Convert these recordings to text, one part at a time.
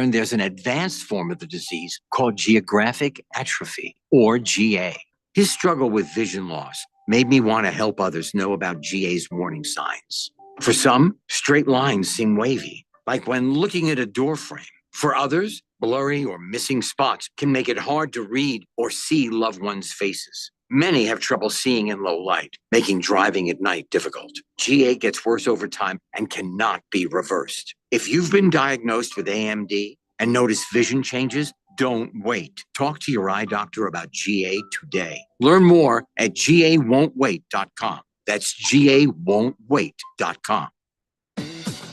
learned there's an advanced form of the disease called geographic atrophy, or GA. His struggle with vision loss made me want to help others know about GA's warning signs. For some, straight lines seem wavy, like when looking at a door frame. For others, blurry or missing spots can make it hard to read or see loved ones' faces. Many have trouble seeing in low light, making driving at night difficult. GA gets worse over time and cannot be reversed. If you've been diagnosed with AMD and notice vision changes, don't wait. Talk to your eye doctor about GA today. Learn more at gawon'twait.com. That's gawon'twait.com.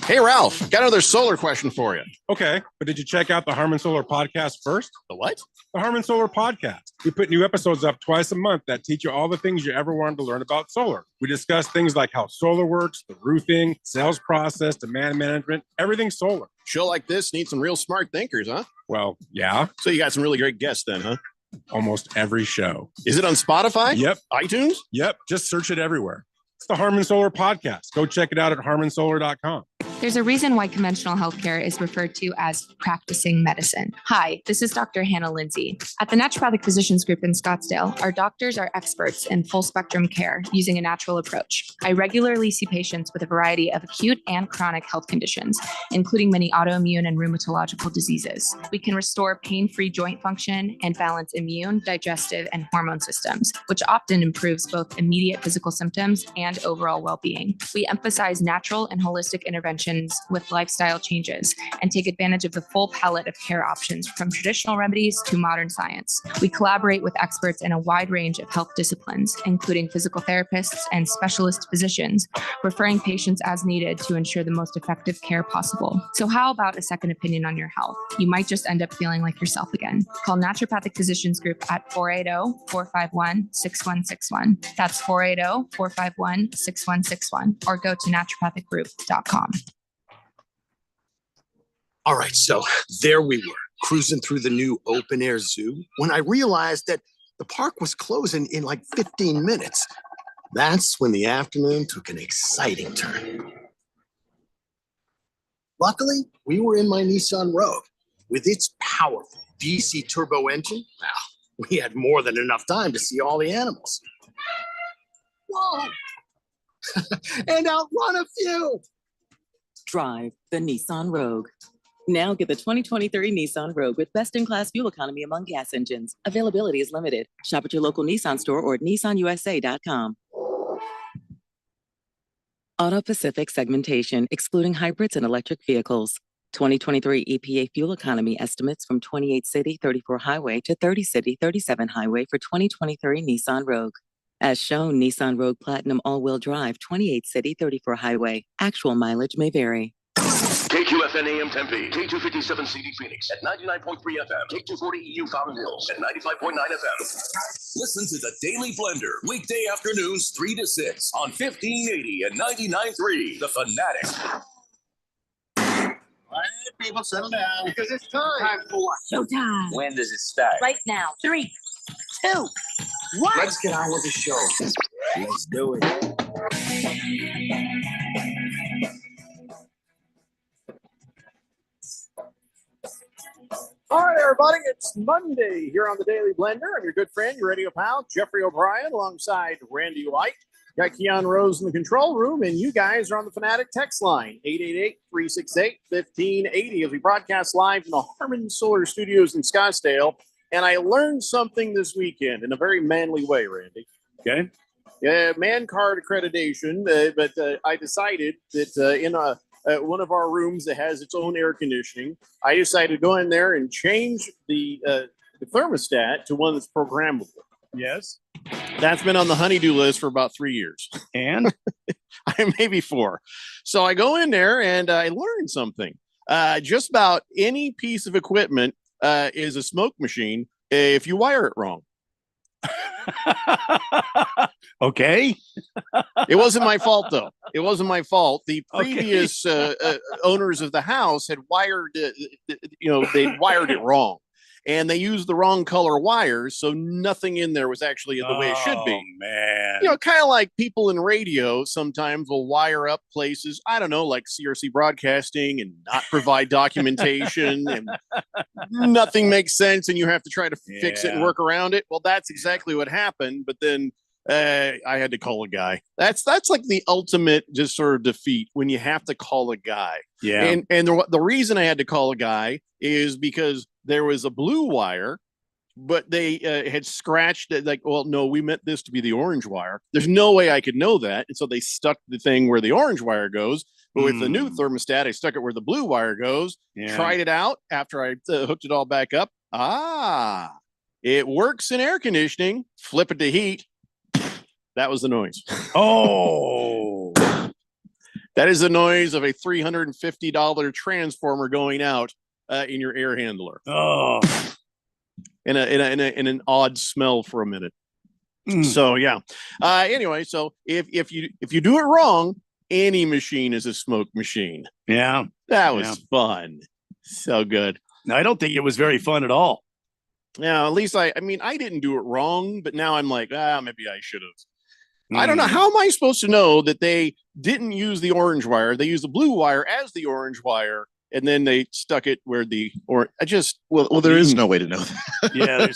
Hey, Ralph, got another solar question for you. Okay, but did you check out the Harman Solar podcast first? The what? The Harman Solar podcast. We put new episodes up twice a month that teach you all the things you ever wanted to learn about solar. We discuss things like how solar works, the roofing, sales process, demand management, everything solar. Show like this needs some real smart thinkers, huh? Well, yeah. So you got some really great guests then, huh? Almost every show. Is it on Spotify? Yep. iTunes? Yep. Just search it everywhere. It's the Harman Solar podcast. Go check it out at harmansolar.com. There's a reason why conventional healthcare is referred to as practicing medicine. Hi, this is Dr. Hannah Lindsay. At the Naturopathic Physicians Group in Scottsdale, our doctors are experts in full spectrum care using a natural approach. I regularly see patients with a variety of acute and chronic health conditions, including many autoimmune and rheumatological diseases. We can restore pain-free joint function and balance immune, digestive, and hormone systems, which often improves both immediate physical symptoms and overall well-being. We emphasize natural and holistic interventions with lifestyle changes and take advantage of the full palette of care options from traditional remedies to modern science. We collaborate with experts in a wide range of health disciplines, including physical therapists and specialist physicians, referring patients as needed to ensure the most effective care possible. So how about a second opinion on your health? You might just end up feeling like yourself again. Call Naturopathic Physicians Group at 480-451-6161. That's 480-451-6161, or go to naturopathicgroup.com. All right, so there we were, cruising through the new open-air zoo when I realized that the park was closing in like 15 minutes. That's when the afternoon took an exciting turn. Luckily, we were in my Nissan Rogue. With its powerful DC turbo engine, well, we had more than enough time to see all the animals. Whoa! And outrun a few! Drive the Nissan Rogue. Now get the 2023 Nissan Rogue with best-in-class fuel economy among gas engines. Availability is limited. Shop at your local Nissan store or at nissanusa.com. Auto Pacific segmentation, excluding hybrids and electric vehicles. 2023 EPA fuel economy estimates from 28 city 34 highway to 30 city 37 highway for 2023 Nissan Rogue. As shown, Nissan Rogue Platinum all-wheel drive, 28 city 34 highway. Actual mileage may vary. KQFN AM Tempe, K257 CD Phoenix at 99.3 FM, K240 EU Fountain Hills at 95.9 FM. Listen to the Daily Blender, weekday afternoons 3 to 6 on 1580 and 99.3, The Fanatic. All right, people, settle down because it's time. Time for what? Showtime. When does it start? Right now. 3, 2, 1. Let's get on with the show. Let's do it. All right, everybody, it's Monday here on the Daily Blender. I'm your good friend, your radio pal, Jeffrey O'Brien, alongside Randy White. Got Keon Rose in the control room, and you guys are on the Fanatic text line, 888-368-1580, as we broadcast live from the Harman Solar Studios in Scottsdale. And I learned something this weekend in a very manly way, Randy. Okay? Man card accreditation, but I decided that in one of our rooms that has its own air conditioning, I decided to go in there and change the thermostat to one that's programmable. Yes. That's been on the honeydew list for about 3 years. And maybe 4. So I go in there and I learned something. Just about any piece of equipment is a smoke machine if you wire it wrong. Okay. It wasn't my fault, though. It wasn't my fault. The previous owners of the house had wired, they'd wired it wrong. and they used the wrong color wires, so nothing in there was actually the way it should be. Man. Kind of like people in radio sometimes will wire up places, I don't know, like CRC Broadcasting, and not provide documentation, and nothing makes sense, and you have to try to fix it and work around it. Well, that's exactly what happened. But then I had to call a guy. That's like the ultimate just sort of defeat when you have to call a guy. Yeah. And the reason I had to call a guy is because there was a blue wire, but they had scratched it. Like, well, no, we meant this to be the orange wire. There's no way I could know that. And so they stuck the thing where the orange wire goes. But with the new thermostat, I stuck it where the blue wire goes. Tried it out after I hooked it all back up. It works in air conditioning. Flip it to heat. That was the noise. Oh, that is the noise of a $350 transformer going out in your air handler. Oh, in an odd smell for a minute. So yeah. Anyway, so if you do it wrong, any machine is a smoke machine. Yeah, that was fun. So good. I don't think it was very fun at all. Yeah, at least I didn't do it wrong, but now I'm like, maybe I should have. I don't know. How am I supposed to know that they didn't use the orange wire? They used the blue wire as the orange wire, and then they stuck it where the well, there is no way to know that. Yeah,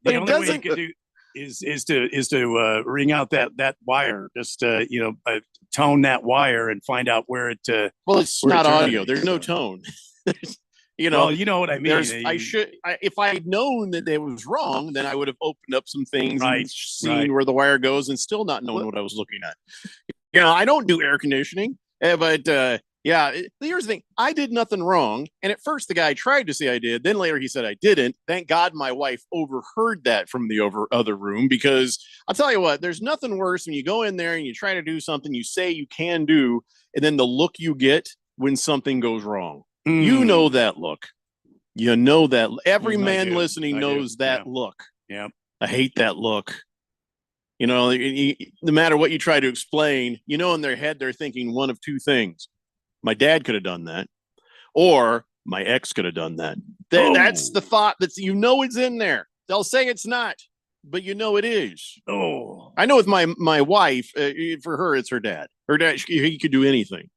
the only way you can do is to ring out that wire, just tone that wire and find out where it. Well, it's not audio. There's no tone. Well, you know what I mean. If I had known that it was wrong, then I would have opened up some things and seen where the wire goes, and still not knowing what I was looking at. I don't do air conditioning, but here's the thing: I did nothing wrong. And at first, the guy tried to say I did. Then later, he said I didn't. Thank God, my wife overheard that from the other room, because I'll tell you what: there's nothing worse when you go in there and you try to do something you say you can do, and then the look you get when something goes wrong. You know that look. You know that. Every man listening knows that look. Yeah. I hate that look. No matter what you try to explain, in their head, they're thinking one of two things. My dad could have done that, or my ex could have done that. That's the thought it's in there. They'll say it's not, but it is. Oh, I know with my wife, for her, it's her dad. Her dad, he could do anything.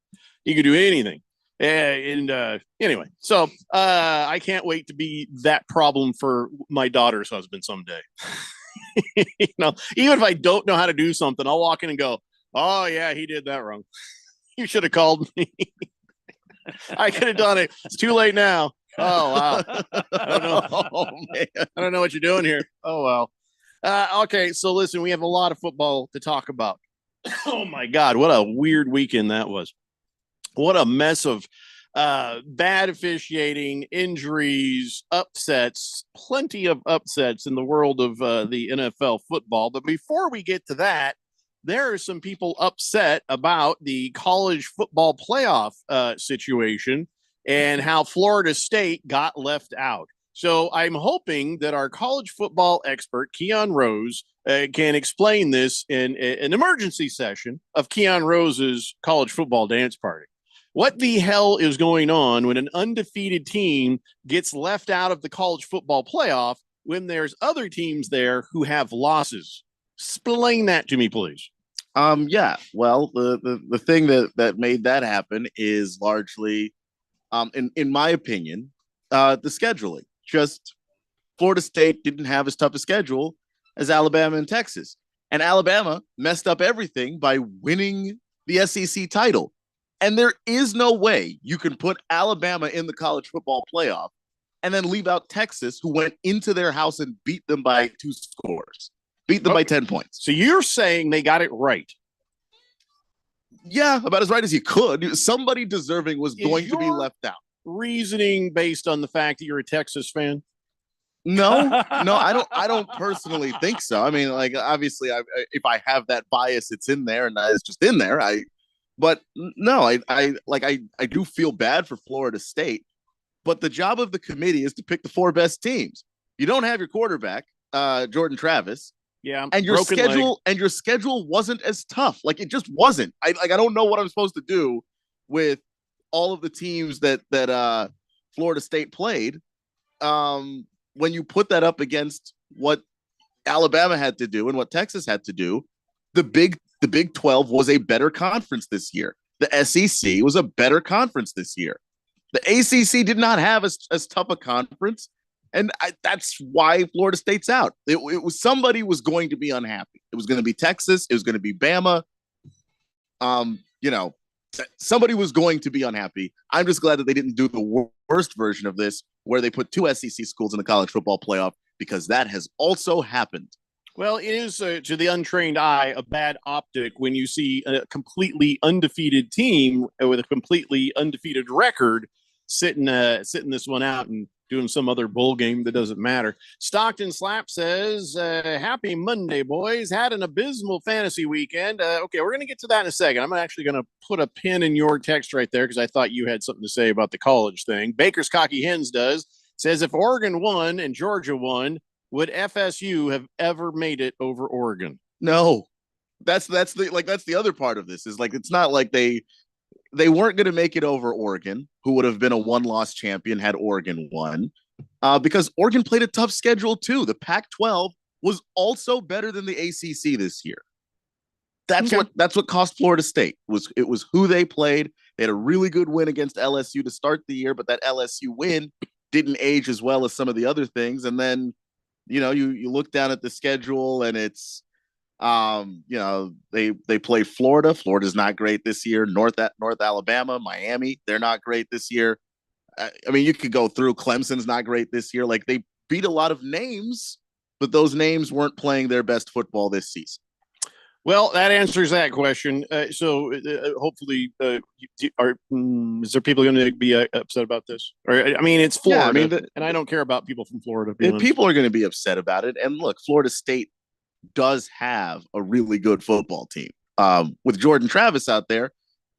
He could do anything. Anyway, so I can't wait to be that problem for my daughter's husband someday. Even if I don't know how to do something, I'll walk in and go, "Oh yeah, he did that wrong. You should have called me. I could have done it. It's too late now." Oh wow, I don't know. Oh, man. I don't know what you're doing here. Oh well. Okay, so listen, we have a lot of football to talk about. Oh my God, what a weird weekend that was. What a mess of bad officiating, injuries, upsets, plenty of upsets in the world of the NFL football. But before we get to that, there are some people upset about the college football playoff situation and how Florida State got left out. So I'm hoping that our college football expert, Keon Rose, can explain this in an emergency session of Keon Rose's college football dance party. What the hell is going on when an undefeated team gets left out of the college football playoff when there's other teams there who have losses? Explain that to me, please. Yeah. Well, the thing that made that happen is largely, in my opinion, the scheduling. Just Florida State didn't have as tough a schedule as Alabama and Texas, and Alabama messed up everything by winning the SEC title. And there is no way you can put Alabama in the college football playoff and then leave out Texas, who went into their house and beat them by 2 scores, beat them by 10 points. So you're saying they got it right? Yeah, about as right as you could. Somebody deserving was going to be left out. Reasoning based on the fact that you're a Texas fan? No, I don't personally think so. I mean, like, obviously, if I have that bias, it's in there, and it's just in there. But no, I do feel bad for Florida State, but the job of the committee is to pick the 4 best teams. You don't have your quarterback, Jordan Travis. Yeah. And your schedule wasn't as tough. Like, it just wasn't. I don't know what I'm supposed to do with all of the teams that Florida State played. when you put that up against what Alabama had to do and what Texas had to do, the Big 12 was a better conference this year. The SEC was a better conference this year. The ACC did not have as tough a conference, and that's why Florida State's out. It was somebody was going to be unhappy. It was going to be Texas. It was going to be Bama. Somebody was going to be unhappy. I'm just glad that they didn't do the worst version of this, where they put 2 SEC schools in the college football playoff, because that has also happened. Well, it is to the untrained eye a bad optic when you see a completely undefeated team with a completely undefeated record sitting this one out and doing some other bowl game that doesn't matter. Stockton Slap says, happy Monday, boys. Had an abysmal fantasy weekend. Okay, we're going to get to that in a second. I'm actually going to put a pin in your text right there because I thought you had something to say about the college thing. Baker's Cocky Hens says, if Oregon won and Georgia won, would FSU have ever made it over Oregon? No. That's the other part of this is like, it's not like they weren't going to make it over Oregon, who would have been a 1-loss champion had Oregon won, because Oregon played a tough schedule too. The Pac-12 was also better than the ACC this year. That's what cost Florida State. It was who they played. They had a really good win against LSU to start the year, but that LSU win didn't age as well as some of the other things. And then, you look down at the schedule and it's, they play Florida. Florida's not great this year. North Alabama, Miami, they're not great this year. I mean, you could go through. Clemson's not great this year. Like, they beat a lot of names, but those names weren't playing their best football this season. Well, that answers that question. Hopefully, is there people going to be upset about this? It's Florida, and I don't care about people from Florida. People are going to be upset about it. And look, Florida State does have a really good football team. With Jordan Travis out there,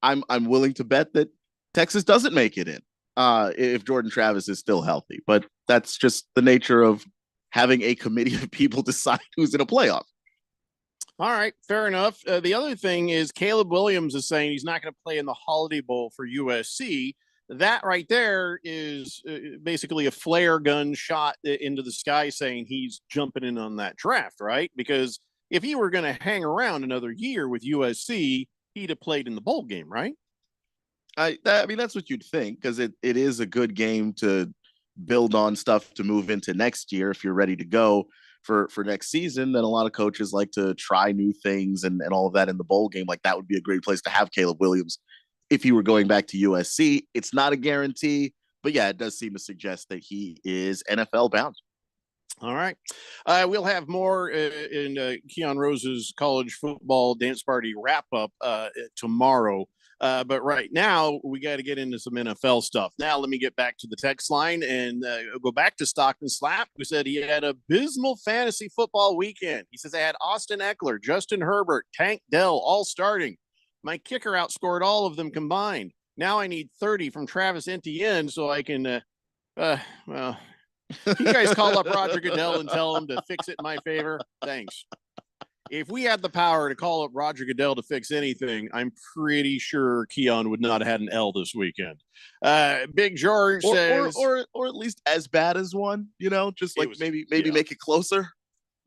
I'm willing to bet that Texas doesn't make it in if Jordan Travis is still healthy. But that's just the nature of having a committee of people decide who's in a playoff. All right, fair enough. The other thing is Caleb Williams is saying he's not going to play in the Holiday Bowl for USC. That right there is basically a flare gun shot into the sky saying he's jumping in on that draft, right? Because if he were going to hang around another year with USC, he'd have played in the bowl game, right? I mean, that's what you'd think, because it is a good game to build on stuff to move into next year if you're ready to go for next season. Then a lot of coaches like to try new things and all of that in the bowl game. Like, that would be a great place to have Caleb Williams if he were going back to USC. It's not a guarantee, but yeah, it does seem to suggest that he is NFL bound. All right. We'll have more in Keon Rose's college football dance party wrap up tomorrow. But right now, we got to get into some NFL stuff. Now, let me get back to the text line and go back to Stockton Slap, who said he had an abysmal fantasy football weekend. He says, I had Austin Eckler, Justin Herbert, Tank Dell all starting. My kicker outscored all of them combined. Now I need 30 from Travis Etienne so I can, you guys call up Roger Goodell and tell him to fix it in my favor. Thanks. If we had the power to call up Roger Goodell to fix anything, I'm pretty sure Keon would not have had an L this weekend. Big George says, or at least as bad as one, just like maybe make it closer.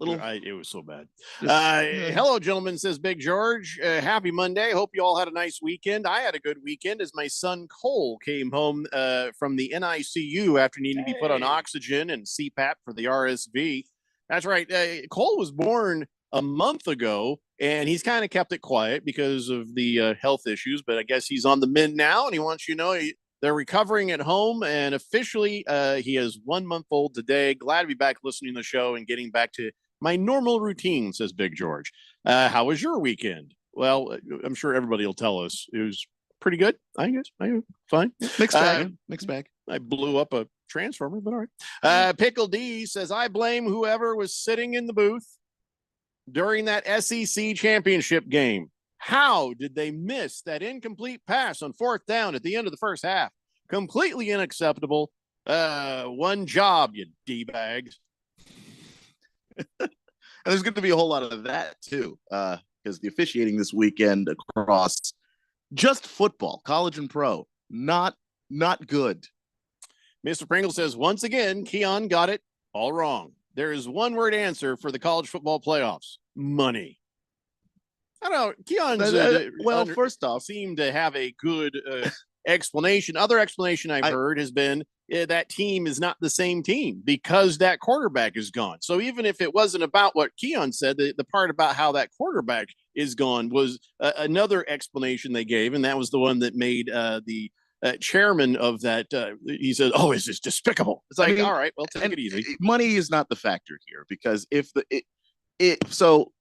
It was so bad. Hello, gentlemen, says Big George. Happy Monday. Hope you all had a nice weekend. I had a good weekend as my son Cole came home from the NICU after needing to be put on oxygen and CPAP for the RSV. That's right. Cole was born a month ago, and he's kind of kept it quiet because of the health issues, but I guess he's on the mend now, and he wants you to know they're recovering at home, and officially he is 1 month old today. Glad to be back listening to the show and getting back to my normal routine, says Big George. How was your weekend? Well, I'm sure everybody will tell us. It was pretty good, I guess. Fine. Mixed bag. I blew up a transformer, but all right. Pickle D says, I blame whoever was sitting in the booth during that SEC championship game. How did they miss that incomplete pass on 4th down at the end of the first half? Completely unacceptable. One job, you D-bags. And there's going to be a whole lot of that too, because the officiating this weekend across just football, college and pro, not good. Mr. Pringle says, once again, Keon got it All wrong. There is one word answer for the college football playoffs: money. I don't know. Keon's first off, seemed to have a good explanation. Other explanation I've heard has been that team is not the same team because that quarterback is gone. So even if it wasn't about what Keon said, the part about how that quarterback is gone was another explanation they gave, and that was the one that made the chairman of that. He said, "Oh, it's just despicable." It's like, all right, well, take it easy. Money is not the factor here because if so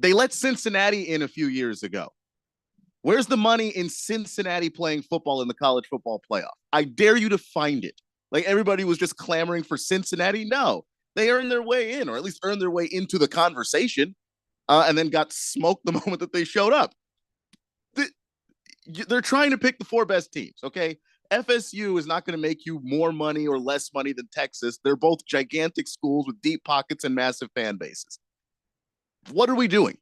they let Cincinnati in a few years ago. Where's the money in Cincinnati playing football in the college football playoff? I dare you to find it. Like everybody was just clamoring for Cincinnati. No, they earned their way in, or at least earned their way into the conversation, and then got smoked the moment that they showed up. They're trying to pick the 4 best teams, okay? FSU is not going to make you more money or less money than Texas. They're both gigantic schools with deep pockets and massive fan bases. What are we doing?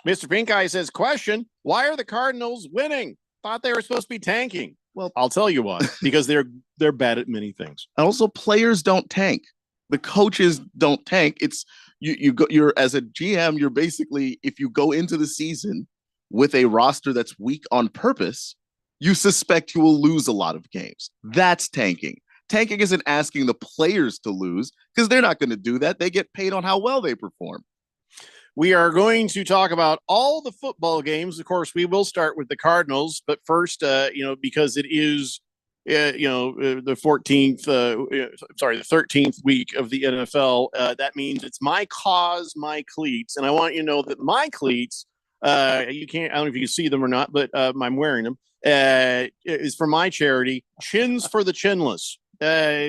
Mr. Pink Eye says, question, why are the Cardinals winning? Thought they were supposed to be tanking. Well, I'll tell you why. Because they're bad at many things. Also, players don't tank. The coaches don't tank. It's you're as a GM, you're basically, if you go into the season with a roster that's weak on purpose, you suspect you will lose a lot of games. That's tanking. Tanking isn't asking the players to lose because they're not going to do that. They get paid on how well they perform. We are going to talk about all the football games. Of course, we will start with the Cardinals, but first, because it is, the 14th, the 13th week of the NFL. That means it's my cause, my cleats, and I want you to know that my cleats. You can't. I don't know if you can see them or not, but I'm wearing them. Is for my charity, Chins for the Chinless.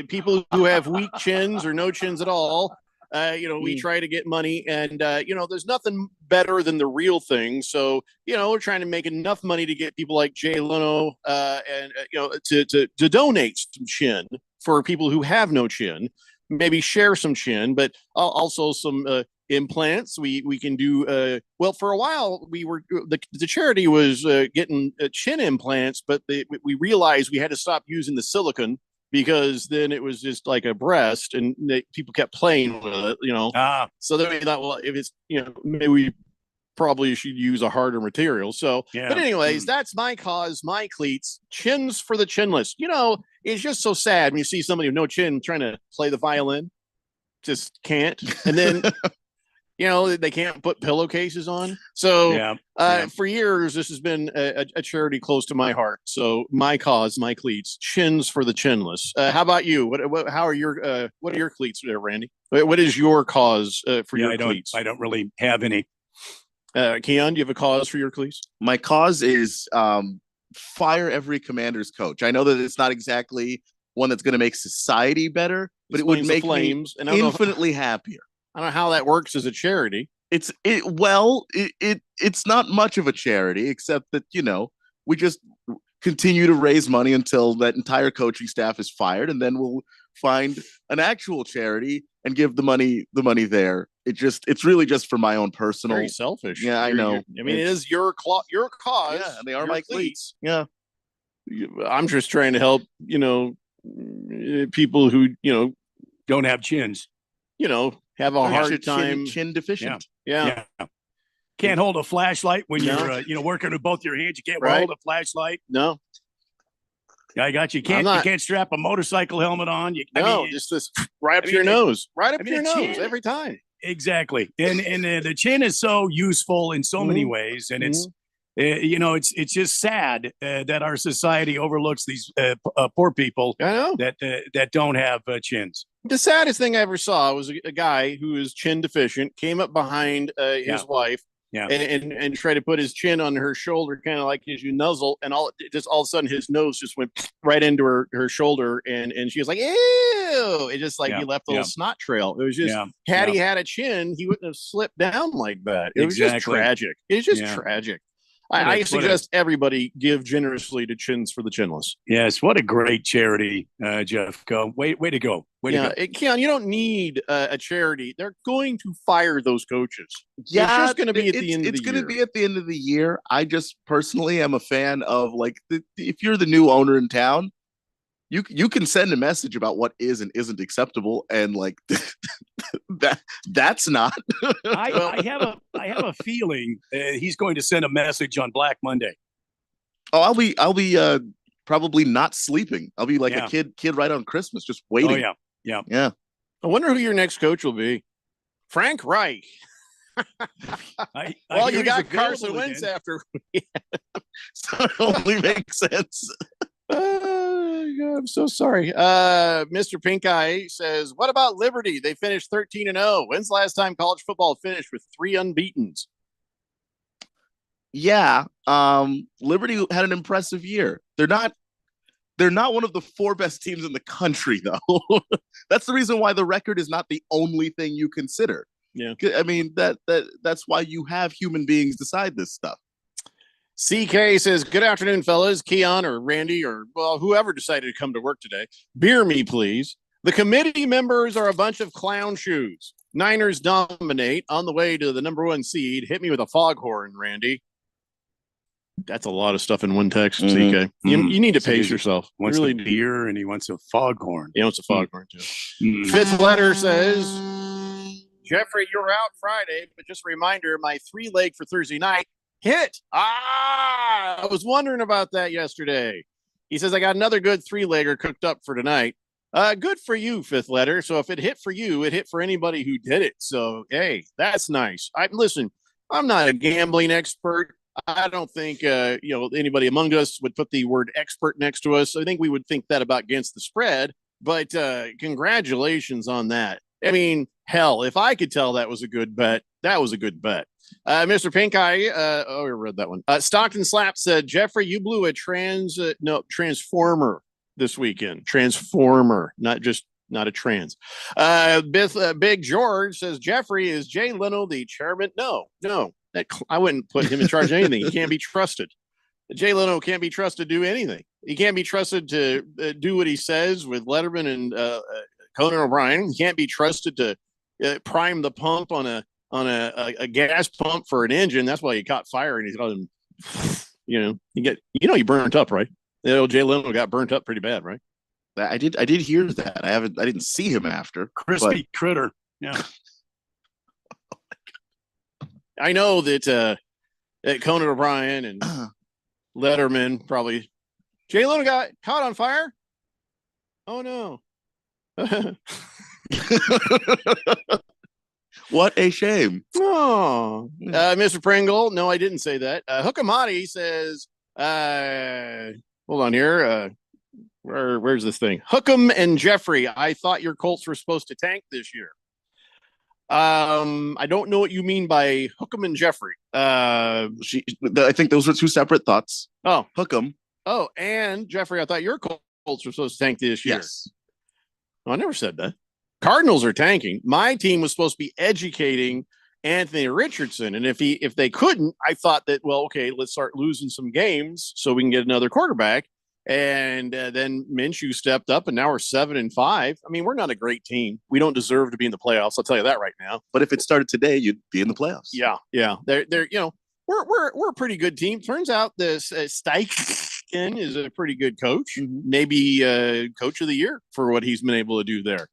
People who have weak chins or no chins at all. We try to get money, and there's nothing better than the real thing. So we're trying to make enough money to get people like Jay Leno to donate some chin for people who have no chin. Maybe share some chin, but also some implants. We can do for a while we were the charity was getting chin implants, but we realized we had to stop using the silicone because then it was just like a breast and people kept playing with it, So then we thought, well, if it's maybe we probably should use a harder material. So but anyways, that's my cause, my cleats. Chins for the chinless. It's just so sad when you see somebody with no chin trying to play the violin. Just can't. And then they can't put pillowcases on. So for years, this has been a charity close to my heart. So my cause, my cleats, Chins for the chinless. How about you? What are your cleats there, Randy? What is your cause for your cleats? I don't really have any. Keon, do you have a cause for your cleats? My cause is fire every Commander's coach. I know that it's not exactly one that's going to make society better, but it would make Flames me infinitely happier. I don't know how that works as a charity. It's not much of a charity, except that, we just continue to raise money until that entire coaching staff is fired. And then we'll find an actual charity and give the money there. It's really just for my own personal. Very selfish. Yeah, I know. It is your cause. Yeah, and they are my cleats. Yeah. I'm just trying to help, people who, don't have chins, have a hard time. Chin deficient. Yeah. Can't hold a flashlight when you're working with both your hands. You can't hold a flashlight. No. I got you. You can't strap a motorcycle helmet on. Just this right up to your nose. Right up to your nose every time. Exactly. And the chin is so useful in so many ways. And it's it's just sad that our society overlooks these poor people that don't have chins. The saddest thing I ever saw was a guy who is chin deficient, came up behind his wife and tried to put his chin on her shoulder, kind of like as you nuzzle, and all of a sudden his nose just went right into her shoulder, and she was like, ew. It just like he left a little snot trail. It was just had he had a chin, he wouldn't have slipped down like that. It was just tragic. It's just tragic. I suggest everybody give generously to Chins for the Chinless. Yes, what a great charity, Jeff. Way to go. Keon, you don't need a charity. They're going to fire those coaches. Yeah, it's just going to be at the end of the year. It's going to be at the end of the year. I just personally am a fan of if you're the new owner in town, you can send a message about what is and isn't acceptable, and like that's not. I have a feeling he's going to send a message on Black Monday. Oh, I'll be probably not sleeping. I'll be like a kid right on Christmas, just waiting. Oh yeah. I wonder who your next coach will be. Frank Reich. Well, you got Carson Wentz after. So it only makes sense. I'm so sorry. Mr. Pink Eye says, what about Liberty? They finished 13-0. When's the last time college football finished with 3 unbeatens? Yeah. Liberty had an impressive year. They're not one of the 4 best teams in the country, though. That's the reason why the record is not the only thing you consider. Yeah. I mean, that's why you have human beings decide this stuff. CK says, good afternoon, fellas. Keon or Randy or, well, whoever decided to come to work today. Beer me, please. The committee members are a bunch of clown shoes. Niners dominate on the way to the number 1 seed. Hit me with a foghorn, Randy. That's a lot of stuff in one text, CK. You need to pace yourself. He wants a beer and he wants a foghorn. He wants a foghorn, too. Fifth letter says, Jeffrey, you're out Friday, but just a reminder, my 3-leg for Thursday night hit. I was wondering about that yesterday. He says, I got another good 3-legger cooked up for tonight. Good for you, fifth letter. So if it hit for you, it hit for anybody who did it. So, hey, that's nice. Listen, I'm not a gambling expert. I don't think, anybody among us would put the word expert next to us. I think we would think that about against the spread, but congratulations on that. I mean, hell, if I could tell that was a good bet, that was a good bet. Mr. Pink Eye, I read that one. Stockton Slap said, Jeffrey, you blew a transformer this weekend. Transformer, not a trans. Big George says, Jeffrey, is Jay Leno the chairman? No, I wouldn't put him in charge of anything. He can't be trusted. Jay Leno can't be trusted to do anything. He can't be trusted to do what he says with Letterman and Conan O'Brien. He can't be trusted to prime the pump on a gas pump for an engine. That's why he caught fire and he's got him. He burnt up, right? Jay Leno got burnt up pretty bad, right? I did hear that. I didn't see him after. Crispy critter. Yeah. I know that Conan O'Brien and Letterman probably. Jay Leno got caught on fire. Oh no. What a shame. Oh, Mr. Pringle. No, I didn't say that. Hookamati says, hold on here. Where's this thing? Hookem and Jeffrey. I thought your Colts were supposed to tank this year. I don't know what you mean by Hookem and Jeffrey. I think those were 2 separate thoughts. Oh, Hookem. Oh, and Jeffrey, I thought your Colts were supposed to tank this year. Yes. Oh, I never said that. Cardinals are tanking. My team was supposed to be educating Anthony Richardson. And if they couldn't, I thought that, well, okay, let's start losing some games so we can get another quarterback. And then Minshew stepped up, and now we're 7-5. I mean, we're not a great team. We don't deserve to be in the playoffs. I'll tell you that right now. But if it started today, you'd be in the playoffs. Yeah. They're we're a pretty good team. Turns out this Steichen is a pretty good coach. Maybe coach of the year for what he's been able to do there.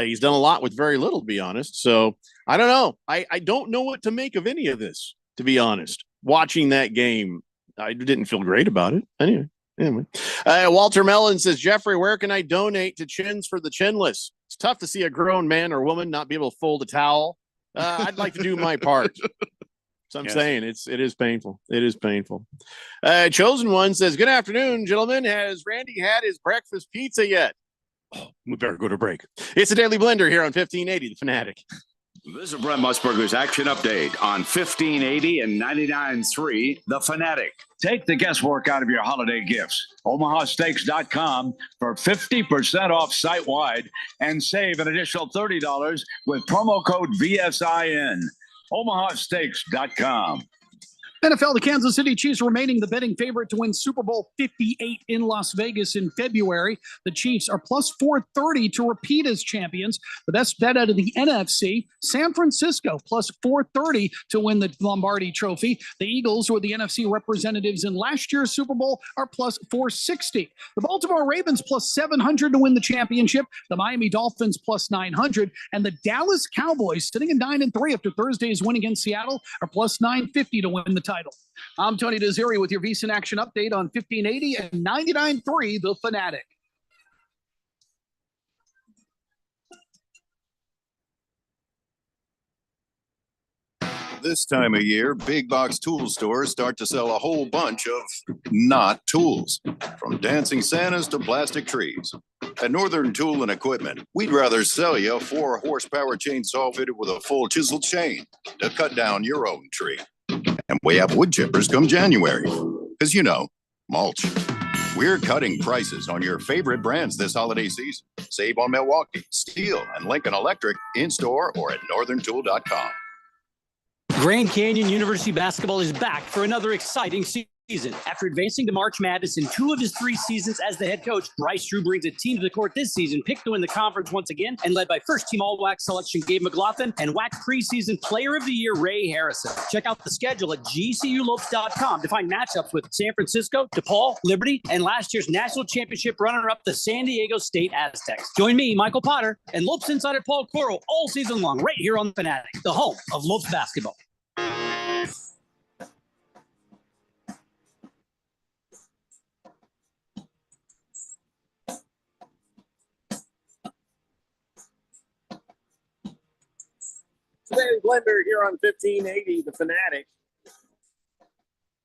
He's done a lot with very little, to be honest. So I don't know. I don't know what to make of any of this, to be honest. Watching that game, I didn't feel great about it. Anyway. Walter Mellon says, Jeffrey, where can I donate to Chins for the Chinless? It's tough to see a grown man or woman not be able to fold a towel. I'd like to do my part. So I'm saying it is painful. It is painful. Chosen One says, good afternoon, gentlemen. Has Randy had his breakfast pizza yet? Oh, we better go to break. It's a Daily Blender here on 1580, The Fanatic. This is Brent Musburger's Action Update on 1580 and 99.3 The Fanatic. Take the guesswork out of your holiday gifts. OmahaSteaks.com for 50% off site-wide and save an additional $30 with promo code VSIN. OmahaSteaks.com. NFL, the Kansas City Chiefs remaining the betting favorite to win Super Bowl 58 in Las Vegas in February. The Chiefs are plus 430 to repeat as champions. The best bet out of the NFC, San Francisco plus 430 to win the Lombardi Trophy. The Eagles, who are the NFC representatives in last year's Super Bowl, are plus 460. The Baltimore Ravens plus 700 to win the championship. The Miami Dolphins plus 900. And the Dallas Cowboys, sitting at 9-3 after Thursday's win against Seattle, are plus 950 to win the title. I'm Tony Desiri with your VSiN Action Update on 1580 and 99.3 The Fanatic. This time of year, big box tool stores start to sell a whole bunch of not tools, from dancing Santas to plastic trees. At Northern Tool and Equipment, we'd rather sell you a 4-horsepower chainsaw fitted with a full chisel chain to cut down your own tree. And we have wood chippers come January, because mulch. We're cutting prices on your favorite brands this holiday season. Save on Milwaukee, Steel, and Lincoln Electric in-store or at northerntool.com. Grand Canyon University basketball is back for another exciting season. After advancing to March Madness in 2 of his 3 seasons as the head coach, Bryce Drew brings a team to the court this season, picked to win the conference once again, and led by first-team All-WAC selection Gabe McLaughlin and WAC preseason Player of the Year Ray Harrison. Check out the schedule at gculopes.com to find matchups with San Francisco, DePaul, Liberty, and last year's national championship runner-up, the San Diego State Aztecs. Join me, Michael Potter, and Lopes insider Paul Coro all season long right here on The Fanatic, the home of Lopes basketball. Today's Blender here on 1580, The Fanatic.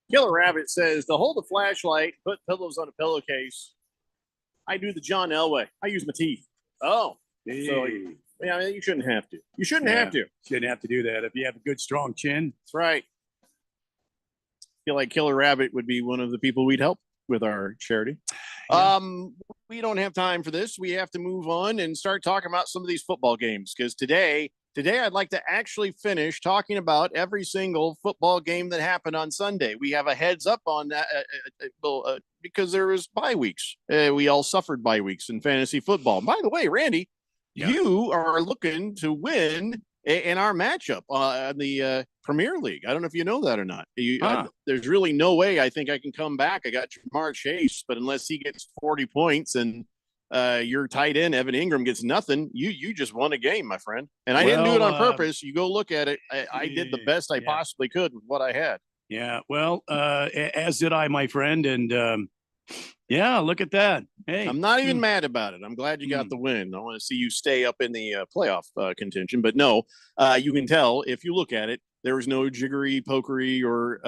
Killer Rabbit says, to hold a flashlight, put pillows on a pillowcase. I do the John Elway. I use my teeth. Oh. Hey. So, yeah, you shouldn't have to. You shouldn't have to. Shouldn't have to do that if you have a good, strong chin. That's right. I feel like Killer Rabbit would be one of the people we'd help with our charity. Yeah. We don't have time for this. We have to move on and start talking about some of these football games, because today I'd like to actually finish talking about every single football game that happened on Sunday. We have a heads up on that because there was bye weeks. We all suffered bye weeks in fantasy football. By the way, Randy, you are looking to win in our matchup in the Premier League. I don't know if you know that or not. There's really no way I think I can come back. I got Jamar Chase, but unless he gets 40 points and your tight end Evan Ingram gets nothing, you just won a game, my friend. And I didn't do it on purpose. You go look at it. I did the best I possibly could with what I had. Yeah, well, as did I, my friend. And yeah, look at that. Hey, I'm not even mad about it. I'm glad you got the win. I want to see you stay up in the playoff contention. But no, you can tell if you look at it, there was no jiggery pokery or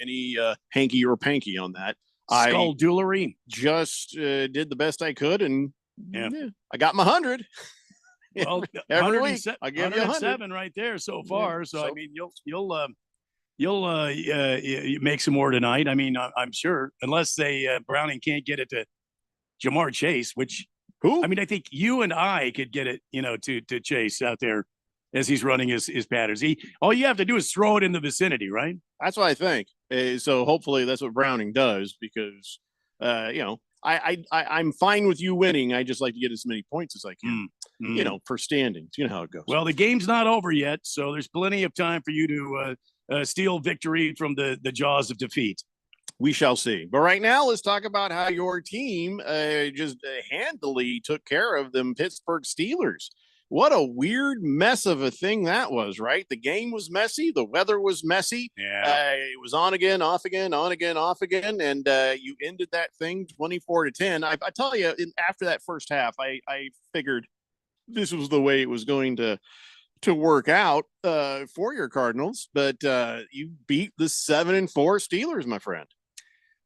any hanky or panky on that. Skullduggery. Just did the best I could, and I got my 100. Well, every week I give you 107 right there so far. So I mean, you'll make some more tonight. I mean, I'm sure, unless Browning can't get it to Jamar Chase, which I mean, I think you and I could get it, to Chase out there as he's running his patterns. All you have to do is throw it in the vicinity, right? That's what I think. So hopefully that's what Browning does, because I'm fine with you winning. I just like to get as many points as I can, for standings. You know how it goes. Well, the game's not over yet, so there's plenty of time for you to steal victory from the jaws of defeat. We shall see. But right now, let's talk about how your team just handily took care of them Pittsburgh Steelers. What a weird mess of a thing that was, right? The game was messy. The weather was messy. Yeah. It was on again, off again, on again, off again. And you ended that thing 24-10. I tell you, after that first half, I figured this was the way it was going to work out for your Cardinals. But you beat the 7-4 Steelers, my friend.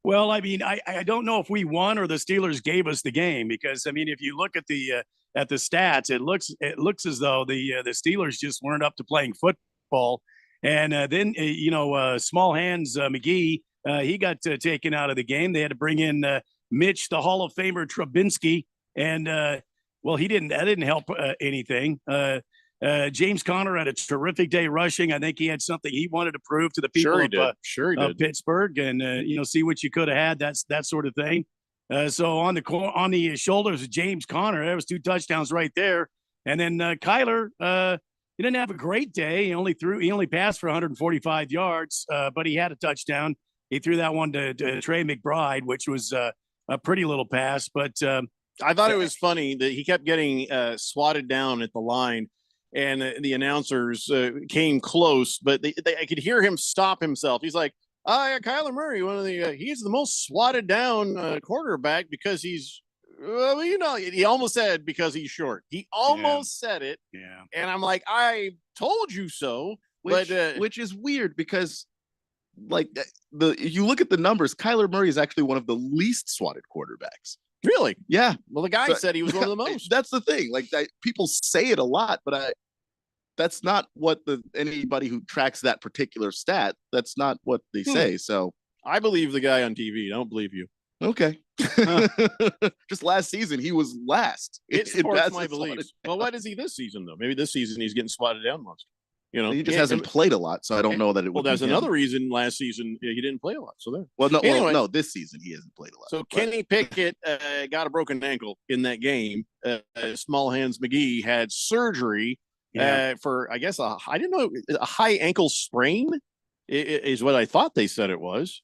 Well, I mean, I don't know if we won or the Steelers gave us the game, because, I mean, if you look at the stats, it looks as though the Steelers just weren't up to playing football. And then, small hands McGee, he got taken out of the game. They had to bring in Mitch, the Hall of Famer Trubinsky. And, that didn't help anything. James Conner had a terrific day rushing. I think he had something he wanted to prove to the people Sure he of did. Pittsburgh, and see what you could have had. That's that sort of thing. So on the shoulders of James Conner, there was 2 touchdowns right there. And then Kyler, he didn't have a great day. He only passed for 145 yards, but he had a touchdown. He threw that one to Trey McBride, which was a pretty little pass. But I thought it was funny that he kept getting swatted down at the line, and the announcers came close, but I could hear him stop himself. He's like, "Oh yeah, Kyler Murray, he's the most swatted down quarterback because he's." Well, he almost said because he's short. He almost said it. Yeah. And I'm like, I told you so. Which is weird because, if you look at the numbers, Kyler Murray is actually one of the least swatted quarterbacks. Really? Yeah. Well, the guy said he was one of the most. That's the thing. People say it a lot, but that's not what anybody who tracks that particular stat. That's not what they say. So I believe the guy on TV. I don't believe you. Okay. Just last season, he was last. It supports my beliefs. Well, what is he this season, though? Maybe this season he's getting swatted down most. He just hasn't played a lot, so I don't know that it. Well, there's another reason. Last season he didn't play a lot. So there. No, this season he hasn't played a lot. So Kenny Pickett got a broken ankle in that game. Small Hands McGee had surgery for, I guess, I didn't know, a high ankle sprain is what I thought they said it was.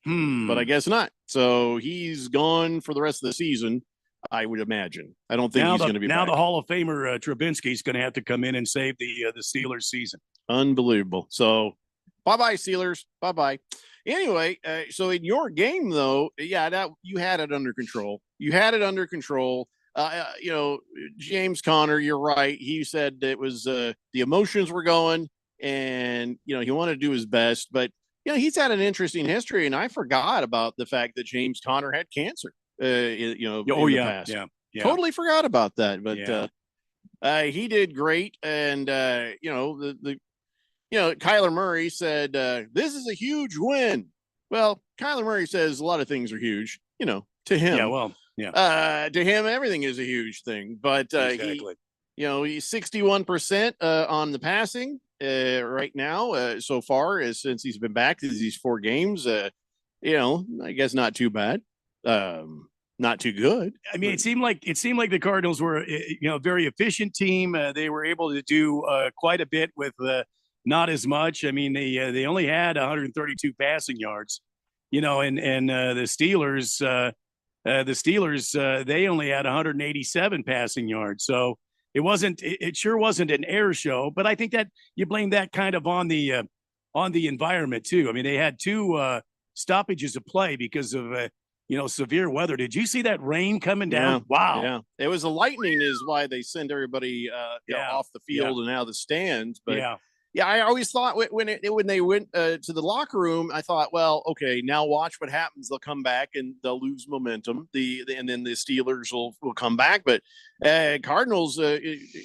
But I guess not. So he's gone for the rest of the season, I would imagine. I don't think he's going to be now back. The Hall of Famer Trubinsky is going to have to come in and save the Steelers season. Unbelievable. So bye-bye, Steelers. Bye-bye. Anyway, so in your game, though, you had it under control. James Conner, you're right. He said it was the emotions were going, and he wanted to do his best, but he's had an interesting history, and I forgot about the fact that James Conner had cancer. In the past. Yeah. Totally forgot about that. But he did great, and Kyler Murray said this is a huge win. Well, Kyler Murray says a lot of things are huge. To him. Yeah. Well. Yeah. To him, everything is a huge thing. But exactly. He's 61% on the passing. Right now, so far since he's been back these 4 games, I guess not too bad, not too good. I mean, it seemed like the Cardinals were, a very efficient team. They were able to do quite a bit with not as much. I mean, they only had 132 passing yards, and the Steelers, they only had 187 passing yards. So. It sure wasn't an air show, but I think that you blame that kind of on the environment too. I mean, they had 2 stoppages of play because of severe weather. Did you see that rain coming down? Wow. Yeah. It was the lightning is why they send everybody off the field and out of the stands. But I always thought when they went to the locker room, I thought, well, okay, now watch what happens. They'll come back and they'll lose momentum. And then the Steelers will come back. But Cardinals,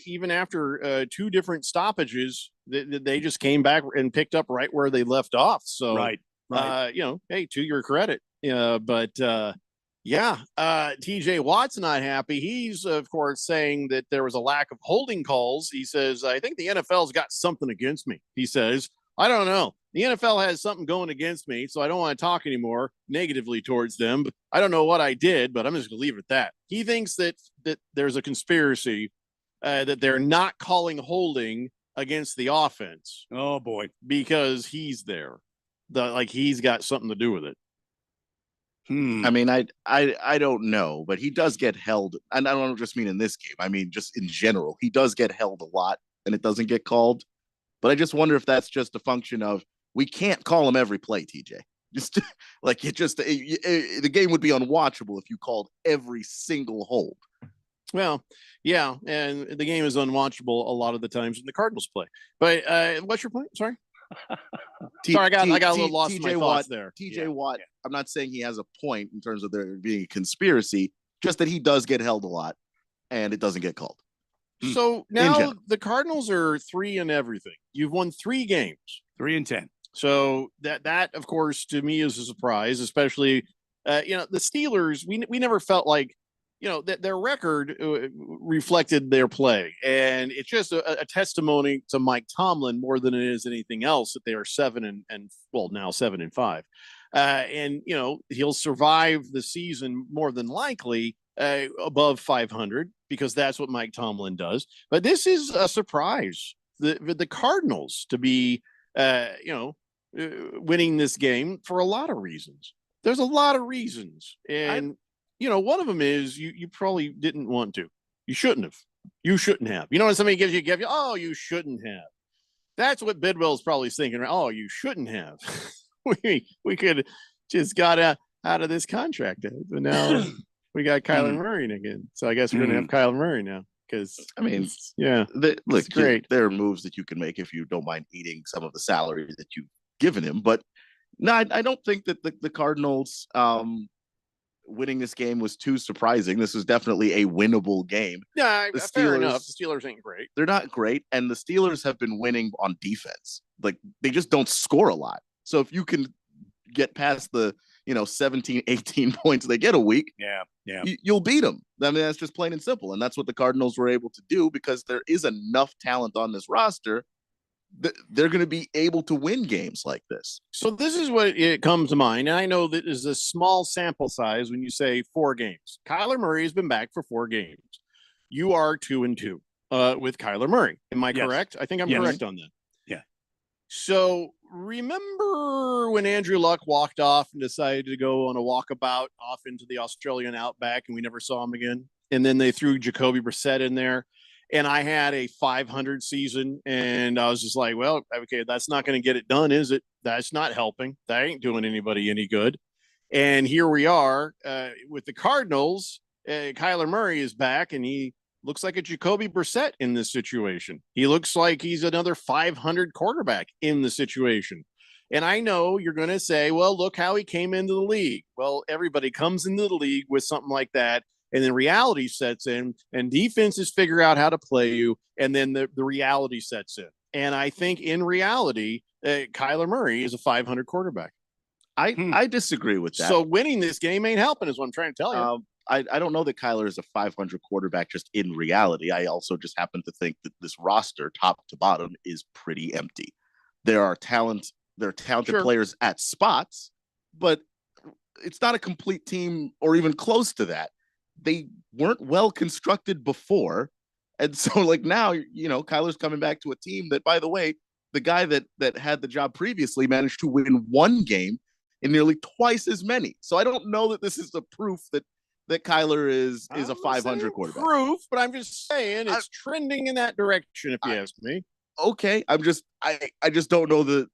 even after 2 different stoppages, they just came back and picked up right where they left off. So, right. Hey, to your credit. TJ Watt's not happy. He's, of course, saying that there was a lack of holding calls. He says, I think the NFL's got something against me. He says, I don't know. The NFL has something going against me, so I don't want to talk anymore negatively towards them. But I don't know what I did, but I'm just going to leave it at that. He thinks that there's a conspiracy that they're not calling holding against the offense. Oh, boy. Because he's there. He's got something to do with it. I mean, I don't know, but he does get held, and I don't just mean in this game. I mean, just in general, he does get held a lot, and it doesn't get called. But I just wonder if that's just a function of we can't call him every play, TJ. Just the game would be unwatchable if you called every single hold. Well, yeah, and the game is unwatchable a lot of the times when the Cardinals play. But what's your point? Sorry. Sorry, I got a little lost in my thoughts there. TJ Watt, I'm not saying he has a point in terms of there being a conspiracy, just that he does get held a lot and it doesn't get called. So now the Cardinals are 3 in everything. You've won 3 games. 3-10. So that of course to me is a surprise, especially the Steelers. We never felt like that their record reflected their play, and it's just a testimony to Mike Tomlin more than it is anything else that they are 7 and well, now 7-5, and he'll survive the season more than likely above 500 because that's what Mike Tomlin does. But this is a surprise. The Cardinals to be winning this game for a lot of reasons. There's a lot of reasons, and one of them is you probably didn't want to. You shouldn't have. You shouldn't have. When somebody gives you a gift, oh, you shouldn't have. That's what Bidwell's probably thinking. Oh, you shouldn't have. we could just got out of this contract, but now we got Kyler Murray again. So I guess we're gonna have Kyler Murray now. Because look, great. There are moves that you can make if you don't mind eating some of the salary that you've given him. But no, I don't think that the Cardinals winning this game was too surprising. This was definitely a winnable game. Yeah, fair enough. The Steelers ain't great. They're not great, and the Steelers have been winning on defense. Like, they just don't score a lot. So if you can get past the 17, 18 points they get a week, you'll beat them. I mean, that's just plain and simple. And that's what the Cardinals were able to do because there is enough talent on this roster that they're going to be able to win games like this. So this is what it comes to mind. And I know that is a small sample size when you say 4 games. Kyler Murray has been back for 4 games. You are 2-2 with Kyler Murray. Am I correct? I think I'm correct on that. Yeah. So remember when Andrew Luck walked off and decided to go on a walkabout off into the Australian outback and we never saw him again? And then they threw Jacoby Brissett in there. And I had a 500 season, and I was just like, well, okay, that's not going to get it done, is it? That's not helping. That ain't doing anybody any good. And here we are with the Cardinals. Kyler Murray is back, and he looks like a Jacoby Brissett in this situation. He looks like he's another 500 quarterback in the situation. And I know you're going to say, well, look how he came into the league. Well, everybody comes into the league with something like that. And then reality sets in and defenses figure out how to play you. And then the reality sets in. And I think in reality, Kyler Murray is a 500 quarterback. I disagree with that. So winning this game ain't helping is what I'm trying to tell you. I don't know that Kyler is a 500 quarterback just in reality. I also just happen to think that this roster, top to bottom, is pretty empty. There are talented players at spots, but it's not a complete team or even close to that. They weren't well constructed before. And so now, Kyler's coming back to a team that, by the way, the guy that had the job previously managed to win 1 game in nearly twice as many. So I don't know that this is the proof that Kyler is a 500 quarterback. Proof, but I'm just saying it's trending in that direction, if you ask me. Okay. I just don't know that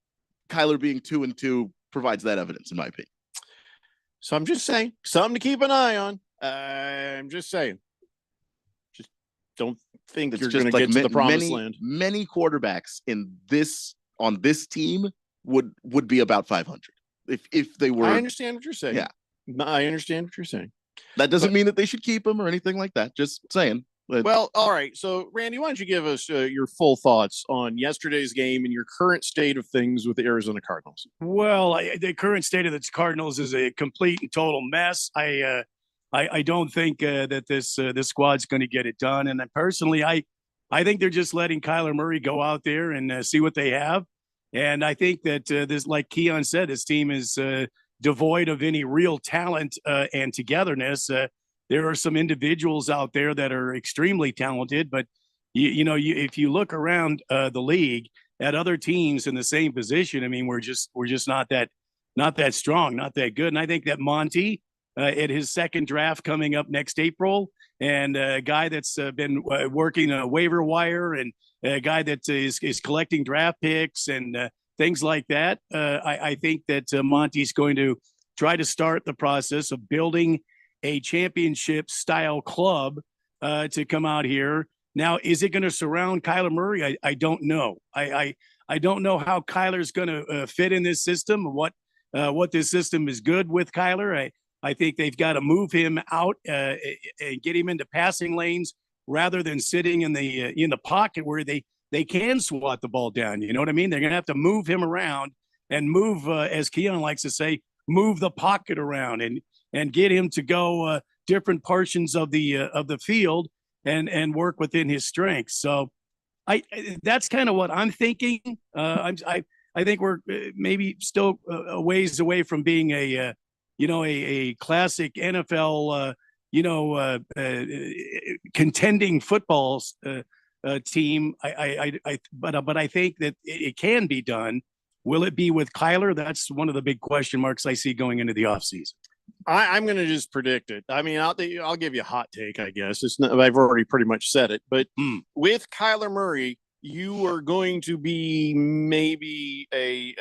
Kyler being 2-2 provides that evidence, in my opinion. So I'm just saying, something to keep an eye on. I'm just saying. Just don't think you're going to get to the promised land. Many quarterbacks on this team would be about 500 if they were. I understand what you're saying. Yeah, I understand what you're saying. That doesn't mean that they should keep him or anything like that. Just saying. Well, all right. So, Randy, why don't you give us your full thoughts on yesterday's game and your current state of things with the Arizona Cardinals? Well, the current state of the Cardinals is a complete and total mess. I don't think that this squad's going to get it done. And personally, I think they're just letting Kyler Murray go out there and see what they have. And I think that this, like Keon said, this team is devoid of any real talent and togetherness. There are some individuals out there that are extremely talented, but if you look around the league at other teams in the same position, I mean, we're just not that strong, not that good. And I think that Monty, at his second draft coming up next April, and a guy that's been working a waiver wire, and a guy that is collecting draft picks and things like that. I think that Monty's going to try to start the process of building a championship style club to come out here. Now, is it going to surround Kyler Murray? I don't know. I don't know how Kyler's going to fit in this system, what this system is good with Kyler. I think they've got to move him out and get him into passing lanes rather than sitting in the pocket where they can swat the ball down. You know what I mean? They're going to have to move him around and move, as Keon likes to say, move the pocket around and get him to go different portions of the field and work within his strengths. So that's kind of what I'm thinking. I think we're maybe still a ways away from being a classic NFL contending football team. But I think that it can be done. Will it be with Kyler? That's one of the big question marks I see going into the offseason. I'm going to just predict it. I mean, I'll give you a hot take, I guess. I've already pretty much said it, but with Kyler Murray, you are going to be maybe a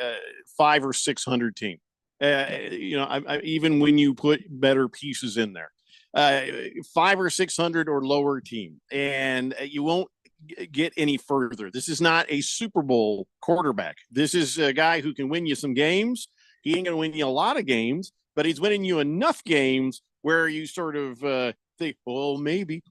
500 or 600 team. Even when you put better pieces in there, 500 or 600 or lower team, and you won't get any further. This is not a Super Bowl quarterback. This is a guy who can win you some games. He ain't going to win you a lot of games, but he's winning you enough games where you sort of think, oh, maybe.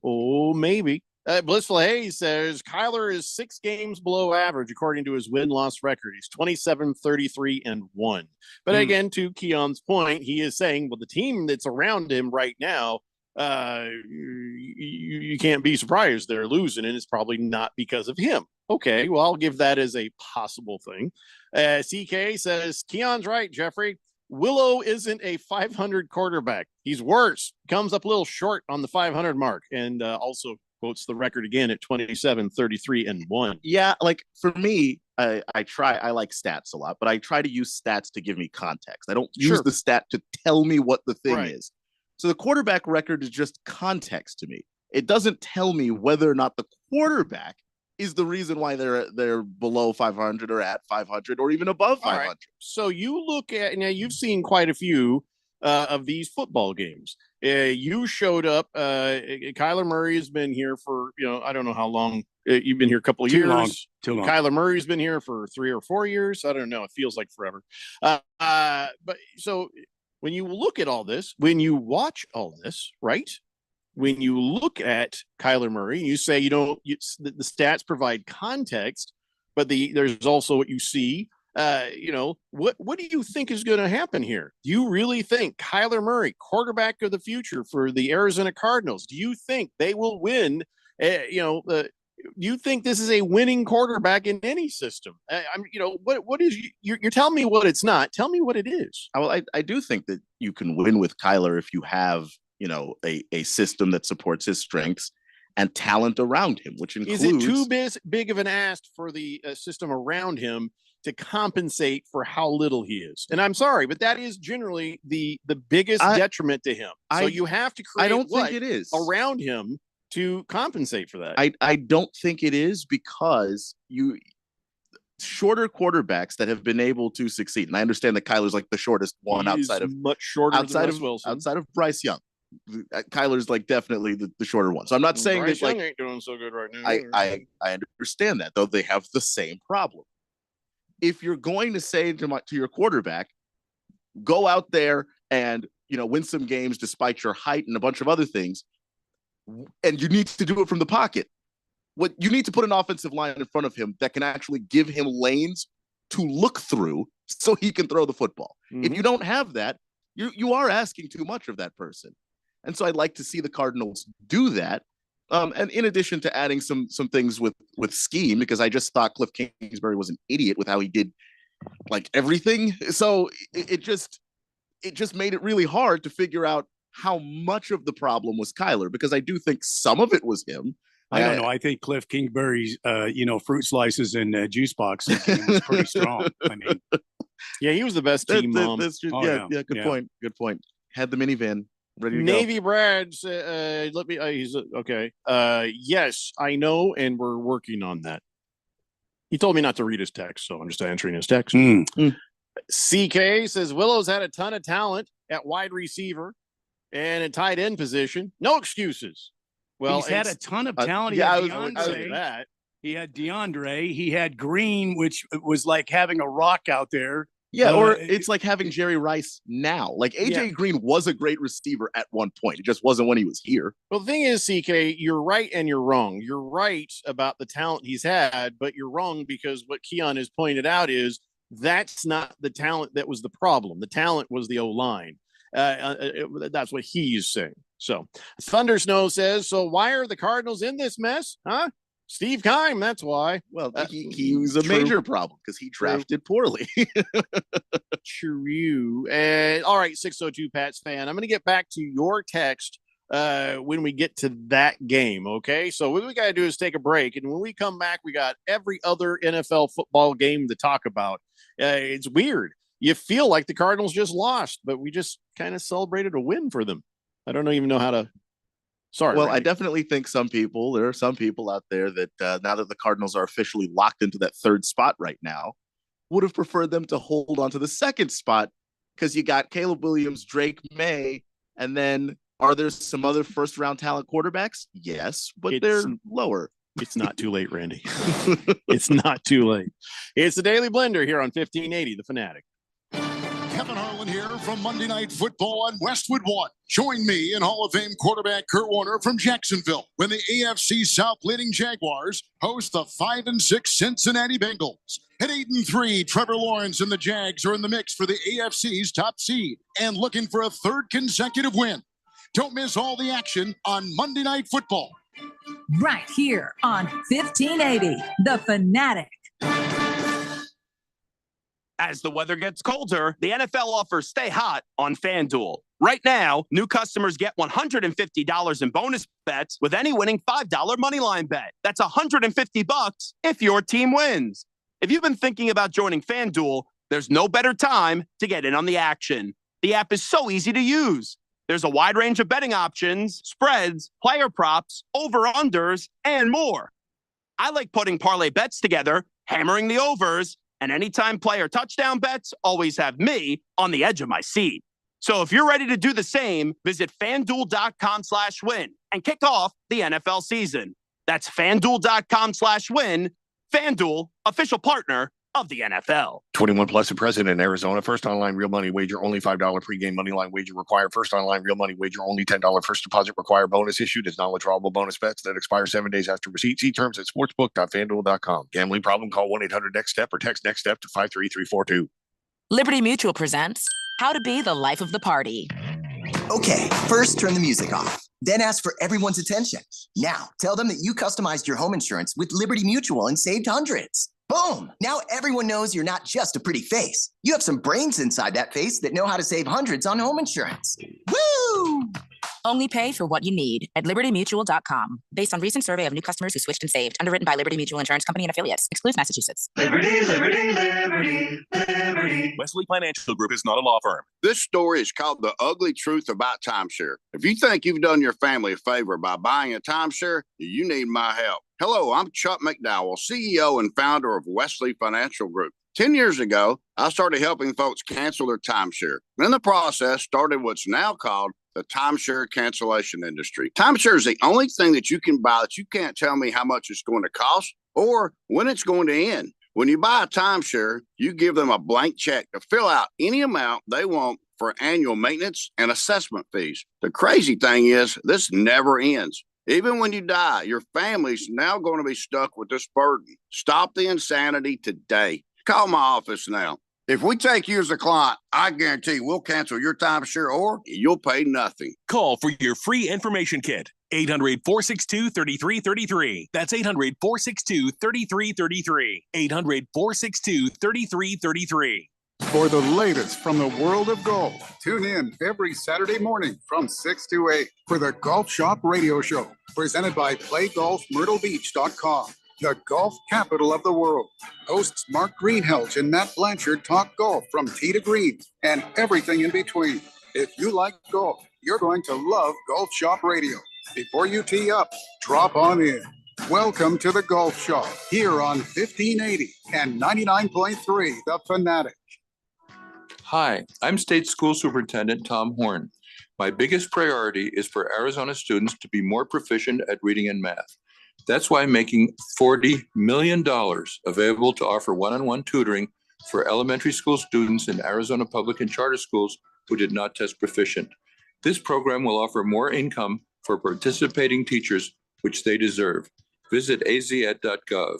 Blissful Hayes says Kyler is 6 games below average, according to his win-loss record. He's 27-33-1. But again, to Keon's point, he is saying, well, the team that's around him right now, you can't be surprised they're losing, and it's probably not because of him. Okay, well, I'll give that as a possible thing. CK says, Keon's right, Jeffrey. Willow isn't a 500 quarterback. He's worse. Comes up a little short on the 500 mark, and also quotes the record again at 27-33-1. Yeah, like for me, I like stats a lot, but I try to use stats to give me context. I don't use the stat to tell me what the thing is. So the quarterback record is just context to me. It doesn't tell me whether or not the quarterback is the reason why they're below 500 or at 500 or even above 500. Right. So you look at, now you've seen quite a few of these football games. You showed up. Kyler Murray has been here for, I don't know how long. You've been here a couple of years. Too long. Kyler Murray's been here for 3 or 4 years. I don't know. It feels like forever. But so when you look at all this, when you watch all this, right? When you look at Kyler Murray, you say the stats provide context, but there's also what you see. What do you think is going to happen here? Do you really think Kyler Murray, quarterback of the future for the Arizona Cardinals, do you think they will win? Do you think this is a winning quarterback in any system? What is you're telling me what it's not? Tell me what it is. Well, I do think that you can win with Kyler if you have a system that supports his strengths and talent around him, which includes. Is it too big of an ask for the system around him to compensate for how little he is? And I'm sorry, but that is generally the biggest detriment to him. So you have to create. I don't think it is around him to compensate for that. I don't think it is, because shorter quarterbacks that have been able to succeed, and I understand that Kyler's like the shortest one outside of Wilson. Outside of Bryce Young. Kyler's like definitely the shorter one. So I'm not saying Bryce that Young ain't doing so good right now. I understand that, though they have the same problem. If you're going to say to your quarterback, go out there and win some games despite your height and a bunch of other things, and you need to do it from the pocket, what you need to put an offensive line in front of him that can actually give him lanes to look through so he can throw the football. If you don't have that, you are asking too much of that person. And so I'd like to see the Cardinals do that. And in addition to adding some things with scheme, because I just thought Cliff Kingsbury was an idiot with how he did like everything. So it just made it really hard to figure out how much of the problem was Kyler, because I do think some of it was him. I don't know. I think Cliff Kingsbury's, fruit slices and juice box was pretty strong. I mean, yeah, he was the best team mom. Good point. Good point. Had the minivan ready to Navy go. Brad's he's okay. Yes, I know, and we're working on that. He told me not to read his text, so I'm just answering his text. CK says Willow's had a ton of talent at wide receiver and at tight end position. No excuses. Well, he's had a ton of talent. I would say that. He had DeAndre. He had Green, which was like having a rock out there. Yeah, or it's like having Jerry Rice now. Like AJ Green was a great receiver at one point. It just wasn't when he was here. Well, the thing is, CK, you're right and you're wrong. You're right about the talent he's had, but you're wrong because what Keon has pointed out is that's not the talent that was the problem. The talent was the O-line. That's what he's saying. So Thunder Snow says, so why are the Cardinals in this mess? Huh? Steve Keim, that's why. Well, he was a major problem because he drafted poorly. True. And all right, 602 Pats fan, I'm going to get back to your text when we get to that game. Okay. So what we got to do is take a break. And when we come back, we got every other NFL football game to talk about. It's weird. You feel like the Cardinals just lost, but we just kind of celebrated a win for them. I don't even know how to. Sorry. Well, Randy. I definitely think there are some people out there that now that the Cardinals are officially locked into that third spot right now, would have preferred them to hold on to the second spot because you got Caleb Williams, Drake May, and then are there some other first round talent quarterbacks? Yes, but they're lower. It's not too late, Randy. It's not too late. It's the Daily Blender here on 1580, The Fanatic. Kevin Harlan here from Monday Night Football on Westwood One. Join me and Hall of Fame quarterback Kurt Warner from Jacksonville when the AFC South leading Jaguars host the 5-6 Cincinnati Bengals. At 8-3, Trevor Lawrence and the Jags are in the mix for the AFC's top seed and looking for a third consecutive win. Don't miss all the action on Monday Night Football. Right here on 1580, The Fanatic. As the weather gets colder, the NFL offers Stay Hot on FanDuel. Right now, new customers get $150 in bonus bets with any winning $5 moneyline bet. That's $150 if your team wins. If you've been thinking about joining FanDuel, there's no better time to get in on the action. The app is so easy to use. There's a wide range of betting options, spreads, player props, over-unders, and more. I like putting parlay bets together, hammering the overs, and anytime player touchdown bets always have me on the edge of my seat. So if you're ready to do the same, visit FanDuel.com/win and kick off the NFL season. That's FanDuel.com/win. FanDuel, official partner of the NFL. 21 plus and present in Arizona. First online real money wager, only $5 pregame money line wager required. First online real money wager, only $10 first deposit required. Bonus issued as non-withdrawable bonus bets that expire 7 days after receipt. See terms at sportsbook.fanduel.com. Gambling problem? Call 1-800-NEXT-STEP or text NEXT STEP to 53342. Liberty Mutual presents How to Be the Life of the Party. Okay, first turn the music off. Then ask for everyone's attention. Now, tell them that you customized your home insurance with Liberty Mutual and saved hundreds. Boom! Now everyone knows you're not just a pretty face. You have some brains inside that face that know how to save hundreds on home insurance. Woo! Only pay for what you need at libertymutual.com. Based on recent survey of new customers who switched and saved. Underwritten by Liberty Mutual Insurance Company and affiliates. Excludes Massachusetts. Liberty, liberty, liberty, liberty. Wesley Financial Group is not a law firm. This story is called The Ugly Truth About Timeshare. If you think you've done your family a favor by buying a timeshare, you need my help. Hello, I'm Chuck McDowell, CEO and founder of Wesley Financial Group. 10 years ago, I started helping folks cancel their timeshare. In the process, started what's now called the timeshare cancellation industry. Timeshare is the only thing that you can buy that you can't tell me how much it's going to cost or when it's going to end. When you buy a timeshare, you give them a blank check to fill out any amount they want for annual maintenance and assessment fees. The crazy thing is, this never ends. Even when you die, your family's now going to be stuck with this burden. Stop the insanity today. Call my office now. If we take you as a client, I guarantee we'll cancel your timeshare or you'll pay nothing. Call for your free information kit. 800-462-3333. That's 800-462-3333. 800-462-3333. For the latest from the world of golf, tune in every Saturday morning from 6 to 8 for the Golf Shop Radio Show, presented by PlayGolfMyrtleBeach.com, the golf capital of the world. Hosts Mark Greenhelch and Matt Blanchard talk golf from tee to green and everything in between. If you like golf, you're going to love Golf Shop Radio. Before you tee up, drop on in. Welcome to the Golf Shop here on 1580 and 99.3 The Fanatic. Hi, I'm State School Superintendent Tom Horn. My biggest priority is for Arizona students to be more proficient at reading and math. That's why I'm making $40 million available to offer one-on-one tutoring for elementary school students in Arizona public and charter schools who did not test proficient. This program will offer more income for participating teachers, which they deserve. Visit azed.gov.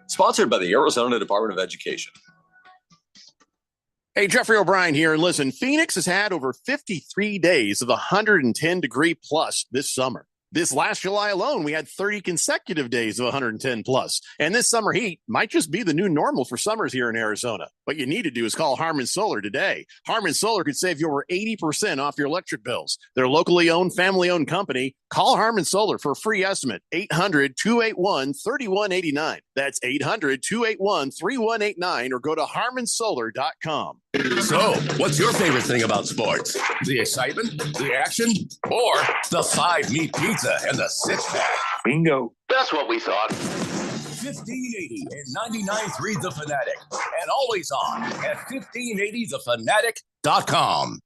Sponsored by the Arizona Department of Education. Hey, Jeffrey O'Brien here. And listen, Phoenix has had over 53 days of 110 degree plus this summer. This last July alone, we had 30 consecutive days of 110 plus. And this summer heat might just be the new normal for summers here in Arizona. What you need to do is call Harmon Solar today. Harmon Solar could save you over 80% off your electric bills. They're a locally owned, family-owned company. Call Harmon Solar for a free estimate. 800-281-3189. That's 800-281-3189 or go to harmonsolar.com. So, what's your favorite thing about sports? The excitement, the action, or the 5-meat pizza and the six-pack? Bingo. That's what we thought. 1580 and 99.3 The Fanatic, and always on at 1580thefanatic.com.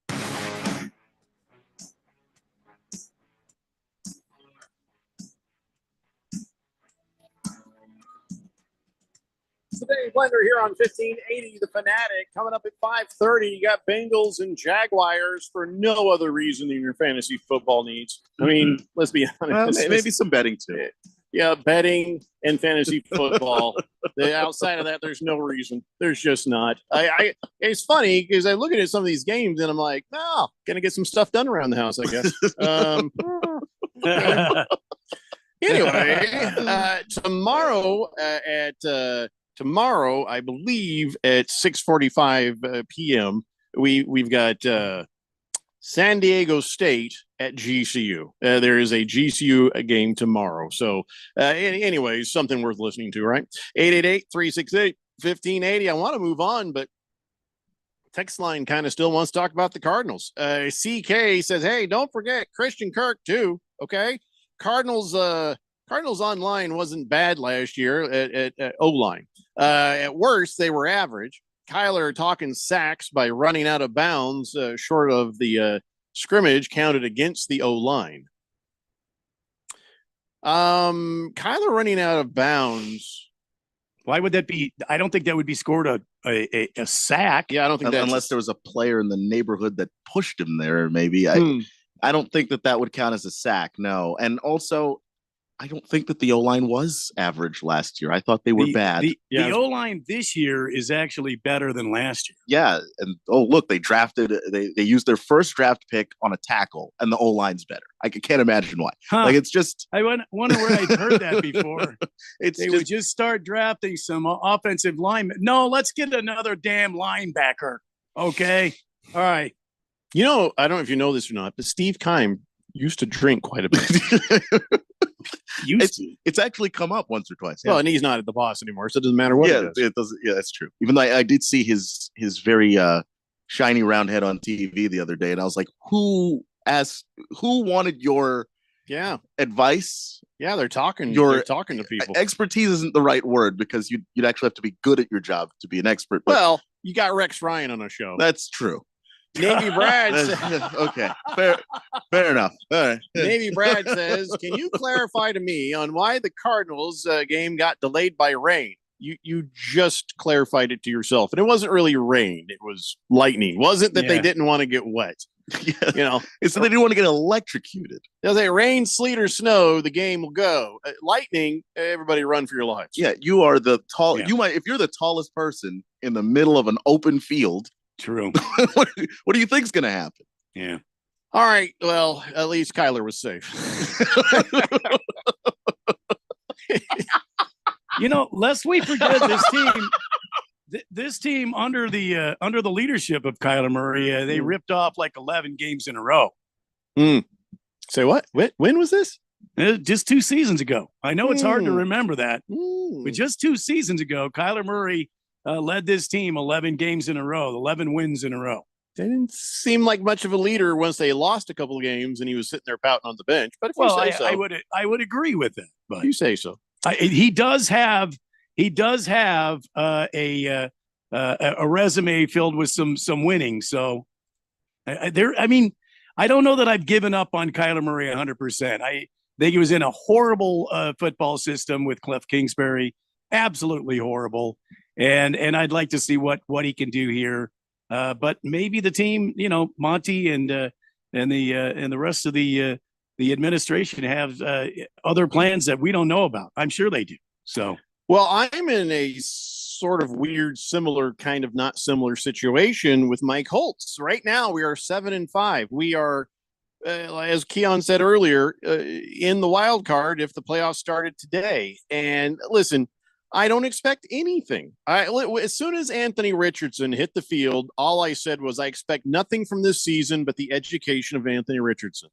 Today, Blender here on 1580 The Fanatic. Coming up at 5:30, you got Bengals and Jaguars for no other reason than your fantasy football needs. I mean, let's be honest. Well, maybe some betting too. Yeah, betting and fantasy football. Outside of that, there's no reason. There's just not. It's funny because I look at some of these games and I'm like, no, gonna get some stuff done around the house, I guess. Anyway, tomorrow, I believe at 6:45 p.m., we've got San Diego State at GCU. There is a GCU game tomorrow. So anyways, something worth listening to, right? 888-368-1580. I want to move on, but text line kind of still wants to talk about the Cardinals. CK says, hey, don't forget Christian Kirk too. Okay. Cardinals online wasn't bad last year at O-line. At worst, they were average. Kyler talking sacks by running out of bounds short of the scrimmage counted against the O-line. Kyler running out of bounds. Why would that be? I don't think that would be scored a sack. Yeah, I don't think unless there was a player in the neighborhood that pushed him there. Maybe I don't think that would count as a sack. No, and also I don't think that the O-line was average last year. I thought they were bad. The O-line this year is actually better than last year. Yeah, and look, they used their first draft pick on a tackle, and the O-line's better. I can't imagine why. Like it's just. I wonder where I'd heard that before. Would just start drafting some offensive linemen. No, let's get another damn linebacker. Okay, all right. You know, I don't know if you know this or not, but Steve Keim used to drink quite a bit. It's actually come up once or twice. Well, and he's not at the boss anymore, so it doesn't matter what. It doesn't. Yeah, that's true. Even though I did see his very shiny round head on TV the other day, and I was like, who wanted your advice? Yeah, they're talking to people. Expertise isn't the right word because you'd actually have to be good at your job to be an expert. But well, you got Rex Ryan on a show. That's true. Navy Brad okay, fair enough. All right. Navy Brad says, can you clarify to me on why the Cardinals game got delayed by rain? You just clarified it to yourself, and it wasn't really rain, it was lightning. Wasn't that they didn't want to get wet? You know, it's that they didn't want to get electrocuted. They'll say rain, sleet, or snow, the game will go. Lightning, everybody run for your lives. Yeah, you are the tall. Yeah. If you're the tallest person in the middle of an open field. True. What do you think's going to happen? Yeah. All right. Well, at least Kyler was safe. Lest we forget this team. This team under the leadership of Kyler Murray, they ripped off like 11 games in a row. Say what? When was this? Just 2 seasons ago. I know it's hard to remember that, but just 2 seasons ago, Kyler Murray led this team 11 games in a row, 11 wins in a row. They didn't seem like much of a leader once they lost a couple of games and he was sitting there pouting on the bench. But if you say so, I would agree with it. But you say so. He does have a resume filled with some winning. So I don't know that I've given up on Kyler Murray 100%. I think he was in a horrible football system with Cliff Kingsbury, absolutely horrible. And I'd like to see what he can do here. But maybe the team, Monty and the rest of the administration have other plans that we don't know about. I'm sure they do. So, well, I'm in a sort of weird, similar, kind of not similar situation with Mike Holtz. Right now, we are 7-5. We are, as Keon said earlier, in the wild card if the playoffs started today. And listen, I don't expect anything. As soon as Anthony Richardson hit the field, all I said was I expect nothing from this season but the education of Anthony Richardson.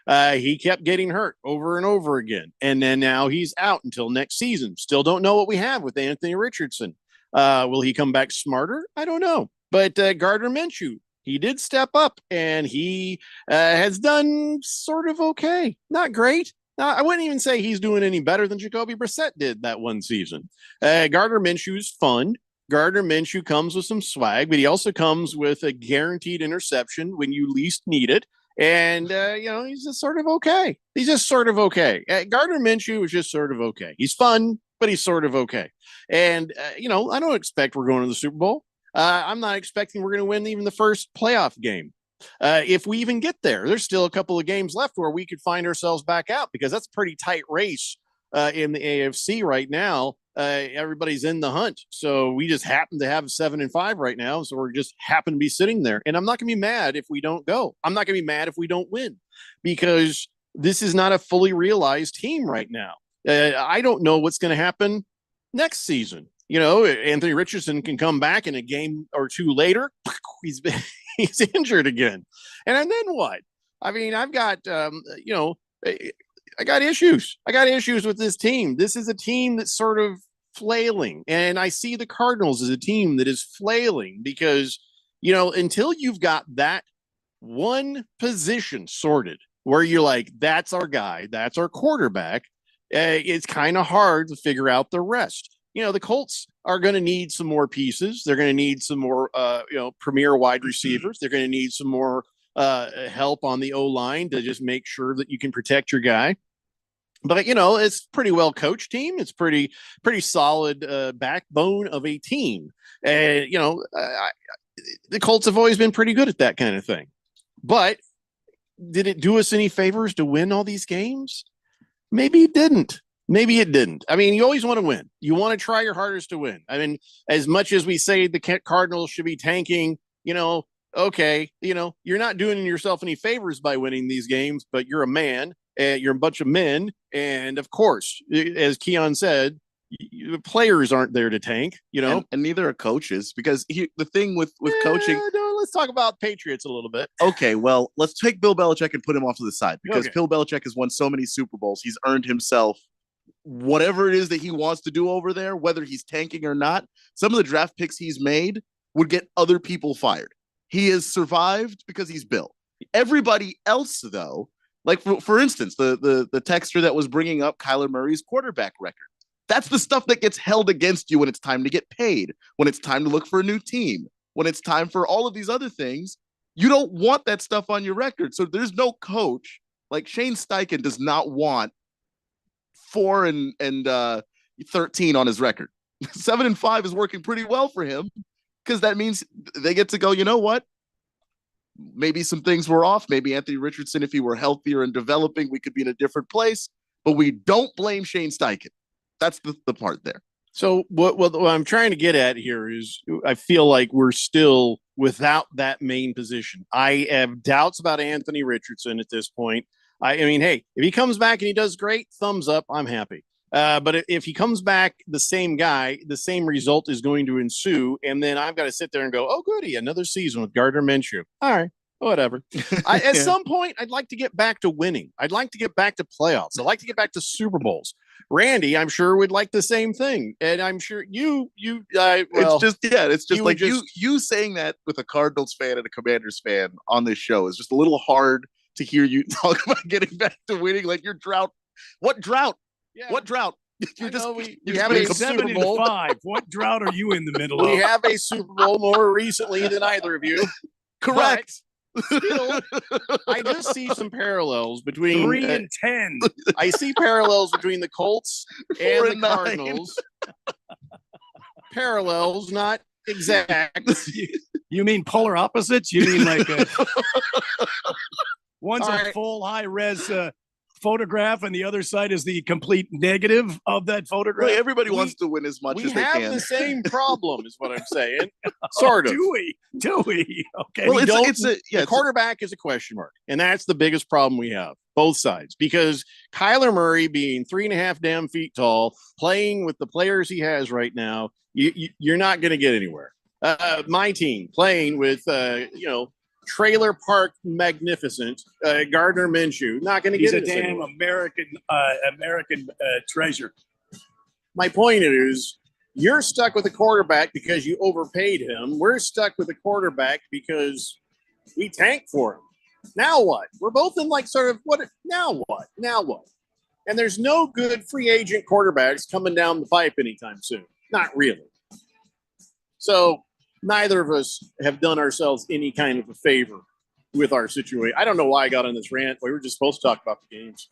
He kept getting hurt over and over again, and then now he's out until next season. Still don't know what we have with Anthony Richardson. Will he come back smarter? I don't know. But Gardner Minshew, he did step up, and he has done sort of okay. Not great. I wouldn't even say he's doing any better than Jacoby Brissett did that one season. Gardner Minshew's fun. Gardner Minshew comes with some swag, but he also comes with a guaranteed interception when you least need it. And, he's just sort of okay. He's just sort of okay. Gardner Minshew is just sort of okay. He's fun, but he's sort of okay. And, I don't expect we're going to the Super Bowl. I'm not expecting we're going to win even the first playoff game. If we even get there, there's still a couple of games left where we could find ourselves back out because that's a pretty tight race in the AFC right now. Everybody's in the hunt. So we just happen to have 7-5 right now. So we're just happen to be sitting there. And I'm not going to be mad if we don't go. I'm not going to be mad if we don't win because this is not a fully realized team right now. I don't know what's going to happen next season. Anthony Richardson can come back in a game or two later. He's injured again. And then what? I mean, I've got, I got issues. I got issues with this team. This is a team that's sort of flailing. And I see the Cardinals as a team that is flailing because, until you've got that one position sorted where you're like, that's our guy, that's our quarterback, it's kind of hard to figure out the rest. The Colts are going to need some more pieces. They're going to need some more, premier wide receivers. They're going to need some more help on the O-line to just make sure that you can protect your guy. But, it's pretty well coached team. It's pretty solid backbone of a team. And, the Colts have always been pretty good at that kind of thing. But did it do us any favors to win all these games? Maybe it didn't. Maybe it didn't. I mean, you always want to win. You want to try your hardest to win. I mean, as much as we say the Cardinals should be tanking, okay, you're not doing yourself any favors by winning these games, but you're a man, you're a bunch of men. And of course, as Keon said, the players aren't there to tank, and neither are coaches because the thing with coaching. No, let's talk about Patriots a little bit. Okay, well, let's take Bill Belichick and put him off to the side because Bill Belichick has won so many Super Bowls. He's earned himself whatever it is that he wants to do over there, whether he's tanking or not. Some of the draft picks he's made would get other people fired. He has survived because he's Bill. Everybody else, though, like for instance, the texter that was bringing up Kyler Murray's quarterback record. That's the stuff that gets held against you when it's time to get paid, when it's time to look for a new team, when it's time for all of these other things. You don't want that stuff on your record. So there's no coach like Shane Steichen does not want 4 and 13 on his record. 7-5 is working pretty well for him because that means they get to go, you know what? Maybe some things were off. Maybe Anthony Richardson, if he were healthier and developing, we could be in a different place. But we don't blame Shane Steichen. That's the part there. So what I'm trying to get at here is I feel like we're still without that main position. I have doubts about Anthony Richardson at this point. I mean, hey, if he comes back and he does great, thumbs up, I'm happy. But if he comes back the same guy, the same result is going to ensue. And then I've got to sit there and go, oh, goody, another season with Gardner Minshew. All right, whatever. At some point, I'd like to get back to winning. I'd like to get back to playoffs. I'd like to get back to Super Bowls. Randy, I'm sure would like the same thing. And I'm sure it's just like you saying that with a Cardinals fan and a Commanders fan on this show is just a little hard to hear you talk about getting back to winning. Like your drought. What drought? Yeah. What drought? We have a 7-5. What drought are you in the middle of? We have a Super Bowl more recently than either of you. Correct. Still, I just see some parallels between 3 and 10. I see parallels between the Colts and the Cardinals. Parallels, not exact. You mean polar opposites? You mean like one's All a right. full high res photograph and the other side is the complete negative of that photograph. Right, everybody wants to win as much We as they have can. the same problem, is what I'm saying. Sort of. Do we? Do we? Okay. Well, Well, we it's don't, a- yeah, the it's a- quarterback is a question mark, and that's the biggest problem we have, both sides, because Kyler Murray being 3.5 damn feet tall, playing with the players he has right now, you're not going to get anywhere. My team playing with, trailer park magnificent Gardner Minshew, not going to He's get a us damn anywhere. American treasure. My point is, you're stuck with a quarterback because you overpaid him. We're stuck with a quarterback because we tanked for him. Now what? We're both in like sort of what? Now what? Now what? And there's no good free agent quarterbacks coming down the pipe anytime soon. Not really. So neither of us have done ourselves any kind of a favor with our situation. I don't know why I got on this rant. We were just supposed to talk about the games.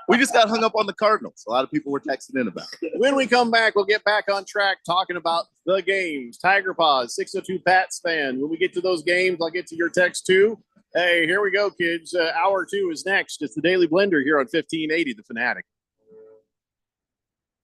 We just got hung up on the Cardinals. A lot of people were texting in about it. When we come back, we'll get back on track talking about the games. Tiger Paws, 602 Pats fan. When we get to those games, I'll get to your text too. Hey, here we go, kids. Hour 2 is next. It's the Daily Blender here on 1580, The Fanatic.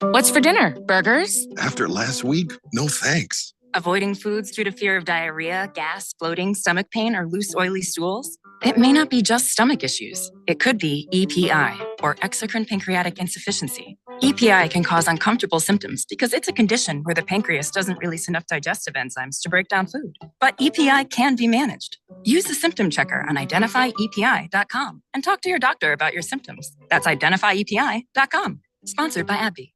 What's for dinner? Burgers? After last week, no thanks. Avoiding foods due to fear of diarrhea, gas, bloating, stomach pain, or loose, oily stools? It may not be just stomach issues. It could be EPI, or exocrine pancreatic insufficiency. EPI can cause uncomfortable symptoms because it's a condition where the pancreas doesn't release enough digestive enzymes to break down food. But EPI can be managed. Use the symptom checker on identifyepi.com and talk to your doctor about your symptoms. That's identifyepi.com. Sponsored by AbbVie.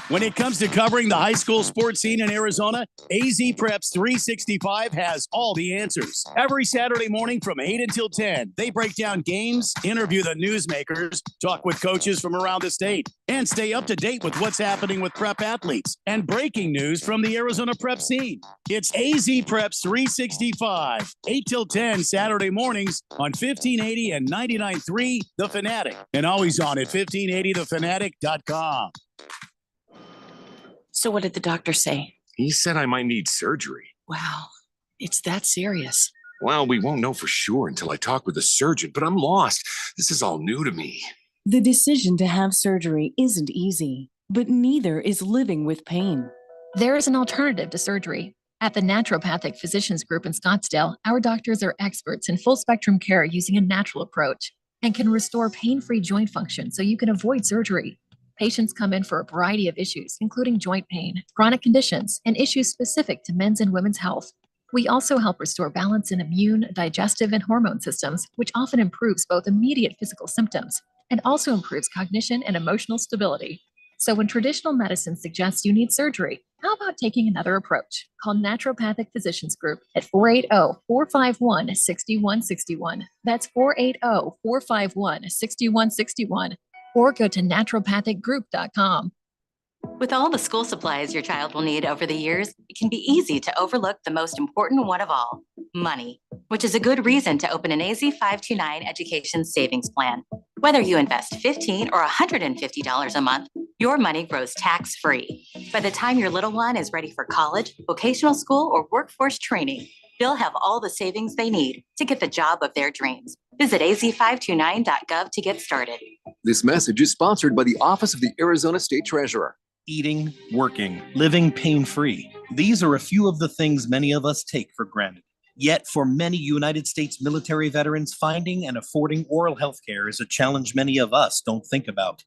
When it comes to covering the high school sports scene in Arizona, AZ Preps 365 has all the answers. Every Saturday morning from 8 until 10, they break down games, interview the newsmakers, talk with coaches from around the state, and stay up to date with what's happening with prep athletes and breaking news from the Arizona prep scene. It's AZ Preps 365, 8 till 10 Saturday mornings on 1580 and 99.3 The Fanatic, and always on at 1580thefanatic.com. So what did the doctor say? He said I might need surgery. Wow, it's that serious. Well, we won't know for sure until I talk with the surgeon, but I'm lost. This is all new to me. The decision to have surgery isn't easy, but neither is living with pain. There is an alternative to surgery. At the Naturopathic Physicians Group in Scottsdale, our doctors are experts in full spectrum care using a natural approach and can restore pain-free joint function so you can avoid surgery. Patients come in for a variety of issues, including joint pain, chronic conditions, and issues specific to men's and women's health. We also help restore balance in immune, digestive, and hormone systems, which often improves both immediate physical symptoms and also improves cognition and emotional stability. So when traditional medicine suggests you need surgery, how about taking another approach? Call Naturopathic Physicians Group at 480-451-6161. That's 480-451-6161. Or go to naturopathicgroup.com. With all the school supplies your child will need over the years, it can be easy to overlook the most important one of all, money, which is a good reason to open an AZ 529 education savings plan. Whether you invest $15 or $150 a month, your money grows tax-free. By the time your little one is ready for college, vocational school, or workforce training, they'll have all the savings they need to get the job of their dreams. Visit az529.gov to get started. This message is sponsored by the Office of the Arizona State Treasurer. Eating, working, living pain-free. These are a few of the things many of us take for granted. Yet for many United States military veterans, finding and affording oral health care is a challenge many of us don't think about.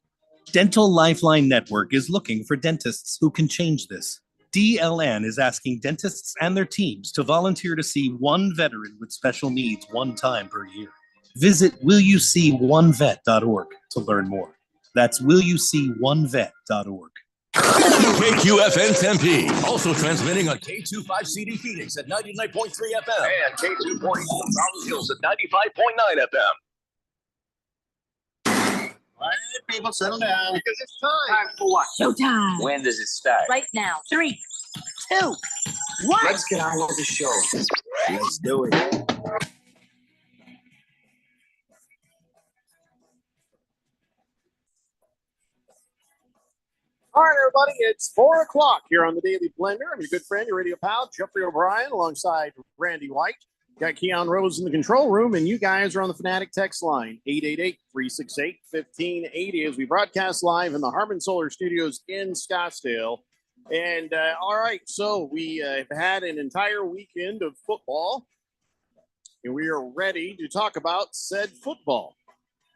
Dental Lifeline Network is looking for dentists who can change this. DLN is asking dentists and their teams to volunteer to see one veteran with special needs one time per year. Visit willyouseeonevet.org to learn more. That's willyouseeonevet.org. KQFN Tempe, also transmitting on K25CD Phoenix at 99.3 FM and K240 Round Hills at 95.9 FM. All right, people, settle down because it's time. Time for what? Showtime. When does it start? Right now. 3, 2, 1. Let's get on with the show. Let's do it. All right, everybody, it's 4 o'clock here on the Daily Blender. I'm your good friend, your radio pal, Jeffrey O'Brien, alongside Randy White. Got Keon Rose in the control room, and you guys are on the Fanatic text line, 888-368-1580, as we broadcast live in the Harmon Solar Studios in Scottsdale. And all right, so we have had an entire weekend of football, and we are ready to talk about said football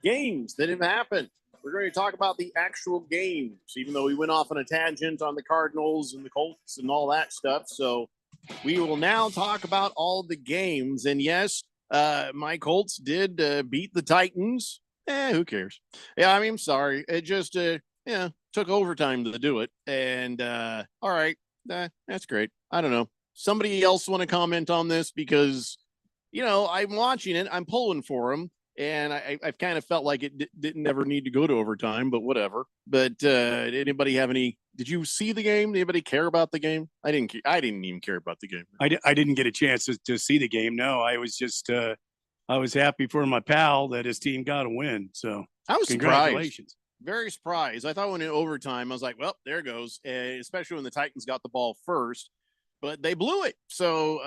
games that have happened. We're going to talk about the actual games, even though we went off on a tangent on the Cardinals and the Colts and all that stuff. So we will now talk about all the games. And yes, my Colts did beat the Titans. Who cares? Yeah, I mean, I'm sorry. It just, took overtime to do it. And all right, that's great. I don't know. Somebody else want to comment on this? Because, I'm watching it. I'm pulling for them. And I've kind of felt like it didn't ever need to go to overtime, but whatever. But anybody have any? Did you see the game? Anybody care about the game? I didn't. I didn't even care about the game. I didn't get a chance to see the game. No, I was just I was happy for my pal that his team got a win. So I was congratulations. Surprised. Very surprised. I thought when in overtime, I was like, well, there goes. Especially when the Titans got the ball first. But they blew it. So,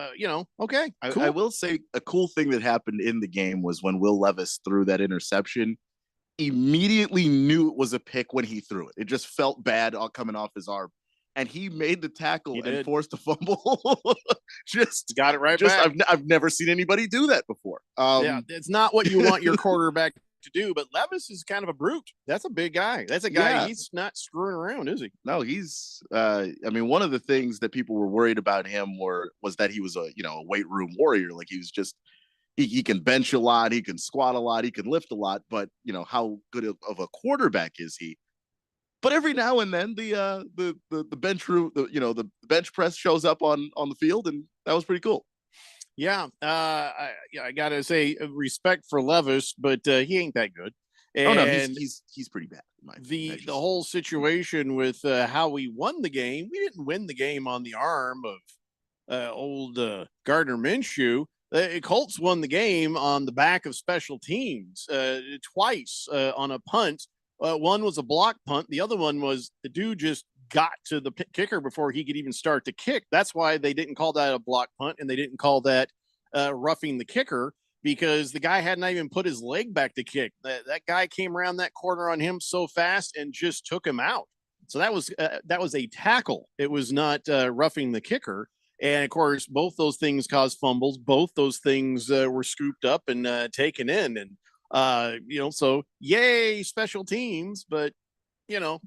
okay. Cool. I will say a cool thing that happened in the game was when Will Levis threw that interception, immediately knew it was a pick when he threw it. It just felt bad all coming off his arm. And he made the tackle and forced a fumble. Just got it right back. I've never seen anybody do that before. It's not what you want your quarterback to do, but Levis is kind of a brute. That's a big guy. That's a guy. He's not screwing around, is he? No, he's one of the things that people were worried about him was that he was a weight room warrior. Like he was just he can bench a lot, he can squat a lot, he can lift a lot, but how good of a quarterback is he? But every now and then the bench room, the bench press shows up on the field, and that was pretty cool. Yeah, I gotta say respect for Levis, but he ain't that good. And he's pretty bad. The whole situation with how we won the game, we didn't win the game on the arm of old Gardner Minshew. Colts won the game on the back of special teams twice on a punt. One was a block punt. The other one was the dude just got to the kicker before he could even start to kick. That's why they didn't call that a block punt, and they didn't call that roughing the kicker, because the guy hadn't even put his leg back to kick. That guy came around that corner on him so fast and just took him out. So that was a tackle. It was not roughing the kicker. And of course, both those things caused fumbles. Both those things were scooped up and taken in. And so yay, special teams, but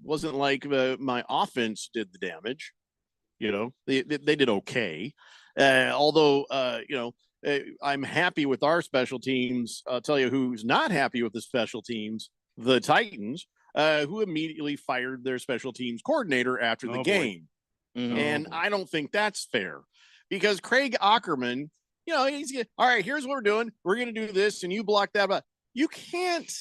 wasn't like my offense did the damage. They did okay. Although, I'm happy with our special teams. I'll tell you who's not happy with the special teams, the Titans, who immediately fired their special teams coordinator after the game. And I don't think that's fair, because Craig Ackerman, he's all right, here's what we're doing. We're going to do this, and you block that. But you can't.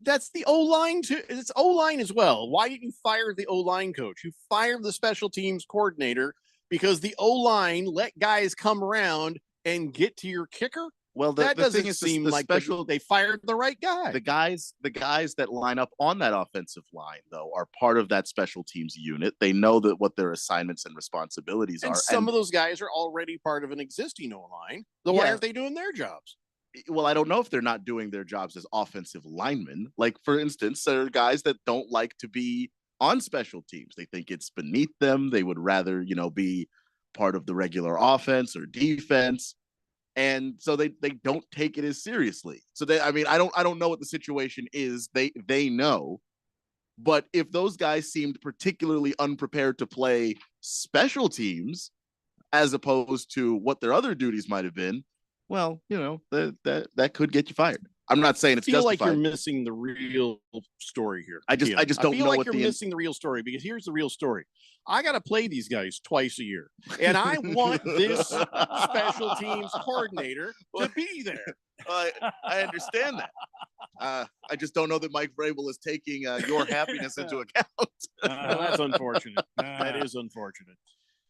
That's the O-line too. It's O-line as well. Why didn't you fire the O-line coach? You fired the special teams coordinator because the O-line let guys come around and get to your kicker. Well, that the doesn't thing is seem the like special, they fired the right guy. The guys that line up on that offensive line, though, are part of that special teams unit. They know that what their assignments and responsibilities and are. Some of those guys are already part of an existing O-line. So why aren't they doing their jobs? Well, I don't know if they're not doing their jobs as offensive linemen. Like, for instance, there are guys that don't like to be on special teams. They think it's beneath them. They would rather, be part of the regular offense or defense. And so they don't take it as seriously. So I don't know what the situation is. They know. But if those guys seemed particularly unprepared to play special teams as opposed to what their other duties might have been, well, that could get you fired. I'm not saying it's justified. I feel like you're missing the real story here. I just don't know what you're missing the real story, because here's the real story. I got to play these guys twice a year, and I want this special teams coordinator to be there. I understand that. I just don't know that Mike Vrabel is taking your happiness into account. Well, that's unfortunate. That is unfortunate.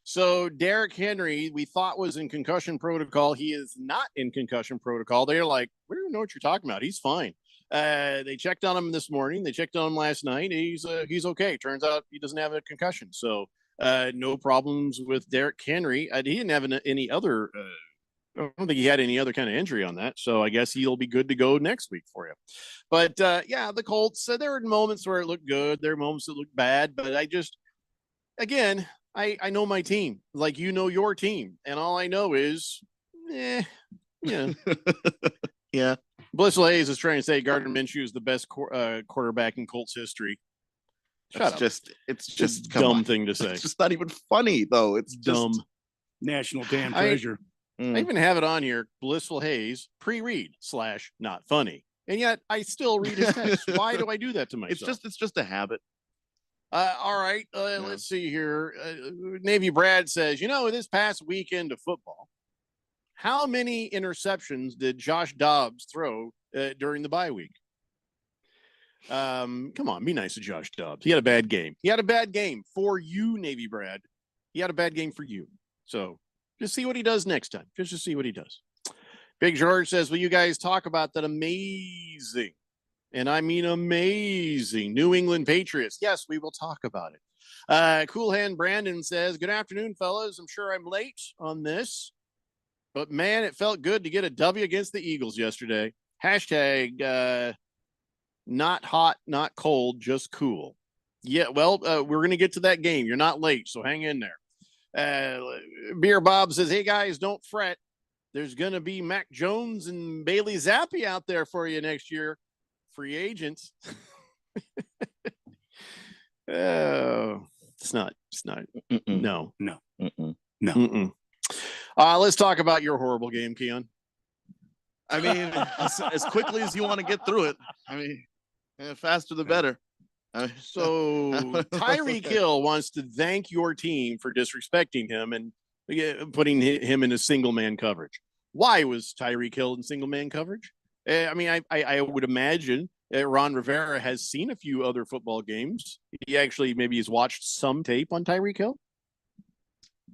So Derrick Henry, we thought was in concussion protocol. He is not in concussion protocol. They're like, we don't know what you're talking about. He's fine. They checked on him this morning. They checked on him last night. He's okay. Turns out he doesn't have a concussion. So no problems with Derrick Henry. He didn't have any other I don't think he had any other kind of injury on that. So I guess he'll be good to go next week for you. But yeah, the Colts, there are moments where it looked good. There are moments that look bad. But again, I know my team like you know your team. And all I know is, yeah. Yeah. Blissful Hayes is trying to say Gardner Minshew is the best quarterback in Colts history. Shut up. It's just dumb thing to say. It's just not even funny though. It's dumb. just National damn treasure. I even have it on here. Blissful Hayes pre-read / not funny, and yet I still read his text. Why do I do that to myself? It's just a habit. All right. Let's see here. Navy Brad says, this past weekend of football, how many interceptions did Josh Dobbs throw during the bye week? Come on, be nice to Josh Dobbs. He had a bad game. He had a bad game for you, Navy Brad. He had a bad game for you. So just see what he does next time. Just to see what he does. Big George says, will you guys talk about that amazing, and I mean amazing, New England Patriots? Yes, we will talk about it. Cool Hand Brandon says, good afternoon, fellas. I'm sure I'm late on this, but man, it felt good to get a W against the Eagles yesterday. Hashtag not hot, not cold, just cool. Yeah, well, we're going to get to that game. You're not late, so hang in there. Beer Bob says, hey, guys, don't fret. There's going to be Mac Jones and Bailey Zappi out there for you next year. Free agents. Oh, it's not. No. Let's talk about your horrible game, Keon. I mean, as quickly as you want to get through it. I mean, faster the better. So Tyreek Hill wants to thank your team for disrespecting him and putting him in a single man coverage. Why was Tyreek Hill in single man coverage? I mean, I would imagine Ron Rivera has seen a few other football games. He actually maybe has watched some tape on Tyreek Hill.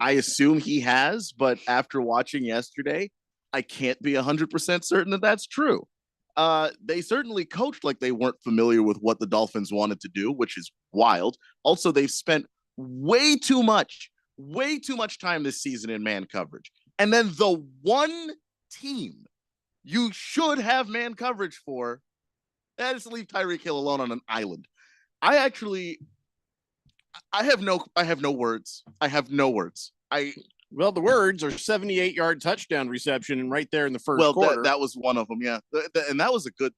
I assume he has, but after watching yesterday, I can't be 100% certain that that's true. They certainly coached like they weren't familiar with what the Dolphins wanted to do, which is wild. Also, they've spent way too much time this season in man coverage. And then the one team you should have man coverage for, that is to leave Tyreek Hill alone on an island. I have no words. Well, the words are 78-yard touchdown reception and right there in the first quarter. That was one of them, yeah. And that was a good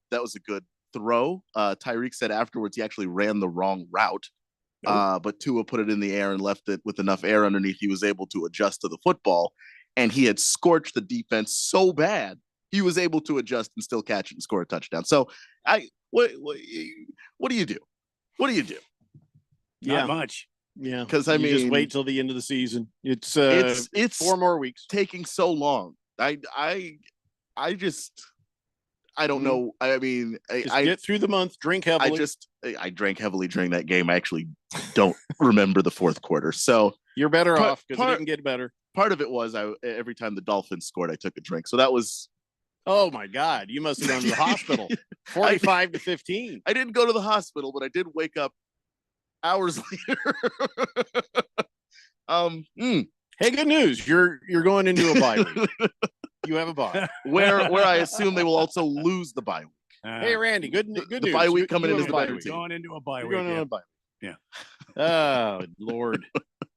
throw. Tyreek said afterwards he actually ran the wrong route. But Tua put it in the air and left it with enough air underneath. He was able to adjust to the football, and he had scorched the defense so bad he was able to adjust and still catch it and score a touchdown. So what do you do? What do you do? Not much. Yeah, because I mean, just wait till the end of the season. It's 4 more weeks. Taking so long. I don't know. I mean, I get through the month. Drink heavily. I drank heavily during that game. I actually don't remember the fourth quarter. So you're better off because it didn't get better. Part of it was every time the Dolphins scored, I took a drink. So that was. Oh my God! You must have gone to the hospital. 45 to 15. I didn't go to the hospital, but I did wake up hours later. Hey, good news! You're going into a bye week. You have a bye where I assume they will also lose the bye week. Hey, Randy, good news. The bye week coming into the bye week. Going into a bye week. Going into a bye week. Yeah. Oh Lord.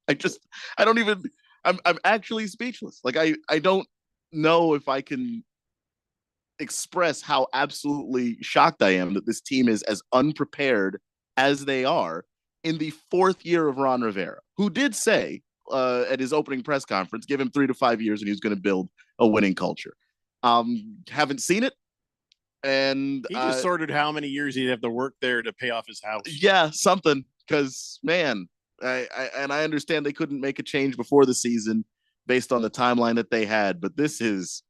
I'm actually speechless. Like I don't know if I can express how absolutely shocked I am that this team is as unprepared as they are in the 4th year of Ron Rivera, who did say at his opening press conference, give him 3 to 5 years and he was going to build a winning culture. Haven't seen it. And he just sorted how many years he'd have to work there to pay off his house. Yeah, something. Because, man, I understand they couldn't make a change before the season based on the timeline that they had, but this is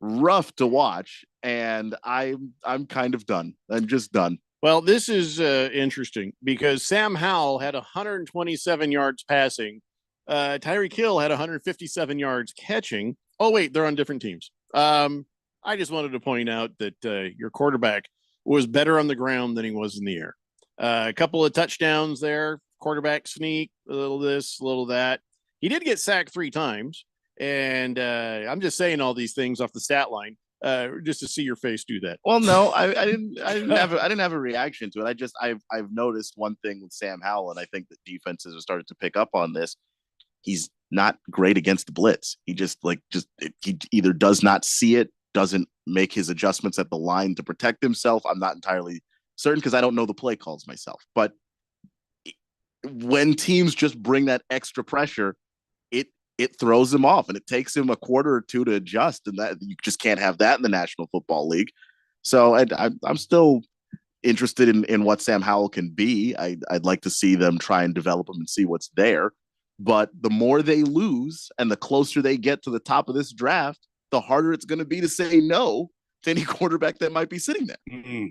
rough to watch, and I'm kind of done. I'm just done. Well, this is interesting because Sam Howell had 127 yards passing. Tyreek Hill had 157 yards catching. Oh, wait, they're on different teams. I just wanted to point out that your quarterback was better on the ground than he was in the air. A couple of touchdowns there, quarterback sneak, a little this, a little that. He did get sacked 3 times. And I'm just saying all these things off the stat line just to see your face do that. Well, no, I didn't have a reaction to it. I've noticed one thing with Sam Howell, and I think that defenses have started to pick up on this. He's not great against the blitz. He he either does not see it, doesn't make his adjustments at the line to protect himself. I'm not entirely certain because I don't know the play calls myself. But when teams just bring that extra pressure, it throws him off, and it takes him a quarter or two to adjust, and that you just can't have that in the National Football League. So I'm still interested in what Sam Howell can be. I'd like to see them try and develop him and see what's there. But the more they lose and the closer they get to the top of this draft, the harder it's going to be to say no to any quarterback that might be sitting there. Mm-hmm.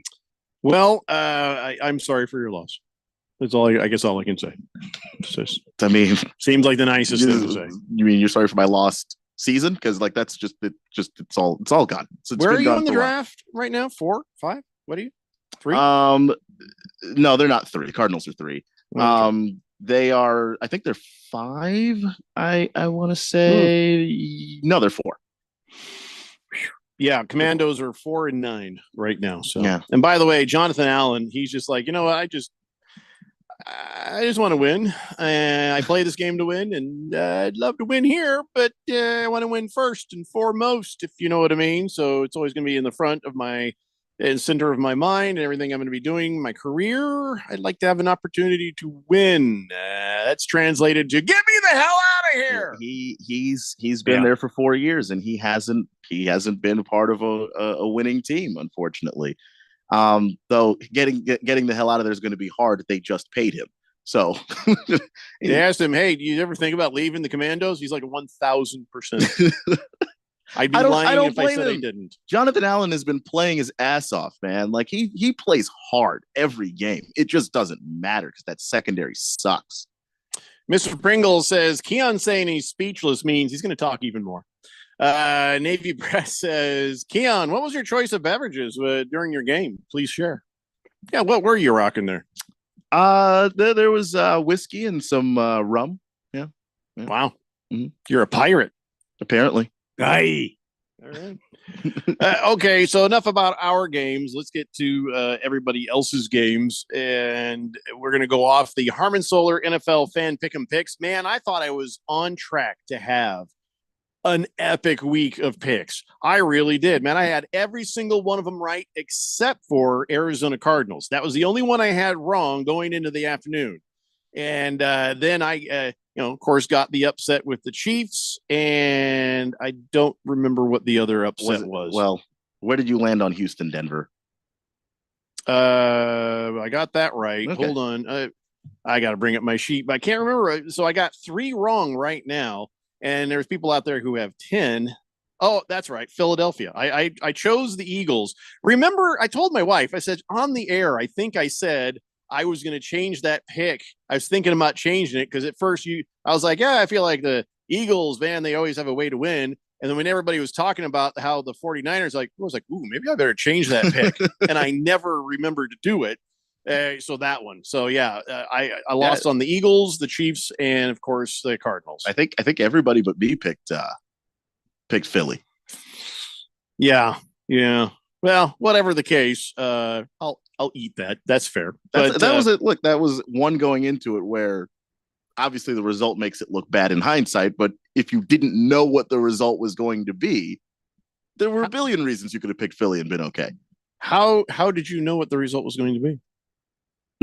Well, I'm sorry for your loss. That's all I guess all I can say. I mean, seems like the nicest thing to say. You mean you're sorry for my lost season? Because like that's it's all gone. So where are you in the draft right now? 4, 5? What are you? 3? No, they're not 3. Cardinals are 3. Okay. They are. I think they're 5. I want to say no, they're 4. Yeah, Commandos are 4 and 9 right now. So yeah. And by the way, Jonathan Allen, he's just like, you know what, I just want to win, and I play this game to win, and I'd love to win here, but I want to win first and foremost, if you know what I mean. So it's always going to be in the front of my center of my mind and everything I'm going to be doing. My career, I'd like to have an opportunity to win. That's translated to get me the hell out of here. He's been there for 4 years, and he hasn't been a part of a winning team, unfortunately. Though getting the hell out of there is going to be hard. They just paid him. So they asked him, "Hey, do you ever think about leaving the Commandos?" He's like 1,000%. I'd be lying if I said I didn't. Jonathan Allen has been playing his ass off, man. Like he plays hard every game. It just doesn't matter because that secondary sucks. Mr. Pringle says Keon saying he's speechless means he's going to talk even more. Navy Press says, Keon, what was your choice of beverages during your game? Please share. Yeah, what were you rocking there? There was whiskey and some rum. Yeah. Wow. Mm-hmm. You're a pirate. Apparently. Aye. All right. Okay, so enough about our games. Let's get to everybody else's games, and we're going to go off the Harmon Solar NFL Fan Pick'em Picks. Man, I thought I was on track to have an epic week of picks. I really did, man. I had every single one of them right except for Arizona Cardinals. That was the only one I had wrong going into the afternoon. And then I, of course, got the upset with the Chiefs, and I don't remember what the other upset was. Well, where did you land on Houston, Denver? I got that right. Okay. Hold on. I got to bring up my sheet, but I can't remember. So I got 3 wrong right now. And there's people out there who have 10. Oh, that's right. Philadelphia. I chose the Eagles. Remember, I told my wife, I said on the air, I think I said I was going to change that pick. I was thinking about changing it because at first I was like, yeah, I feel like the Eagles, man, they always have a way to win. And then when everybody was talking about how the 49ers, I was like, ooh, maybe I better change that pick. And I never remembered to do it. So that one. So yeah, I lost on the Eagles, the Chiefs, and of course the Cardinals. I think everybody but me picked Philly. Yeah. Well, whatever the case, I'll eat that. That's fair. That was it. Look, that was one going into it where obviously the result makes it look bad in hindsight. But if you didn't know what the result was going to be, there were a billion reasons you could have picked Philly and been okay. How did you know what the result was going to be?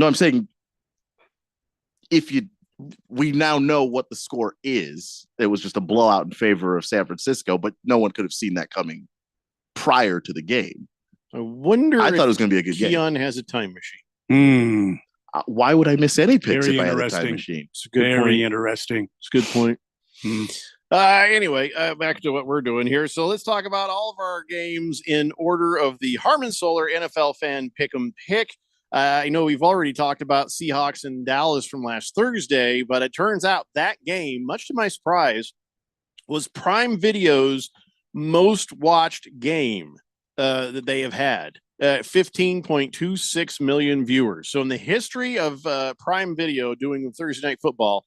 No, I'm saying we now know what the score is. It was just a blowout in favor of San Francisco, but no one could have seen that coming prior to the game. I wonder. I thought it was going to be a good game. Keon has a time machine. Why would I miss any picks Very if I had a interesting. time machine? It's a good Very point. interesting. It's a good point. Anyway, back to what we're doing here. So let's talk about all of our games in order of the Harmon Solar NFL Fan Pick'em Pick. I know we've already talked about Seahawks and Dallas from last Thursday, but it turns out that game, much to my surprise, was Prime Video's most watched game that they have had. 15.26 million viewers. So in the history of Prime Video doing Thursday Night Football,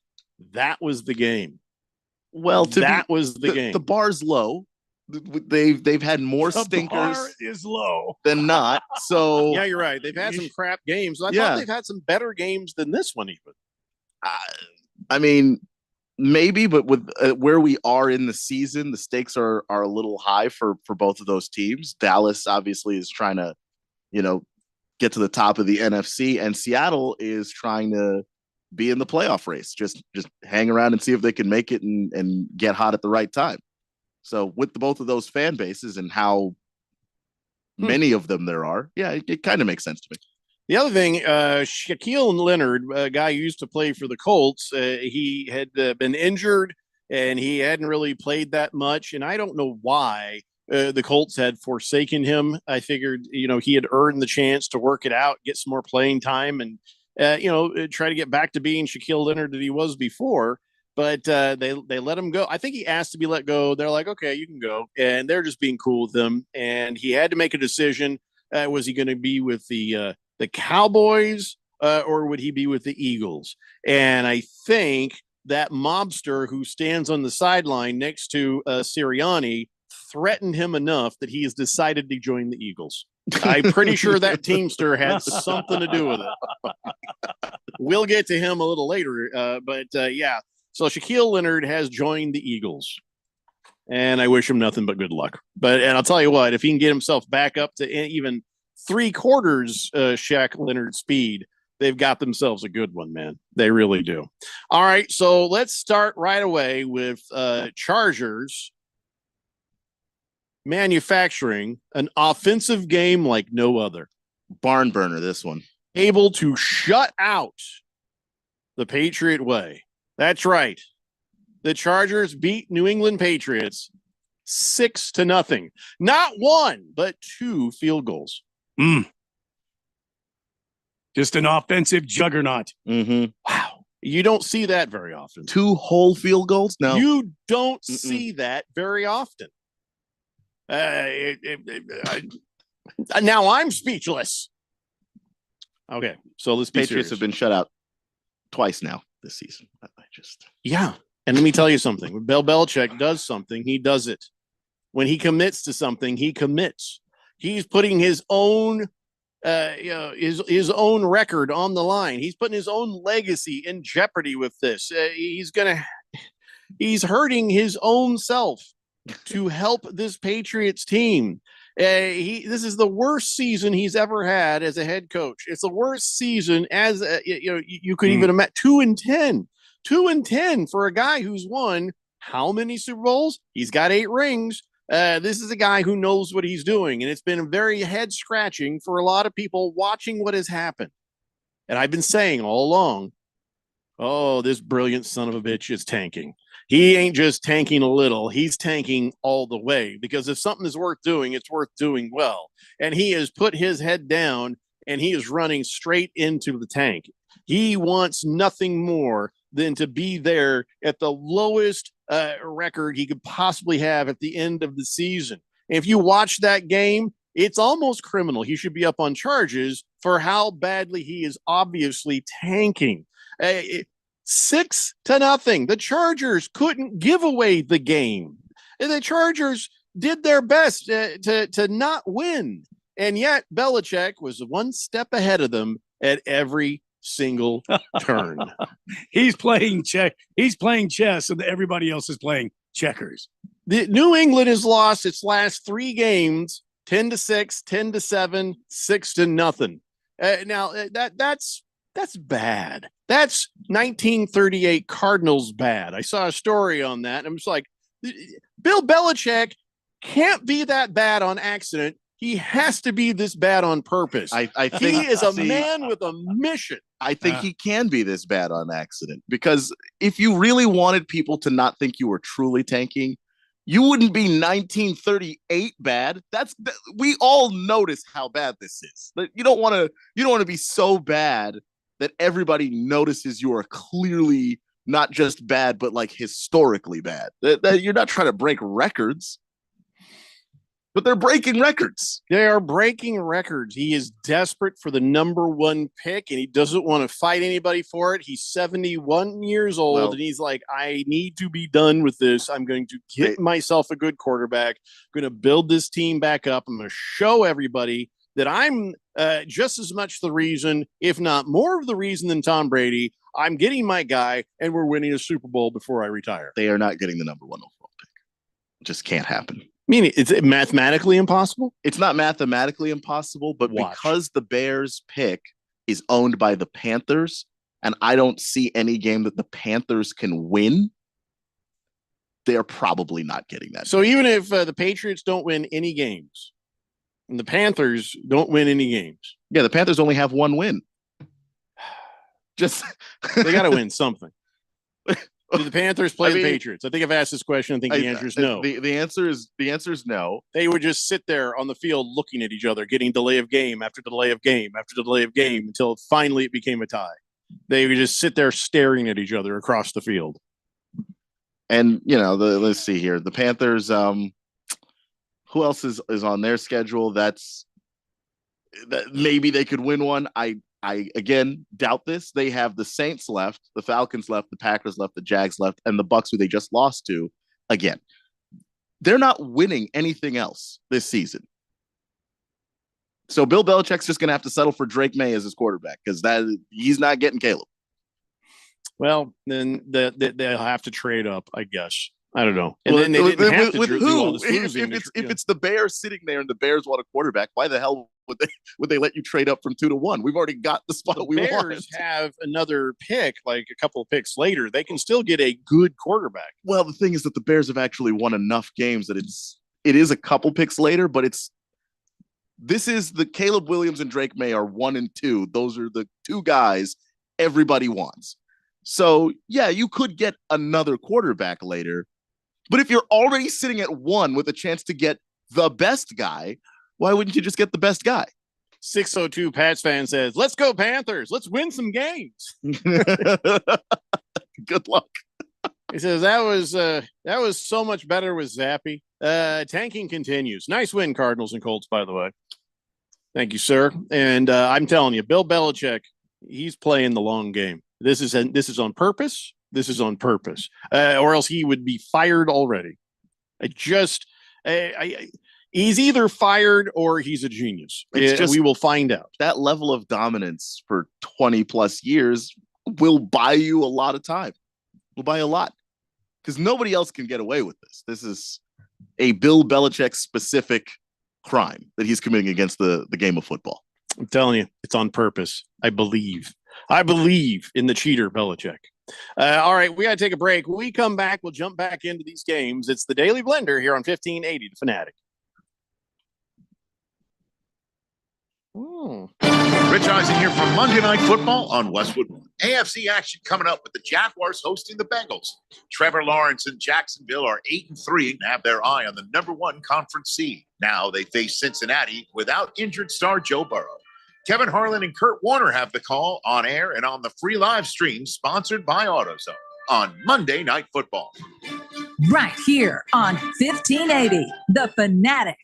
that was the game. Well, that was the game. The bar's low. They've had more The stinkers bar is low. than not. So Yeah, you're right. They've had some crap games. I Yeah. thought they've had some better games than this one, even. I mean, maybe, but with where we are in the season, the stakes are a little high for both of those teams. Dallas obviously is trying to, get to the top of the NFC, and Seattle is trying to be in the playoff race. Just hang around and see if they can make it and get hot at the right time. So with both of those fan bases and how many of them there are, yeah, it kind of makes sense to me. The other thing, Shaquille Leonard, a guy who used to play for the Colts, he had been injured and he hadn't really played that much. And I don't know why the Colts had forsaken him. I figured, he had earned the chance to work it out, get some more playing time, and, try to get back to being Shaquille Leonard that he was before. But they let him go. I think he asked to be let go. They're like, okay, you can go. And they're just being cool with him. And he had to make a decision. Was he going to be with the Cowboys or would he be with the Eagles? And I think that mobster who stands on the sideline next to Sirianni threatened him enough that he has decided to join the Eagles. I'm pretty sure that Teamster had something to do with it. We'll get to him a little later. But yeah, so Shaquille Leonard has joined the Eagles. And I wish him nothing but good luck. And I'll tell you what, if he can get himself back up to even 3/4 Shaq Leonard speed, they've got themselves a good one, man. They really do. All right, so let's start right away with Chargers manufacturing an offensive game like no other. Barn burner, this one. Able to shut out the Patriot way. That's right. The Chargers beat New England Patriots 6-0. Not one, but 2 field goals. Just an offensive juggernaut. Wow. You don't see that very often. 2 whole field goals? No. You don't see that very often. Now I'm speechless. Okay, so let's be Patriots serious. have been shut out twice now this season. Yeah. And let me tell you something. When Bill Belichick does something, he does it. When he commits to something, he commits. He's putting his own his own record on the line. He's putting his own legacy in jeopardy with this. He's hurting his own self to help this Patriots team. This is the worst season he's ever had as a head coach. It's the worst season as you could even imagine. 2-10. 2-10 for a guy who's won how many Super Bowls? He's got 8 rings. This is a guy who knows what he's doing, and it's been very head scratching for a lot of people watching what has happened. And I've been saying all along, oh, this brilliant son of a bitch is tanking. He ain't just tanking a little. He's tanking all the way, because if something is worth doing, it's worth doing well. And he has put his head down and he is running straight into the tank. He wants nothing more than to be there at the lowest record he could possibly have at the end of the season. And if you watch that game, it's almost criminal. He should be up on charges for how badly he is obviously tanking. 6-0. The Chargers couldn't give away the game. And the Chargers did their best to not win. And yet Belichick was one step ahead of them at every single turn. He's playing chess, and everybody else is playing checkers. The New England has lost its last 3 games, 10-6, 10-7, 6-0. Now that's bad. That's 1938 Cardinals bad. I saw a story on that, and I'm just like, Bill Belichick can't be that bad on accident. He has to be this bad on purpose. I think he is a man with a mission. I think he can be this bad on accident, because if you really wanted people to not think you were truly tanking, you wouldn't be 1938 bad. We all notice how bad this is. But you don't want to be so bad that everybody notices you are clearly not just bad, but like historically bad. That you're not trying to break records. but they're breaking records. They are breaking records. He is desperate for the number one pick, and he doesn't want to fight anybody for it. He's 71 years old, and he's like, I need to be done with this. I'm going to get myself a good quarterback. I'm going to build this team back up. I'm going to show everybody that I'm just as much the reason, if not more of the reason than Tom Brady. I'm getting my guy, and we're winning a Super Bowl before I retire. They are not getting the number one overall pick. It just can't happen. Meaning, is it mathematically impossible? It's not mathematically impossible, but because the Bears pick is owned by the Panthers, and I don't see any game that the Panthers can win, they're probably not getting that. So even if the Patriots don't win any games, and the Panthers don't win any games. Yeah, the Panthers only have one win. Just they got to win something. Do the Panthers play the Patriots? I think I've asked this question. I think the answer is no. The answer is no. They would just sit there on the field looking at each other, getting delay of game after delay of game after delay of game until finally it became a tie. They would just sit there staring at each other across the field. And let's see here. The Panthers. Who else is on their schedule? That maybe they could win one. I again doubt this. They have the Saints left, the Falcons left, the Packers left, the Jags left, and the Bucks, who they just lost to. Again, they're not winning anything else this season. So Bill Belichick's just going to have to settle for Drake May as his quarterback because he's not getting Caleb. Well, then they'll have to trade up, I guess. I don't know. And well, then they didn't have to with do who? all this losing. If it's the Bears sitting there and the Bears want a quarterback, why the hell would they let you trade up from 2 to 1? We've already got the spot we want. Bears have another pick, like a couple of picks later. They can still get a good quarterback. Well, the thing is that the Bears have actually won enough games that it is a couple picks later, but this is the Caleb Williams and Drake May are 1 and 2. Those are the two guys everybody wants. So yeah, you could get another quarterback later. But if you're already sitting at 1 with a chance to get the best guy, why wouldn't you just get the best guy? 602 Pats fan says, let's go Panthers. Let's win some games. Good luck. He says that was so much better with Zappy. Tanking continues. Nice win, Cardinals and Colts, by the way. Thank you, sir. And I'm telling you, Bill Belichick, he's playing the long game. This is on purpose. This is on purpose, or else he would be fired already. He's either fired or he's a genius. We will find out. That level of dominance for 20 plus years will buy you a lot of time. Will buy a lot because nobody else can get away with this. This is a Bill Belichick specific crime that he's committing against the game of football. I'm telling you, it's on purpose. I believe in the cheater Belichick. All right, we got to take a break. When we come back, we'll jump back into these games. It's the Daily Blender here on 1580 The Fanatic. Rich Eisen here from Monday Night Football on Westwood One. AFC action coming up with the Jaguars hosting the Bengals. Trevor Lawrence and Jacksonville are 8-3 and have their eye on the #1 conference seed. Now they face Cincinnati without injured star Joe Burrow. Kevin Harlan and Kurt Warner have the call on air and on the free live stream sponsored by AutoZone on Monday Night Football. Right here on 1580, The Fanatic.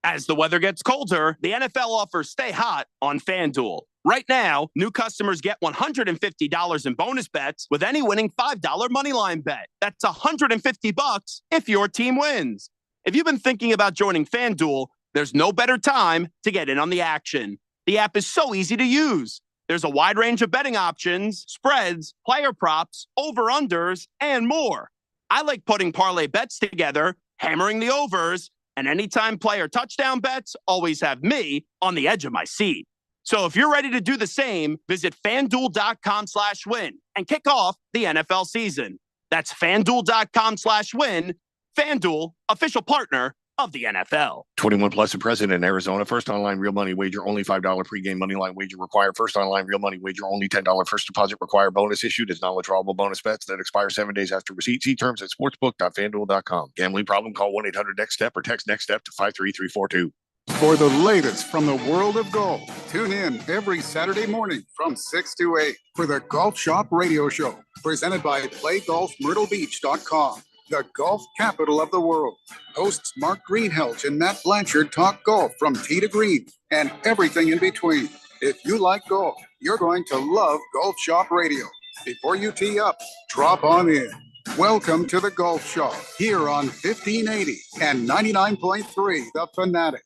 As the weather gets colder, the NFL offers Stay Hot on FanDuel. Right now, new customers get $150 in bonus bets with any winning $5 moneyline bet. That's $150 if your team wins. If you've been thinking about joining FanDuel, there's no better time to get in on the action. The app is so easy to use. There's a wide range of betting options, spreads, player props, over-unders, and more. I like putting parlay bets together, hammering the overs, and anytime player touchdown bets always have me on the edge of my seat. So if you're ready to do the same, visit FanDuel.com/win and kick off the NFL season. That's FanDuel.com/win. FanDuel, official partner of the NFL. 21 plus and present in Arizona. First online real money wager, only $5 pregame money line wager required. First online real money wager, only $10 first deposit required. Bonus issued is non-withdrawable bonus bets that expire 7 days after receipt. See terms at sportsbook.fanduel.com. Gambling problem? Call 1-800-NEXT-STEP or text NEXT STEP to 53342. For the latest from the world of golf, tune in every Saturday morning from 6 to 8 for the Golf Shop Radio Show, presented by PlayGolfMyrtleBeach.com. the golf capital of the world. Hosts Mark Greenhelch and Matt Blanchard talk golf from tee to green and everything in between. If you like golf, you're going to love Golf Shop Radio. Before you tee up, drop on in. Welcome to the Golf Shop here on 1580 and 99.3 The Fanatic.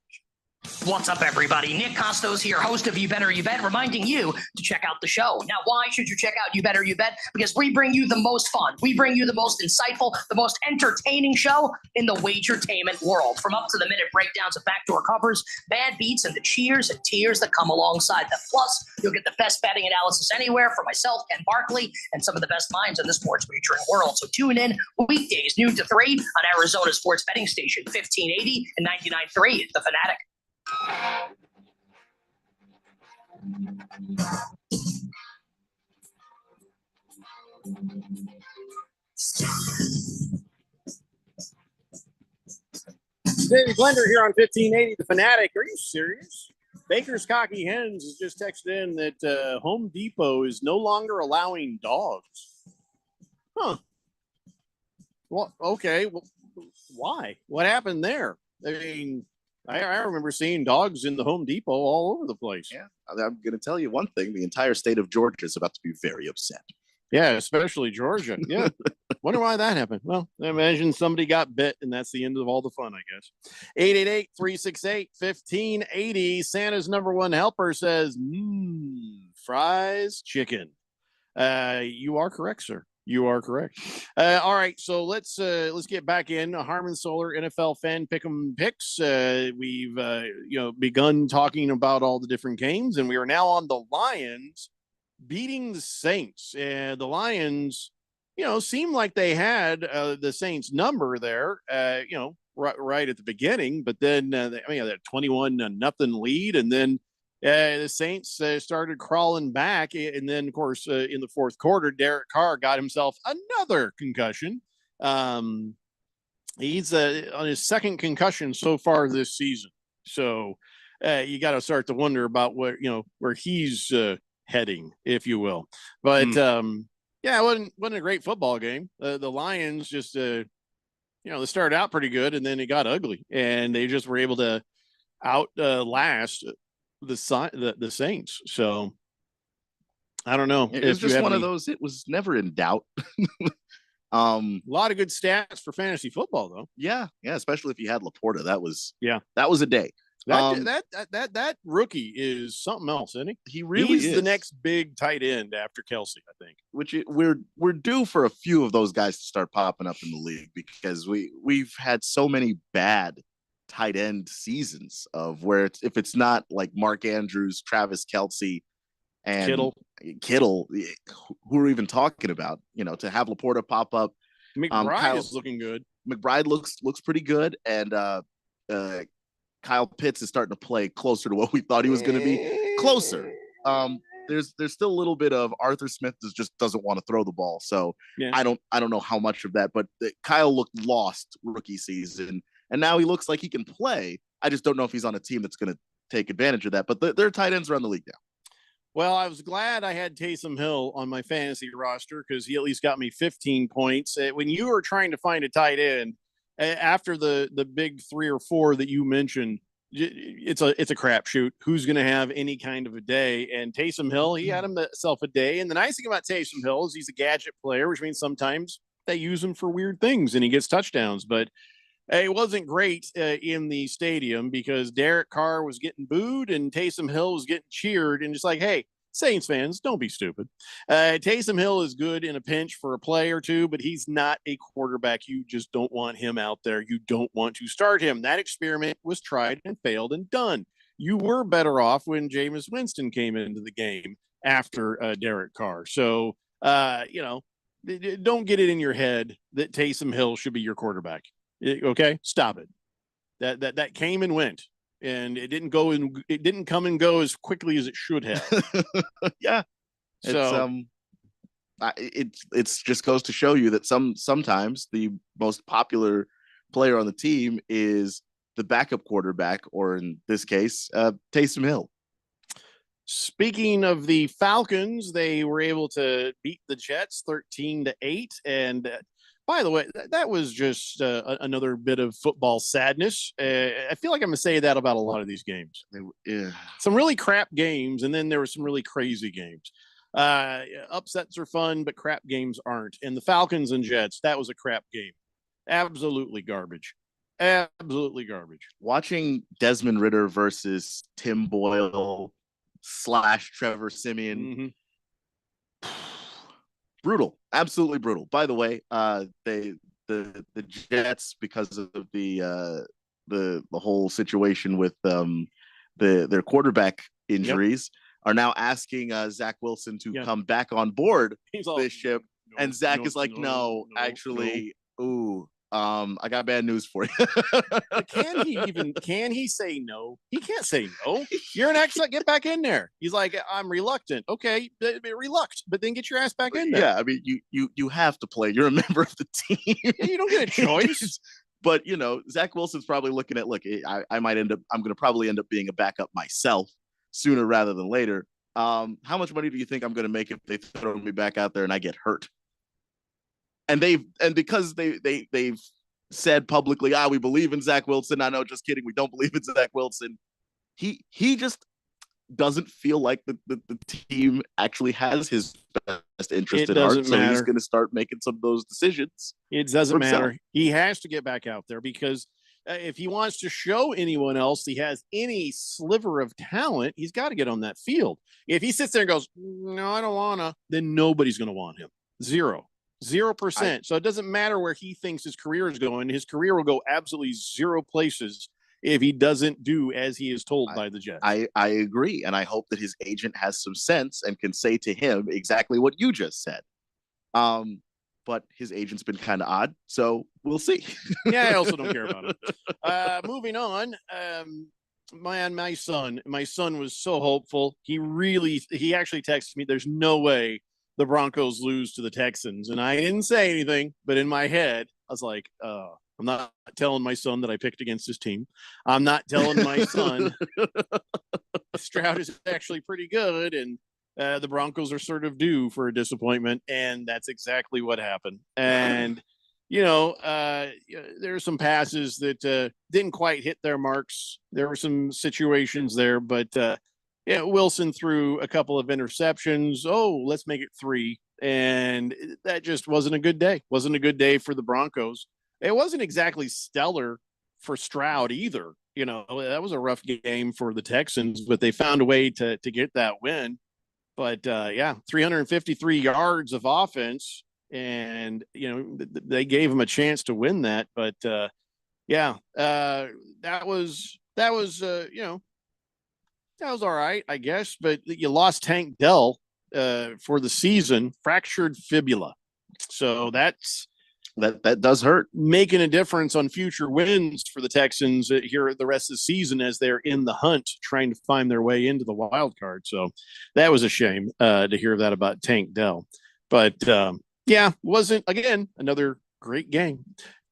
What's up, everybody? Nick Costos here, host of You Better You Bet, reminding you to check out the show. Now, why should you check out You Better You Bet? Because we bring you the most fun. We bring you the most insightful, the most entertaining show in the wagertainment world. From up-to-the-minute breakdowns of backdoor covers, bad beats, and the cheers and tears that come alongside them. Plus, you'll get the best betting analysis anywhere from myself, Ken Barkley, and some of the best minds in the sports wagering world. So tune in weekdays, noon to 3 on Arizona sports betting station, 1580 and 99.3 The Fanatic. David Blender here on 1580 The Fanatic. Are you serious? Baker's Cocky Hens has just texted in that Home Depot is no longer allowing dogs. Huh. Well, okay. Well, why? What happened there? I mean, I remember seeing dogs in the Home Depot all over the place. Yeah, I'm going to tell you one thing. The entire state of Georgia is about to be very upset. Yeah, especially Georgia. Yeah. Wonder why that happened. Well, I imagine somebody got bit, and that's the end of all the fun, I guess. 888-368-1580. Santa's number one helper says, fries, chicken. You are correct, sir. You are correct. All right, so let's get back in Harmon Solar NFL Fan Pick'em picks. We've begun talking about all the different games, and we are now on the Lions beating the Saints. The Lions, seemed like they had the Saints number there, right at the beginning, but then they had a 21-0 lead, and then the Saints started crawling back, and then, of course, in the fourth quarter, Derek Carr got himself another concussion. He's on his second concussion so far this season. So you got to start to wonder about where he's heading, if you will. But it wasn't a great football game. The Lions just they started out pretty good, and then it got ugly, and they just were able to outlast the Saints. So I don't know. It was just one of those. It was never in doubt. A lot of good stats for fantasy football, though. Yeah, especially if you had Laporta. That was a day. That rookie is something else, isn't he? He's the next big tight end after Kelsey, I think. We're due for a few of those guys to start popping up in the league, because we've had so many bad tight end seasons of where if it's not like Mark Andrews, Travis Kelce, and Kittle, who are even talking about, to have Laporta pop up. McBride is looking good. McBride looks pretty good. And Kyle Pitts is starting to play closer to what we thought he was going to be. Closer. There's still a little bit of Arthur Smith just doesn't want to throw the ball. So yeah. I don't know how much of that, but Kyle looked lost rookie season, and now he looks like he can play. I just don't know if he's on a team that's going to take advantage of that, but they're tight ends around the league now. Well, I was glad I had Taysom Hill on my fantasy roster, because he at least got me 15 points. When you were trying to find a tight end after the big 3 or 4 that you mentioned, it's a crapshoot who's going to have any kind of a day. And Taysom Hill, he had himself a day. And the nice thing about Taysom Hill is he's a gadget player, which means sometimes they use him for weird things and he gets touchdowns. But it wasn't great in the stadium, because Derek Carr was getting booed and Taysom Hill was getting cheered, and just like, hey, Saints fans, don't be stupid. Taysom Hill is good in a pinch for a play or two, but he's not a quarterback. You just don't want him out there. You don't want to start him. That experiment was tried and failed and done. You were better off when Jameis Winston came into the game after Derek Carr. So, don't get it in your head that Taysom Hill should be your quarterback. Okay, stop it. That came and went, and it didn't come and go as quickly as it should have. Yeah. So it's just goes to show you that sometimes the most popular player on the team is the backup quarterback, or in this case, Taysom Hill. Speaking of the Falcons, they were able to beat the Jets 13-8, and By the way, that was just another bit of football sadness. I feel like I'm going to say that about a lot of these games. Yeah. Some really crap games, and then there were some really crazy games. Upsets are fun, but crap games aren't. And the Falcons and Jets, that was a crap game. Absolutely garbage. Absolutely garbage. Watching Desmond Ridder versus Tim Boyle / Trevor Siemian. Brutal, absolutely brutal. By the way, the Jets, because of the whole situation with their quarterback injuries, are now asking Zach Wilson to come back on board this ship. And Zach is like, no, actually, I got bad news for you. Can he say no? He can't say no. You're an excellent, get back in there. He's like, I'm reluctant. Okay, reluctant, but then get your ass back in there. Yeah, I mean, you have to play. You're a member of the team. You don't get a choice. But Zach Wilson's probably looking at, look, I'm going to probably end up being a backup myself sooner rather than later. How much money do you think I'm going to make if they throw me back out there and I get hurt? And because they've said publicly, we believe in Zach Wilson. I know, just kidding. We don't believe in Zach Wilson. He just doesn't feel like the team actually has his best interest at heart. So he's going to start making some of those decisions. It doesn't matter. He has to get back out there because if he wants to show anyone else he has any sliver of talent, he's got to get on that field. If he sits there and goes, no, I don't want to, then nobody's going to want him. 0%. So it doesn't matter where he thinks his career is going. His career will go absolutely 0 places if he doesn't do as he is told by the Jets. I agree. And I hope that his agent has some sense and can say to him exactly what you just said. But his agent's been kind of odd. So we'll see. Yeah, I also don't care about it. Moving on. My son was so hopeful. He actually texted me, there's no way the Broncos lose to the Texans. And I didn't say anything, but in my head, I was like, I'm not telling my son that I picked against his team. I'm not telling my son Stroud is actually pretty good. And the Broncos are sort of due for a disappointment. And that's exactly what happened. And, there are some passes that didn't quite hit their marks. There were some situations there, but Wilson threw a couple of interceptions. Let's make it 3. And that just wasn't a good day. Wasn't a good day for the Broncos. It wasn't exactly stellar for Stroud either. That was a rough game for the Texans, but they found a way to get that win. But 353 yards of offense, and they gave him a chance to win that. But that was all right, I guess. But you lost Tank Dell for the season, fractured fibula. So that does hurt. Making a difference on future wins for the Texans here the rest of the season as they're in the hunt, trying to find their way into the wild card. So that was a shame to hear that about Tank Dell. But wasn't, again, another great game.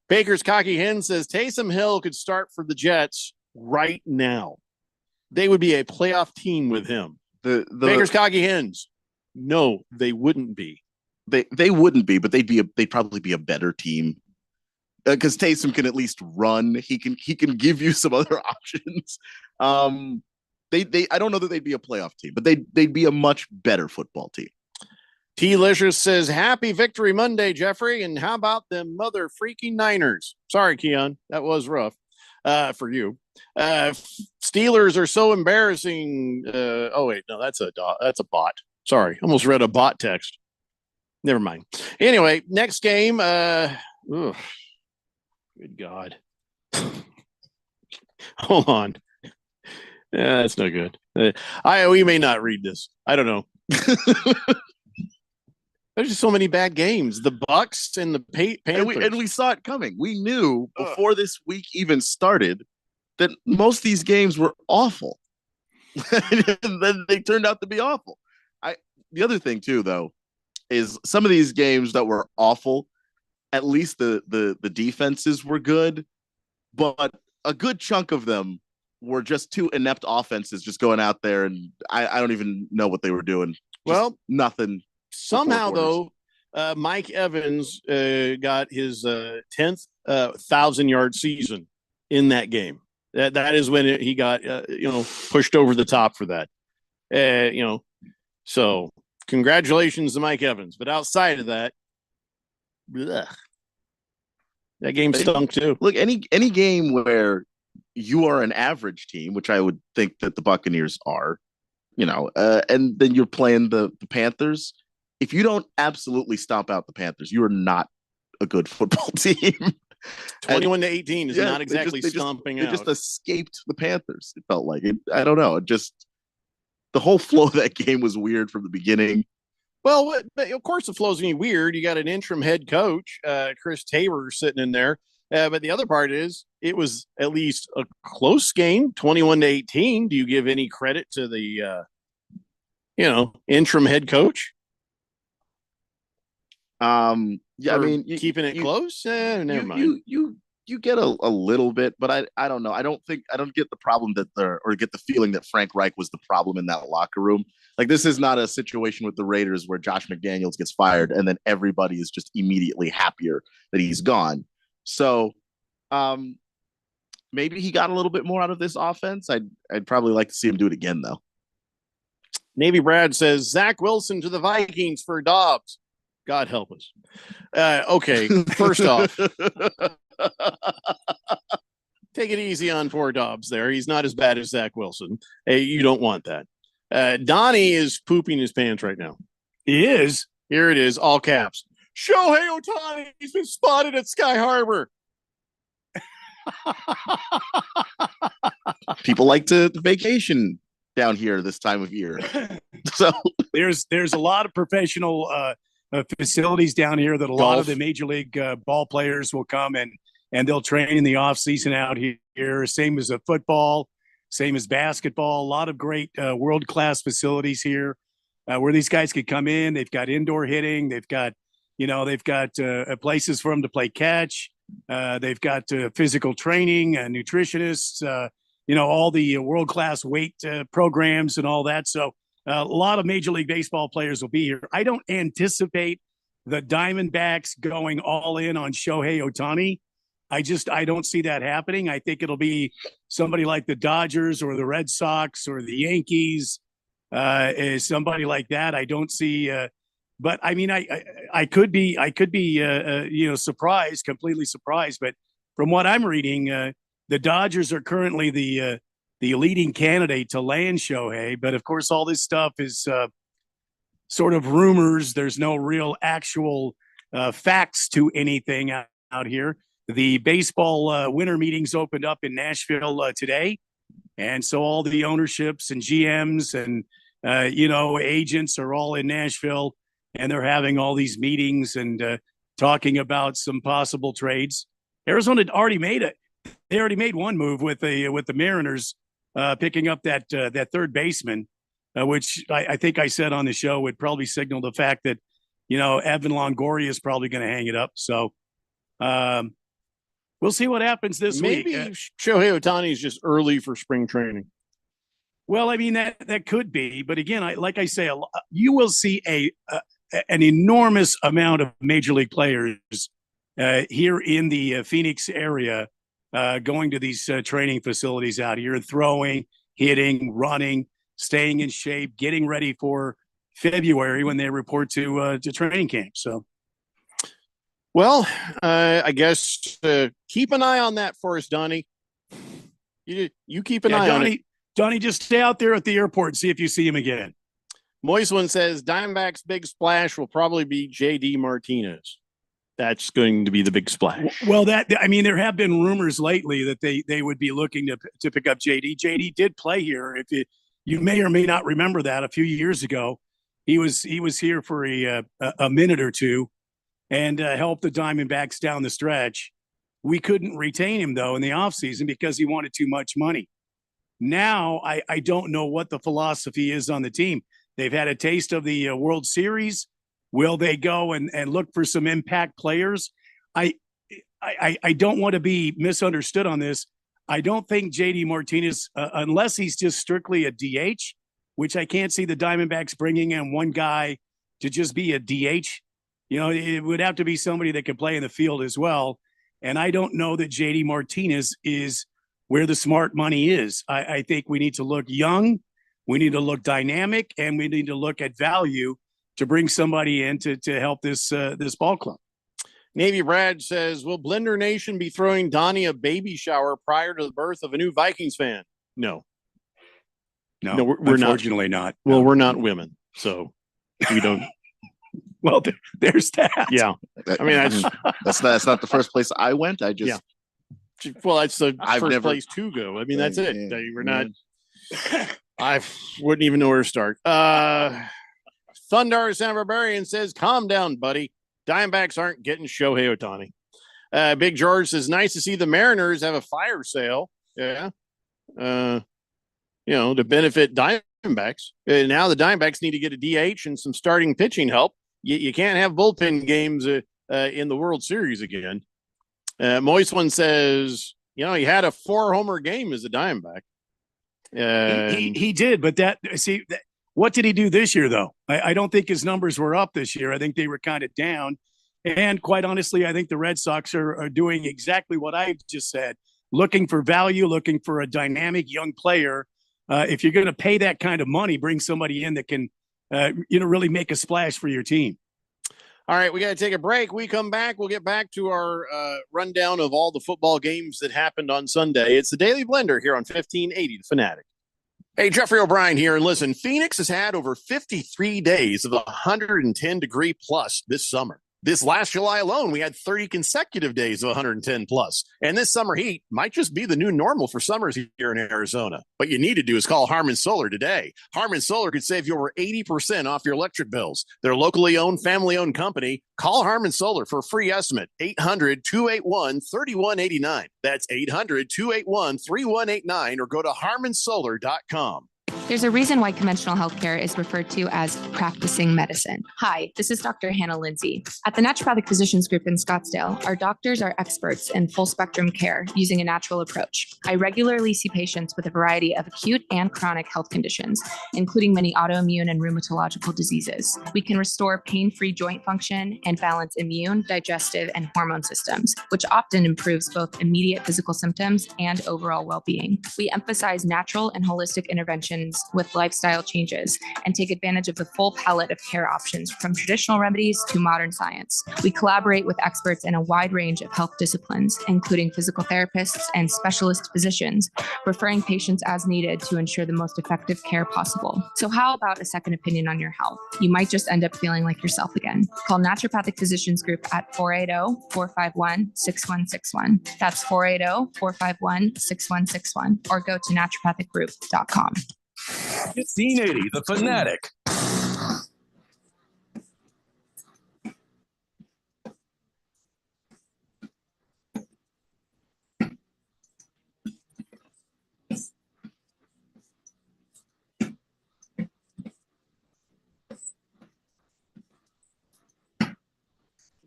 Baker's Cocky Hen says Taysom Hill could start for the Jets right now. They would be a playoff team with him. The Baker's Cocky Hens. No, they wouldn't be. They wouldn't be, but they'd probably be a better team because Taysom can at least run. He can give you some other options. I don't know that they'd be a playoff team, but they'd be a much better football team. T-Licious says, happy Victory Monday, Jeffrey. And how about them mother freaking Niners? Sorry, Keon. That was rough for you. Steelers are so embarrassing. That's a bot. Sorry. Almost read a bot text. Never mind. Anyway, next game. Good God. Hold on. Yeah, that's no good. We may not read this. I don't know. There's just so many bad games. The Bucks and the Panthers. And we saw it coming. We knew before this week even started that most of these games were awful. And then they turned out to be awful. The other thing too, though, is some of these games that were awful, at least the defenses were good, but a good chunk of them were just 2 inept offenses just going out there, and I don't even know what they were doing. Just nothing. Somehow, though, Mike Evans got his 10th 1,000-yard season in that game. That is when he got pushed over the top for that. So congratulations to Mike Evans. But outside of that, blech, that game stunk too. Look, any game where you are an average team, which I would think that the Buccaneers are, and then you're playing the Panthers. If you don't absolutely stomp out the Panthers, you are not a good football team. 21-18 is not exactly stomping out. They just escaped the Panthers. It felt like it. I don't know. The whole flow of that game was weird from the beginning. Well, but of course the flow's going to be weird. You got an interim head coach, Chris Tabor, sitting in there. But the other part is it was at least a close game, 21-18. Do you give any credit to the, interim head coach? Yeah, I mean, keeping it close. Never mind. You get a little bit, but I don't know. I don't get the problem get the feeling that Frank Reich was the problem in that locker room. Like, this is not a situation with the Raiders where Josh McDaniels gets fired and then everybody is just immediately happier that he's gone. So, maybe he got a little bit more out of this offense. I'd probably like to see him do it again, though. Navy Brad says Zach Wilson to the Vikings for Dobbs. God help us. Okay, first off, take it easy on poor Dobbs there. He's not as bad as Zach Wilson. Hey, you don't want that. Donnie is pooping his pants right now. He is. Here it is, all caps. Shohei Ohtani, he's been spotted at Sky Harbor. People like to vacation down here this time of year. So there's a lot of professional facilities down here that a lot of the major league ball players will come and they'll train in the off season out here. Same as football, same as basketball. A lot of great world-class facilities here where these guys could come in. They've got indoor hitting. They've got places for them to play catch. They've got physical training, nutritionists, all the world-class weight programs and all that. So a lot of Major League Baseball players will be here. I don't anticipate the Diamondbacks going all in on Shohei Ohtani. I don't see that happening. I think it'll be somebody like the Dodgers or the Red Sox or the Yankees, somebody like that. I don't see. But I mean, I could be surprised, completely surprised. But from what I'm reading, the Dodgers are currently the leading candidate to land Shohei. But of course, all this stuff is sort of rumors. There's no real actual facts to anything out here. The baseball winter meetings opened up in Nashville today. And so all the ownerships and GMs and, agents are all in Nashville. And they're having all these meetings and talking about some possible trades. Arizona had already made it. They already made one move with the Mariners picking up that third baseman, which I think I said on the show would probably signal the fact that, Evan Longoria is probably going to hang it up. So we'll see what happens this week. Maybe Shohei Ohtani is just early for spring training. Well, I mean, that could be. But again, like I say, you will see an enormous amount of major league players here in the Phoenix area going to these training facilities out here, throwing, hitting, running, staying in shape, getting ready for February when they report to training camp. So, well, I guess keep an eye on that for us, Donnie. You keep an eye on it. Donnie, just stay out there at the airport and see if you see him again. Moist One says Diamondbacks' big splash will probably be JD Martinez. That's going to be the big splash. Well, there have been rumors lately that they would be looking to pick up JD. JD did play here. If you may or may not remember that a few years ago, he was here for a minute or two and helped the Diamondbacks down the stretch. We couldn't retain him though in the offseason because he wanted too much money. Now I don't know what the philosophy is on the team. They've had a taste of the World Series. Will they go and look for some impact players? I don't want to be misunderstood on this. I don't think JD Martinez, unless he's just strictly a DH, which I can't see the Diamondbacks bringing in one guy to just be a DH. You know, it would have to be somebody that could play in the field as well. And I don't know that JD Martinez is where the smart money is. I think we need to look young, we need to look dynamic, and we need to look at value to bring somebody in to help this ball club. Navy Brad says, will Blender Nation be throwing Donnie a baby shower prior to the birth of a new Vikings fan? No. No, we're unfortunately not. Well, we're not women, so we don't. Well, there's that. Yeah. I mean, that's not the first place I went. I just well, that's the I've first never- place to go. I mean, that's it. Yeah, We're not. I wouldn't even know where to start. Thundar San Barbarian says, "Calm down, buddy. Diamondbacks aren't getting Shohei Ohtani." Big George says, "Nice to see the Mariners have a fire sale." Yeah. To benefit Diamondbacks. Now the Diamondbacks need to get a DH and some starting pitching help. You can't have bullpen games in the World Series again. Moist One says, he had a 4-homer game as a Diamondback. He did, but what did he do this year, though? I don't think his numbers were up this year. I think they were kind of down. And quite honestly, I think the Red Sox are doing exactly what I just said, looking for value, looking for a dynamic young player. If you're going to pay that kind of money, bring somebody in that can, really make a splash for your team. All right, we got to take a break. We come back. We'll get back to our rundown of all the football games that happened on Sunday. It's the Daily Blender here on 1580 The Fanatic. Hey, Jeffrey O'Brien here. And listen, Phoenix has had over 53 days of 110 degree plus this summer. This last July alone, we had 30 consecutive days of 110 plus. And this summer heat might just be the new normal for summers here in Arizona. What you need to do is call Harmon Solar today. Harmon Solar could save you over 80% off your electric bills. They're a locally owned, family-owned company. Call Harmon Solar for a free estimate. 800-281-3189. That's 800-281-3189 or go to harmonsolar.com. There's a reason why conventional healthcare is referred to as practicing medicine. Hi, this is Dr. Hannah Lindsay. At the Naturopathic Physicians Group in Scottsdale, our doctors are experts in full spectrum care using a natural approach. I regularly see patients with a variety of acute and chronic health conditions, including many autoimmune and rheumatological diseases. We can restore pain-free joint function and balance immune, digestive, and hormone systems, which often improves both immediate physical symptoms and overall well-being. We emphasize natural and holistic interventions with lifestyle changes and take advantage of the full palette of care options from traditional remedies to modern science. We collaborate with experts in a wide range of health disciplines, including physical therapists and specialist physicians, referring patients as needed to ensure the most effective care possible. So how about a second opinion on your health? You might just end up feeling like yourself again. Call Naturopathic Physicians Group at 480-451-6161. That's 480-451-6161, or go to naturopathicgroup.com. 1580 The Fanatic.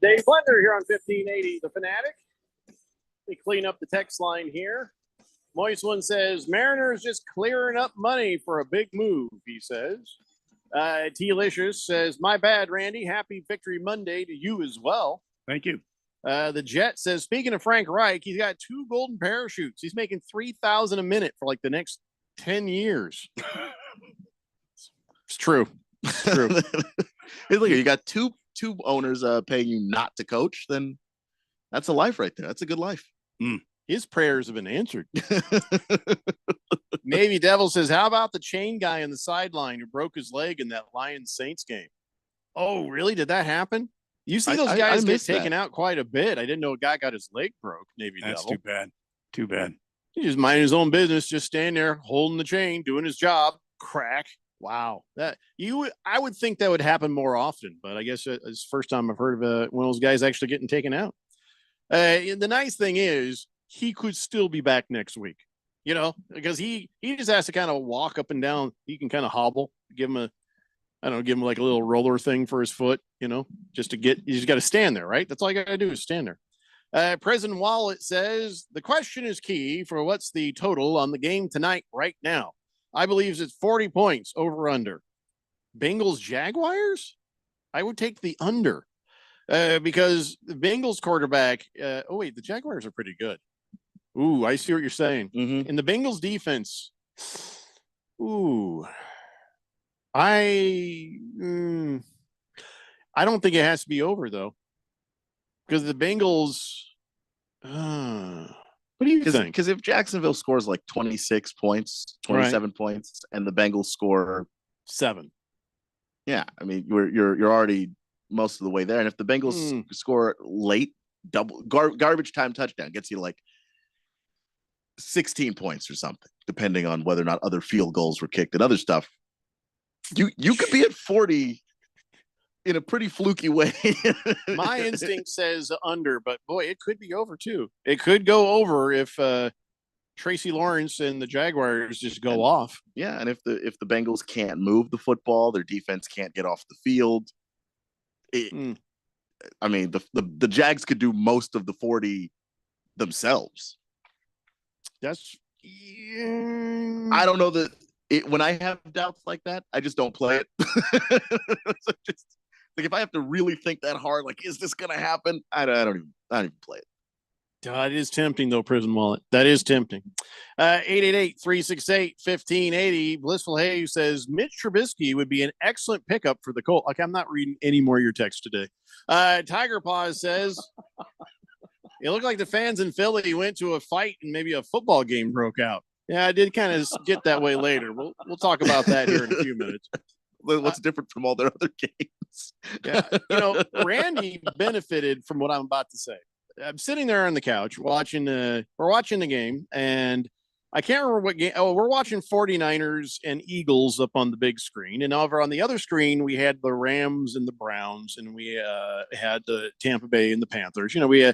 Dave Blender here on 1580 The Fanatic. They clean up the text line here. Moist One says, Mariners just clearing up money for a big move, he says. T-Licious says, my bad, Randy. Happy Victory Monday to you as well. Thank you. The Jet says, speaking of Frank Reich, he's got 2 golden parachutes. He's making $3,000 a minute for like the next 10 years. It's true. It's true. Hey, look, you got two owners paying you not to coach, then that's a life right there. That's a good life. His prayers have been answered. Navy Devil says, how about the chain guy on the sideline who broke his leg in that Lions Saints game? Oh, really? Did that happen? You see those guys get taken out quite a bit. I didn't know a guy got his leg broke, Navy That's Devil. too bad. Too bad. He just minding his own business, just standing there holding the chain, doing his job. Crack. Wow. I would think that would happen more often, but I guess it's the first time I've heard of one of those guys actually getting taken out. The nice thing is he could still be back next week, because he just has to kind of walk up and down. He can kind of hobble, give him like a little roller thing for his foot, just you just got to stand there, right? That's all you got to do is stand there. President Wallet says the question is key for what's the total on the game tonight right now. I believe it's 40 points over under. Bengals Jaguars? I would take the under. because the Bengals quarterback. Oh wait, the Jaguars are pretty good. Ooh, I see what you're saying. In the Bengals defense. Ooh, I don't think it has to be over though, because the Bengals. What do you think? Because if Jacksonville scores like 26 points, 27 points, and the Bengals score 7, yeah, I mean you're already most of the way there. And if the Bengals score late, double garbage time touchdown gets you like 16 points or something, depending on whether or not other field goals were kicked and other stuff. You could be at 40 in a pretty fluky way. My instinct says under, but boy, it could be over too. It could go over if Tracy Lawrence and the Jaguars just go off. Yeah, and if the Bengals can't move the football, their defense can't get off the field. I mean, the Jags could do most of the 40 themselves. That's. I don't know that when I have doubts like that, I just don't play it. So just, like if I have to really think that hard, like, is this gonna happen? I don't even play it. It is tempting though, Prison Wallet. That is tempting. 888-368-1580. Blissful Hayes says Mitch Trubisky would be an excellent pickup for the Colts. Okay, I'm not reading any more of your text today. Tiger Paws says it looked like the fans in Philly went to a fight and maybe a football game broke out. Yeah, I did kind of get that way later. We'll talk about that here in a few minutes. What's different from all their other games? Yeah, Randy benefited from what I'm about to say. I'm sitting there on the couch watching we're watching the game, and I can't remember what game. Oh, we're watching 49ers and Eagles up on the big screen, and over on the other screen we had the Rams and the Browns, and we had the Tampa Bay and the Panthers. We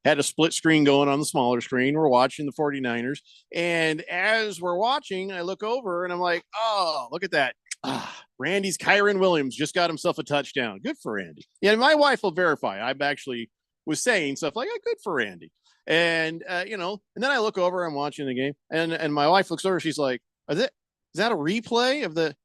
had a split screen going on the smaller screen. We're watching the 49ers, and as we're watching, I look over and I'm like, oh, look at that. Randy's Kyron Williams just got himself a touchdown. Good for Randy. Yeah, my wife will verify. I actually was saying stuff like, good for Randy. And, and then I look over, I'm watching the game, and my wife looks over, she's like, is that a replay of the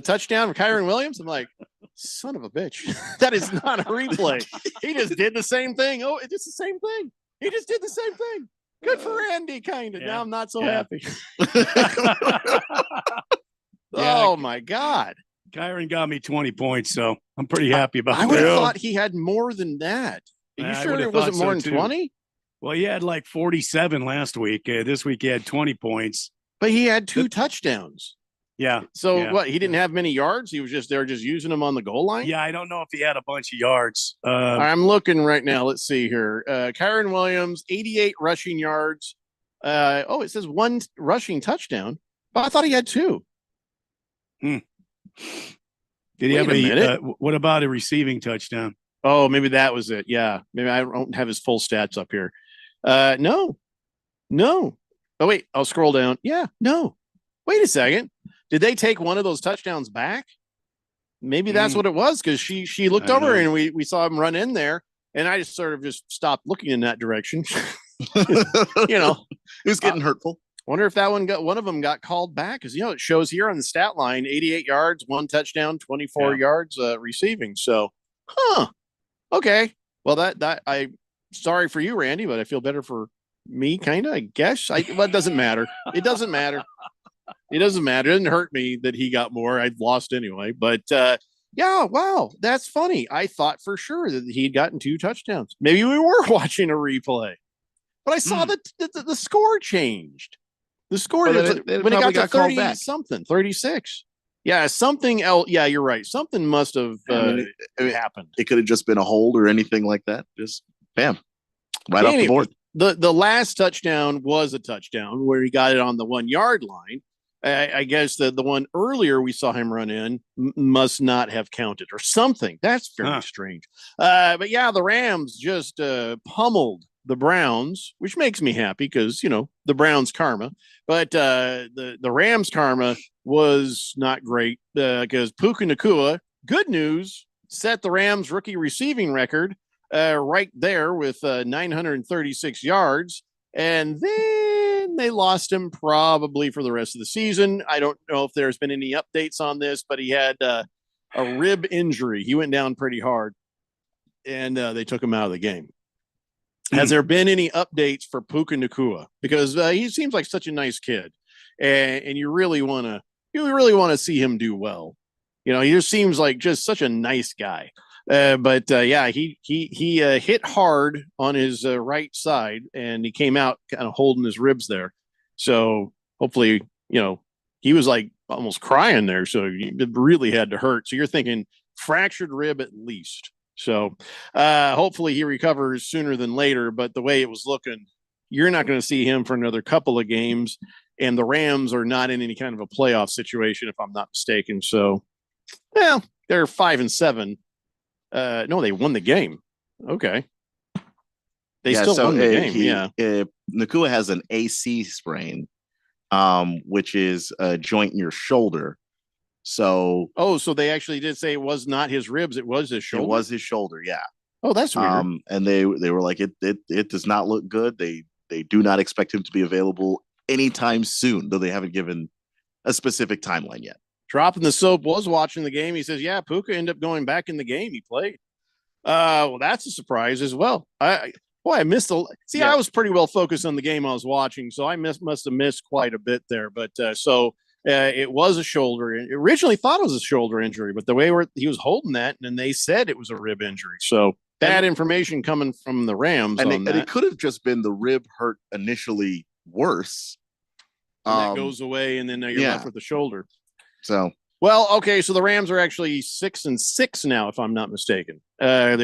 touchdown from Kyron Williams? I'm like, son of a bitch. That is not a replay. He just did the same thing. Oh, it's the same thing. He just did the same thing. Good for Randy, kind of. Yeah. Now I'm not so happy. Oh my God. Kyron got me 20 points, so I'm pretty happy about that. I would have thought he had more than that. Are you sure it wasn't more than 20? Well, he had like 47 last week. This week he had 20 points. But he had 2 touchdowns. Yeah. So what? He didn't have many yards. He was just using them on the goal line. Yeah, I don't know if he had a bunch of yards. I'm looking right now. Let's see here. Kyron Williams, 88 rushing yards. It says 1 rushing touchdown. But I thought he had 2. Did he have a what about a receiving touchdown? Oh, maybe that was it. Yeah. Maybe I don't have his full stats up here. No. Oh, wait, I'll scroll down. Yeah, no. Wait a second. Did they take one of those touchdowns back? Maybe that's what it was, because she looked over and we saw him run in there, and I just sort of just stopped looking in that direction. It was getting hurtful. Wonder if one of them got called back, because it shows here on the stat line 88 yards, 1 touchdown, 24 yards receiving. So, okay. Well, that I sorry for you, Randy, but I feel better for me, kind of. I guess. It doesn't matter. It doesn't matter. It doesn't matter. It didn't hurt me that he got more. I'd lost anyway. But yeah, wow, that's funny. I thought for sure that he'd gotten 2 touchdowns. Maybe we were watching a replay, but I saw that the score changed. The score when it got to 30 something, 36. Yeah, something else. Yeah, you're right. Something must have happened. It could have just been a hold or anything like that. Just bam, right off the board. The last touchdown was a touchdown where he got it on the 1 yard line. I guess the one earlier we saw him run in must not have counted or something. That's very strange. But yeah, the Rams just pummeled the Browns, which makes me happy because, the Browns karma. But the Rams karma was not great because Puka Nacua, good news, set the Rams rookie receiving record right there with 936 yards. And then they lost him probably for the rest of the season. I don't know if there's been any updates on this, but he had a rib injury. He went down pretty hard. and they took him out of the game. Has there been any updates for Puka Nacua? Because he seems like such a nice kid, and you really want to see him do well. You know, he just seems like just such a nice guy. But he hit hard on his right side, and he came out kind of holding his ribs there. So hopefully, he was like almost crying there. So it really had to hurt. So you're thinking fractured rib at least. So hopefully he recovers sooner than later. But the way it was looking, you're not going to see him for another couple of games. And the Rams are not in any kind of a playoff situation, if I'm not mistaken. So, well, they're 5-7. No, they won the game. Okay. They still won the game. Nacua has an AC sprain, which is a joint in your shoulder. So they actually did say it was not his ribs, it was his shoulder. It was his shoulder, yeah. Oh, that's weird. And they were like, it does not look good. They do not expect him to be available anytime soon, though they haven't given a specific timeline yet. Dropping the Soap was watching the game. He says, yeah, Puka ended up going back in the game. He played. Well, that's a surprise as well. I missed I was pretty well focused on the game I was watching, so I must have missed quite a bit there. But it was a shoulder. Originally thought it was a shoulder injury, but the way he was holding that, and they said it was a rib injury. So bad information coming from the Rams. And it could have just been the rib hurt initially worse. And that goes away, and then now you're left with the shoulder. So okay. So the Rams are actually 6-6 now, if I'm not mistaken. I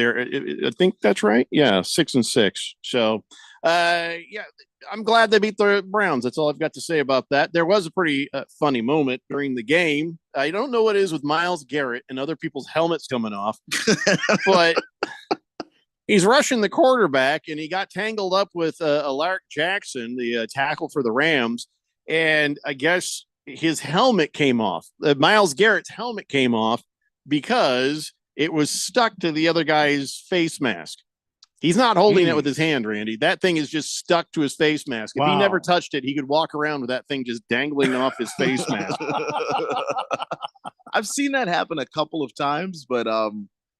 think that's right. Yeah, 6-6. So, I'm glad they beat the Browns. That's all I've got to say about that. There was a pretty funny moment during the game. I don't know what it is with Myles Garrett and other people's helmets coming off, but he's rushing the quarterback, and he got tangled up with Alaric Jackson, the tackle for the Rams, and I guess his helmet came off. Myles Garrett's helmet came off because it was stuck to the other guy's face mask. He's not holding it with his hand, Randy. That thing is just stuck to his face mask. If he never touched it, he could walk around with that thing just dangling off his face mask. I've seen that happen a couple of times, but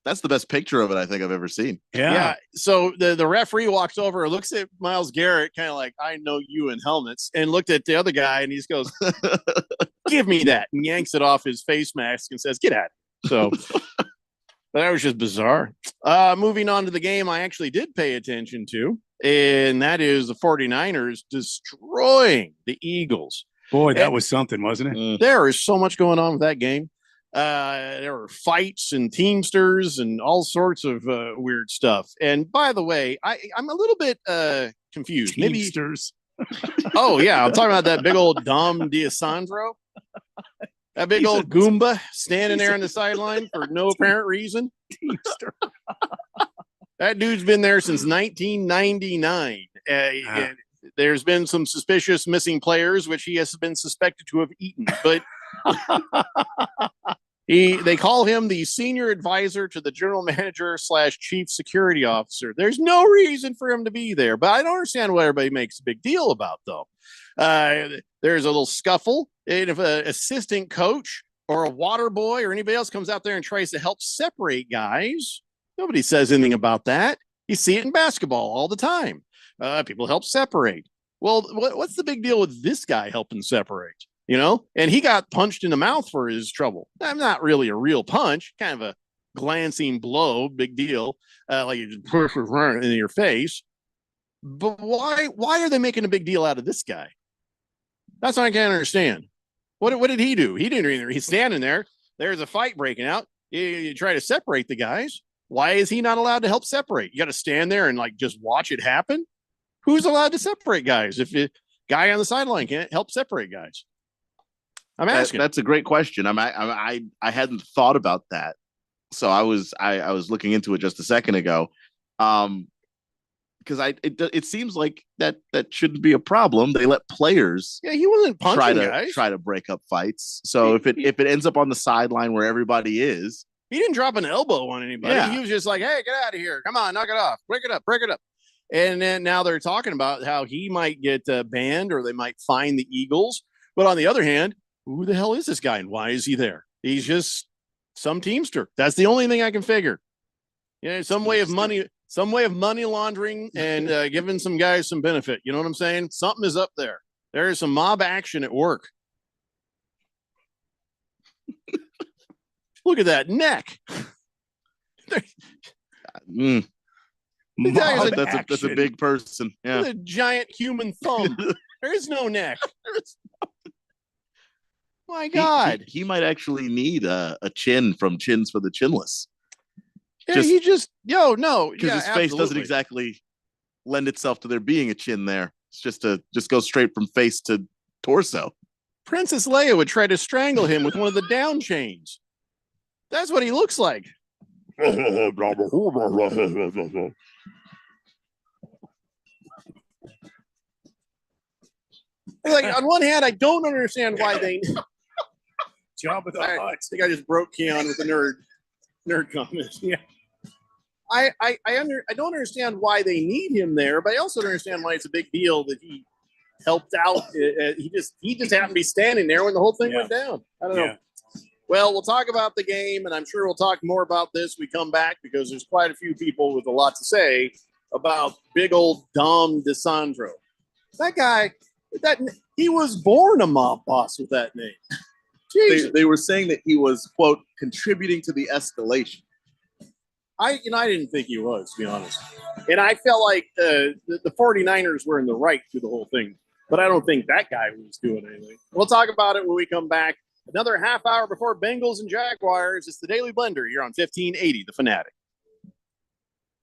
that's the best picture of it I think I've ever seen. Yeah. So the referee walks over, looks at Myles Garrett, kind of like, I know you in helmets, and looked at the other guy, and he just goes, give me that, and yanks it off his face mask and says, get at it. So that was just bizarre. Moving on to the game I actually did pay attention to, and that is the 49ers destroying the Eagles. Boy, that was something, wasn't it? There is so much going on with that game. There were fights and teamsters and all sorts of weird stuff. And by the way, I'm a little bit confused. Teamsters. Oh, yeah. I'm talking about that big old Dom D'Alessandro. That big old Goomba standing there on the sideline for no apparent reason. Teamster. That dude's been there since 1999. There's been some suspicious missing players, which he has been suspected to have eaten. But they call him the senior advisor to the general manager / chief security officer. There's no reason for him to be there, but I don't understand what everybody makes a big deal about, though. There's a little scuffle, and if an assistant coach or a water boy or anybody else comes out there and tries to help separate guys, nobody says anything about that. You see it in basketball all the time. People help separate. Well, what's the big deal with this guy helping separate? And he got punched in the mouth for his trouble. I'm not really a real punch, kind of a glancing blow, big deal, like you just push in your face. But why are they making a big deal out of this guy? That's what I can't understand. What did he do? He didn't do anything. He's standing there. There's a fight breaking out. You try to separate the guys. Why is he not allowed to help separate? You got to stand there and just watch it happen. Who's allowed to separate guys if the guy on the sideline can't help separate guys? I'm asking. That's a great question. I hadn't thought about that, so I was looking into it just a second ago, because it seems like that shouldn't be a problem. They let players, he wasn't punching try to break up fights. So if it ends up on the sideline where everybody is, he didn't drop an elbow on anybody. Yeah. He was just like, hey, get out of here! Come on, knock it off, break it up. And then now they're talking about how he might get banned or they might fine the Eagles. But on the other hand, who the hell is this guy and why is he there? He's just some teamster. That's the only thing I can figure. Yeah, some way of money laundering and giving some guys some benefit. You know what I'm saying? Something is up there. There is some mob action at work. Look at that neck. That's a big person. Yeah. That's a giant human thumb. There is no neck. My God. He might actually need a chin from Chins for the Chinless. Yeah, Because yeah, his face doesn't exactly lend itself to there being a chin there. It's just go straight from face to torso. Princess Leia would try to strangle him with one of the down chains. That's what he looks like. Like, on one hand, I don't understand why they. Job with the Hutt. I think I just broke Keon with the nerd comment. Yeah. I don't understand why they need him there, but I also don't understand why it's a big deal that he helped out. He just happened to be standing there when the whole thing went down. I don't know. Well, we'll talk about the game, and I'm sure we'll talk more about this when we come back, because there's quite a few people with a lot to say about big old Dom DeSandro. That guy, he was born a mob boss with that name. They were saying that he was, quote, contributing to the escalation. I didn't think he was, to be honest. And I felt like the 49ers were in the right through the whole thing. But I don't think that guy was doing anything. We'll talk about it when we come back. Another half hour before Bengals and Jaguars. It's the Daily Blender here on 1580 The Fanatic.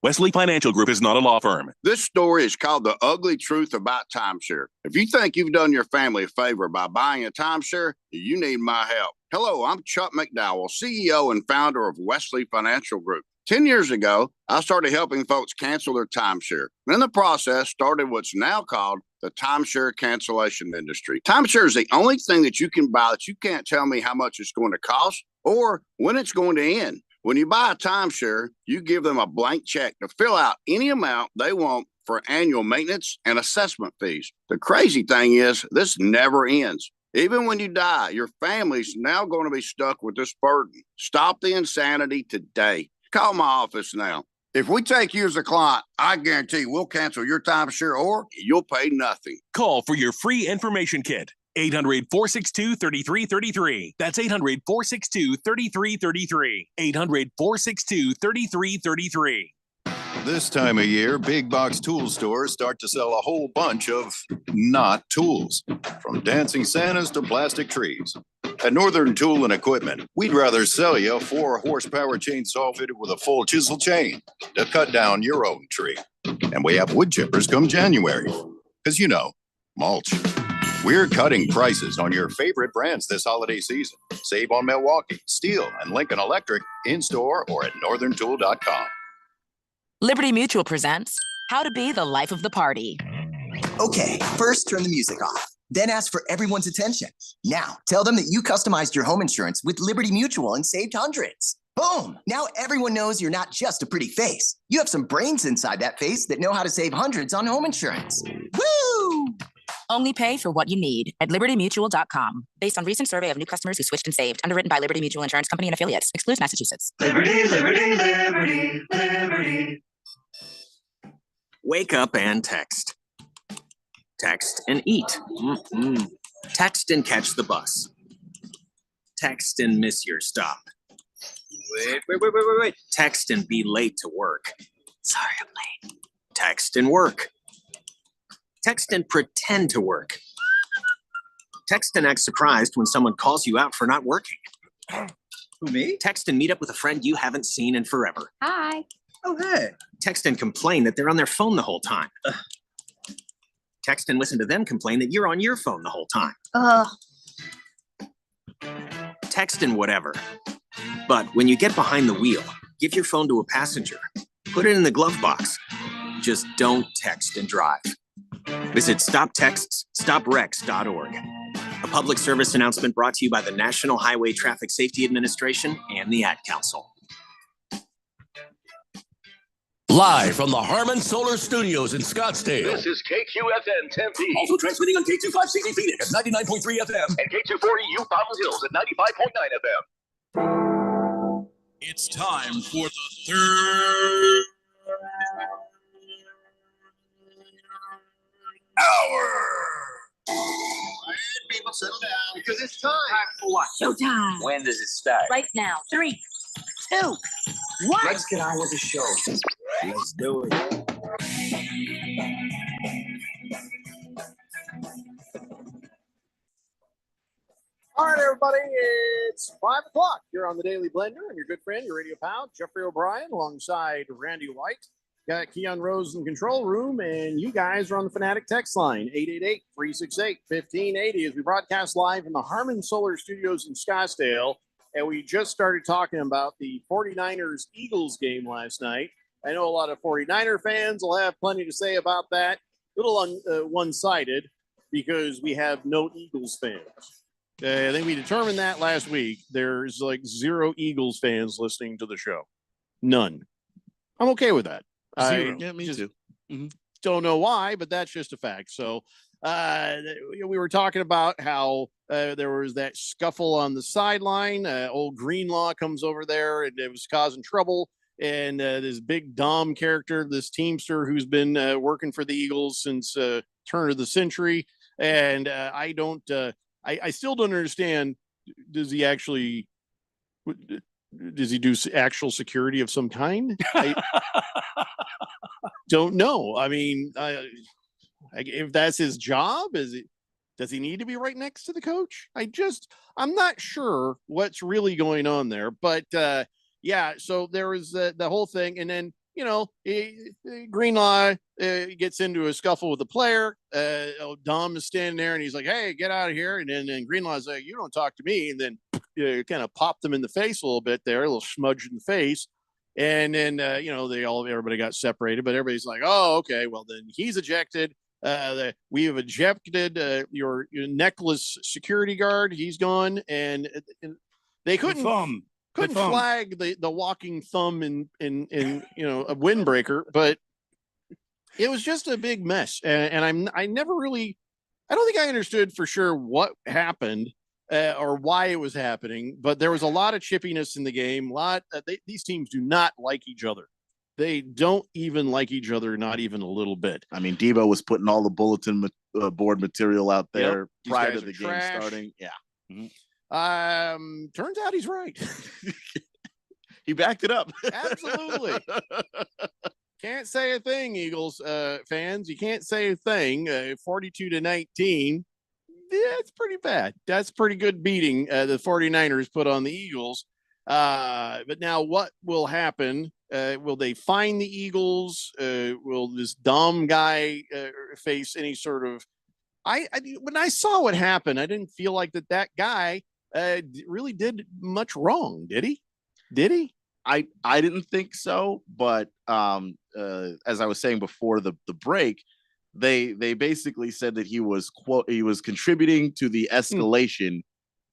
Wesley Financial Group is not a law firm. This story is called The Ugly Truth About Timeshare. If you think you've done your family a favor by buying a timeshare, you need my help. Hello, I'm Chuck McDowell, CEO and founder of Wesley Financial Group. 10 years ago, I started helping folks cancel their timeshare. And in the process, started what's now called the timeshare cancellation industry. Timeshare is the only thing that you can buy that you can't tell me how much it's going to cost or when it's going to end. When you buy a timeshare, you give them a blank check to fill out any amount they want for annual maintenance and assessment fees. The crazy thing is, this never ends. Even when you die, your family's now going to be stuck with this burden. Stop the insanity today. Call my office now. If we take you as a client, I guarantee we'll cancel your timeshare or you'll pay nothing. Call for your free information kit. 800-462-3333. That's 800-462-3333. 800-462-3333. This time of year, big box tool stores start to sell a whole bunch of not tools, from dancing Santas to plastic trees. At Northern Tool and Equipment, we'd rather sell you a 4-horsepower chainsaw fitted with a full chisel chain to cut down your own tree. And we have wood chippers come January, because mulch. We're cutting prices on your favorite brands this holiday season. Save on Milwaukee, Steel, and Lincoln Electric in-store or at northerntool.com. Liberty Mutual presents How to Be the Life of the Party. Okay, first turn the music off. Then ask for everyone's attention. Now, tell them that you customized your home insurance with Liberty Mutual and saved hundreds. Boom! Now everyone knows you're not just a pretty face. You have some brains inside that face that know how to save hundreds on home insurance. Woo! Only pay for what you need at libertymutual.com. Based on recent survey of new customers who switched and saved. Underwritten by Liberty Mutual Insurance Company and affiliates. Excludes Massachusetts. Liberty, liberty, liberty, liberty. Wake up and text. Text and eat. Text and catch the bus. Text and miss your stop. Wait. Text and be late to work. Sorry, I'm late. Text and work. Text and pretend to work. Text and act surprised when someone calls you out for not working. Who, me? Text and meet up with a friend you haven't seen in forever. Hi. Oh, hey. Text and complain that they're on their phone the whole time. Text and listen to them complain that you're on your phone the whole time. Text and whatever. But when you get behind the wheel, give your phone to a passenger. Put it in the glove box. Just don't text and drive. Visit StopTextsStopWrecks.org. A public service announcement brought to you by the National Highway Traffic Safety Administration and the Ad Council. Live from the Harmon Solar Studios in Scottsdale. This is KQFN Tempe. Also transmitting on K25CD Phoenix at 99.3 FM. And K240U Fountain Hills at 95.9 FM. It's time for the third Showtime. When does it start? Right now. 3, 2, 1. Let's get on with the show. Let's do it. All right, everybody, it's 5 o'clock. You're on the Daily Blender, and your good friend, your radio pal, Jeffrey O'Brien, alongside Randy White. Got Keon Rose in the control room, and you guys are on the Fanatic text line, 888-368-1580, as we broadcast live in the Harmon Solar Studios in Scottsdale. And we just started talking about the 49ers-Eagles game last night. I know a lot of 49er fans will have plenty to say about that. A little one-sided because we have no Eagles fans. I think we determined that last week. There's like 0 Eagles fans listening to the show. None. I'm okay with that. Yeah, me too. Don't know why, but that's just a fact. So we were talking about how there was that scuffle on the sideline. Old Greenlaw comes over there and it was causing trouble. And this big Dom character, this Teamster who's been working for the Eagles since turn of the century. And I still don't understand. Does he do actual security of some kind? I don't know. I mean, if that's his job, does he need to be right next to the coach? I'm not sure what's really going on there, but yeah, so there was the whole thing. And then, Greenlaw gets into a scuffle with the player. Dom is standing there and he's like, "Hey, get out of here." And then Greenlaw's like, "You don't talk to me." And then kind of popped them in the face a little bit there, a little smudge in the face. And then, everybody got separated, but everybody's like, "Oh, okay, well then he's ejected. We have ejected your necklace security guard. He's gone." And they couldn't flag the walking thumb in a windbreaker, but it was just a big mess. And I don't think I understood for sure what happened or why it was happening, but there was a lot of chippiness in the game. These teams do not like each other. They don't even like each other, not even a little bit. I mean, Debo was putting all the bulletin board material out there prior to the game starting. Yeah. Turns out he's right. He backed it up. Absolutely. Can't say a thing, Eagles fans. You can't say a thing. 42-19. That's pretty bad. That's pretty good beating the 49ers put on the Eagles. But now what will happen? Will they find the Eagles? Will this Dom guy face any sort of... when I saw what happened, I didn't feel like that guy really did much wrong. Did he? I didn't think so, but as I was saying before the break, they basically said that he was contributing to the escalation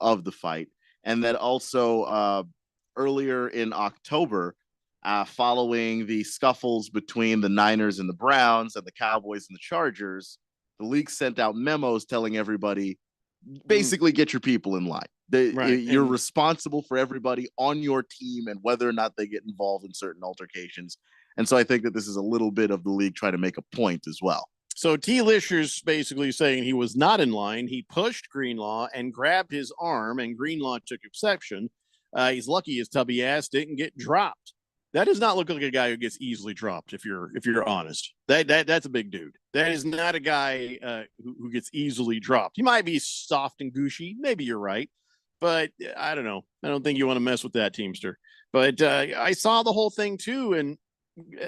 of the fight, and that also earlier in October, following the scuffles between the Niners and the Browns and the Cowboys and the Chargers, the league sent out memos telling everybody, basically get your people in line. You're responsible for everybody on your team and whether or not they get involved in certain altercations. And so I think that this is a little bit of the league trying to make a point as well. So T. Lisher's basically saying he was not in line. He pushed Greenlaw and grabbed his arm, and Greenlaw took exception. He's lucky his tubby ass didn't get dropped. That does not look like a guy who gets easily dropped. If you're honest, that's a big dude. That is not a guy who gets easily dropped. He might be soft and gushy. Maybe you're right, but I don't know. I don't think you want to mess with that Teamster. But I saw the whole thing too, and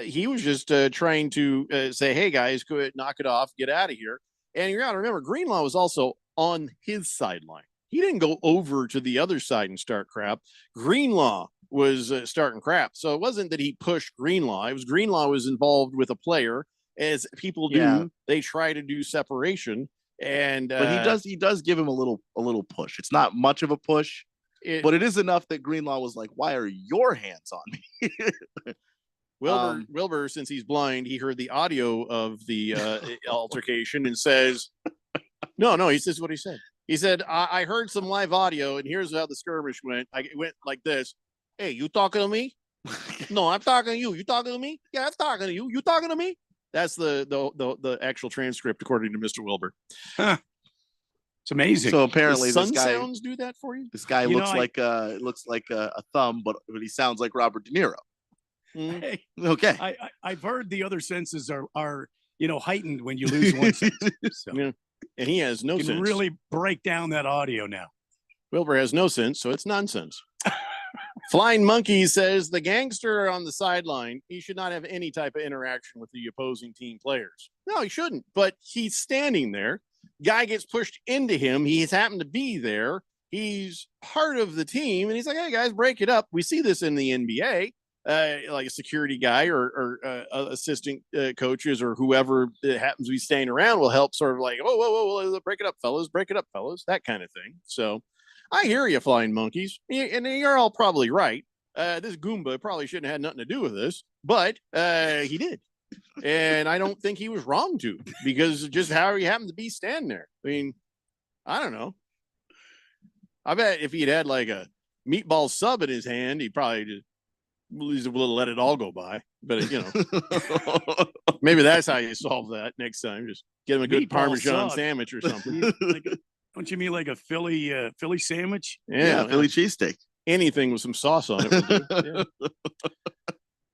he was just trying to say, "Hey guys, go ahead, knock it off, get out of here." And you got to remember, Greenlaw was also on his sideline. He didn't go over to the other side and start crap. Greenlaw was starting crap. So it wasn't that he pushed Greenlaw. It was Greenlaw was involved with a player, as people do. Yeah. They try to do separation, and but he does give him a little push. It's not much of a push, but it is enough that Greenlaw was like, "Why are your hands on me?" Wilbur, since he's blind, he heard the audio of the altercation and says, no, he says what he said. He said, I heard some live audio, and here's how the skirmish went. It went like this. "Hey, you talking to me?" "No, I'm talking to you. You talking to me?" "Yeah, I'm talking to you. You talking to me?" That's the actual transcript, according to Mr. Wilbur. Huh. It's amazing. So apparently Does this Sun guy Sounds do that for you? this guy You looks know, like looks like a thumb, but he sounds like Robert De Niro. Hey, Okay. I've heard the other senses are heightened when you lose one sense. So Yeah. And he has no you can sense. really break down that audio now. Wilbur has no sense, so it's nonsense. Flying Monkey says the gangster on the sideline, he should not have any type of interaction with the opposing team players. No, he shouldn't. But he's standing there. Guy gets pushed into him. He's happened to be there. He's part of the team. And he's like, hey, guys, break it up. We see this in the NBA. Like a security guy or assistant coaches or whoever that happens to be staying around will help sort of like, whoa, break it up, fellas, that kind of thing. So I hear you, Flying Monkeys, and you're all probably right. This Goomba probably shouldn't have had nothing to do with this, but he did. And I don't think he was wrong to, because just how he happened to be standing there. I mean, I don't know. I bet if he'd had like a meatball sub in his hand, he probably just let it all go by. But maybe that's how you solve that next time. Just get him a good Meatball Parmesan sub. sandwich or something. Don't you mean like a Philly sandwich? Yeah, Philly cheesesteak. Anything with some sauce on it would do. Yeah.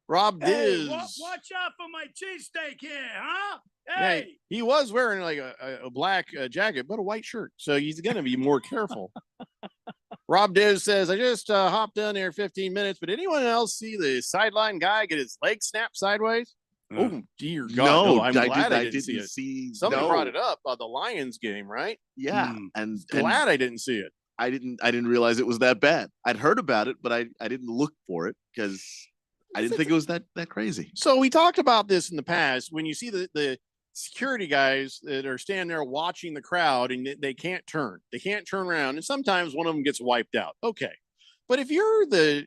Rob Diz. Watch out for my cheesesteak here, huh? Yeah, he was wearing like a black jacket, but a white shirt. So he's going to be more careful. Rob Diz says, I just hopped down there 15 minutes, but anyone else see the sideline guy get his leg snapped sideways? Oh, dear God. No, I'm glad I didn't see it. Somebody brought it up on the Lions game, right? Yeah. And glad I didn't see it. I didn't realize it was that bad. I'd heard about it, but I didn't look for it because I didn't think it was that crazy. So we talked about this in the past. When you see the security guys that are standing there watching the crowd and they can't turn around, and sometimes one of them gets wiped out. Okay. But if you're the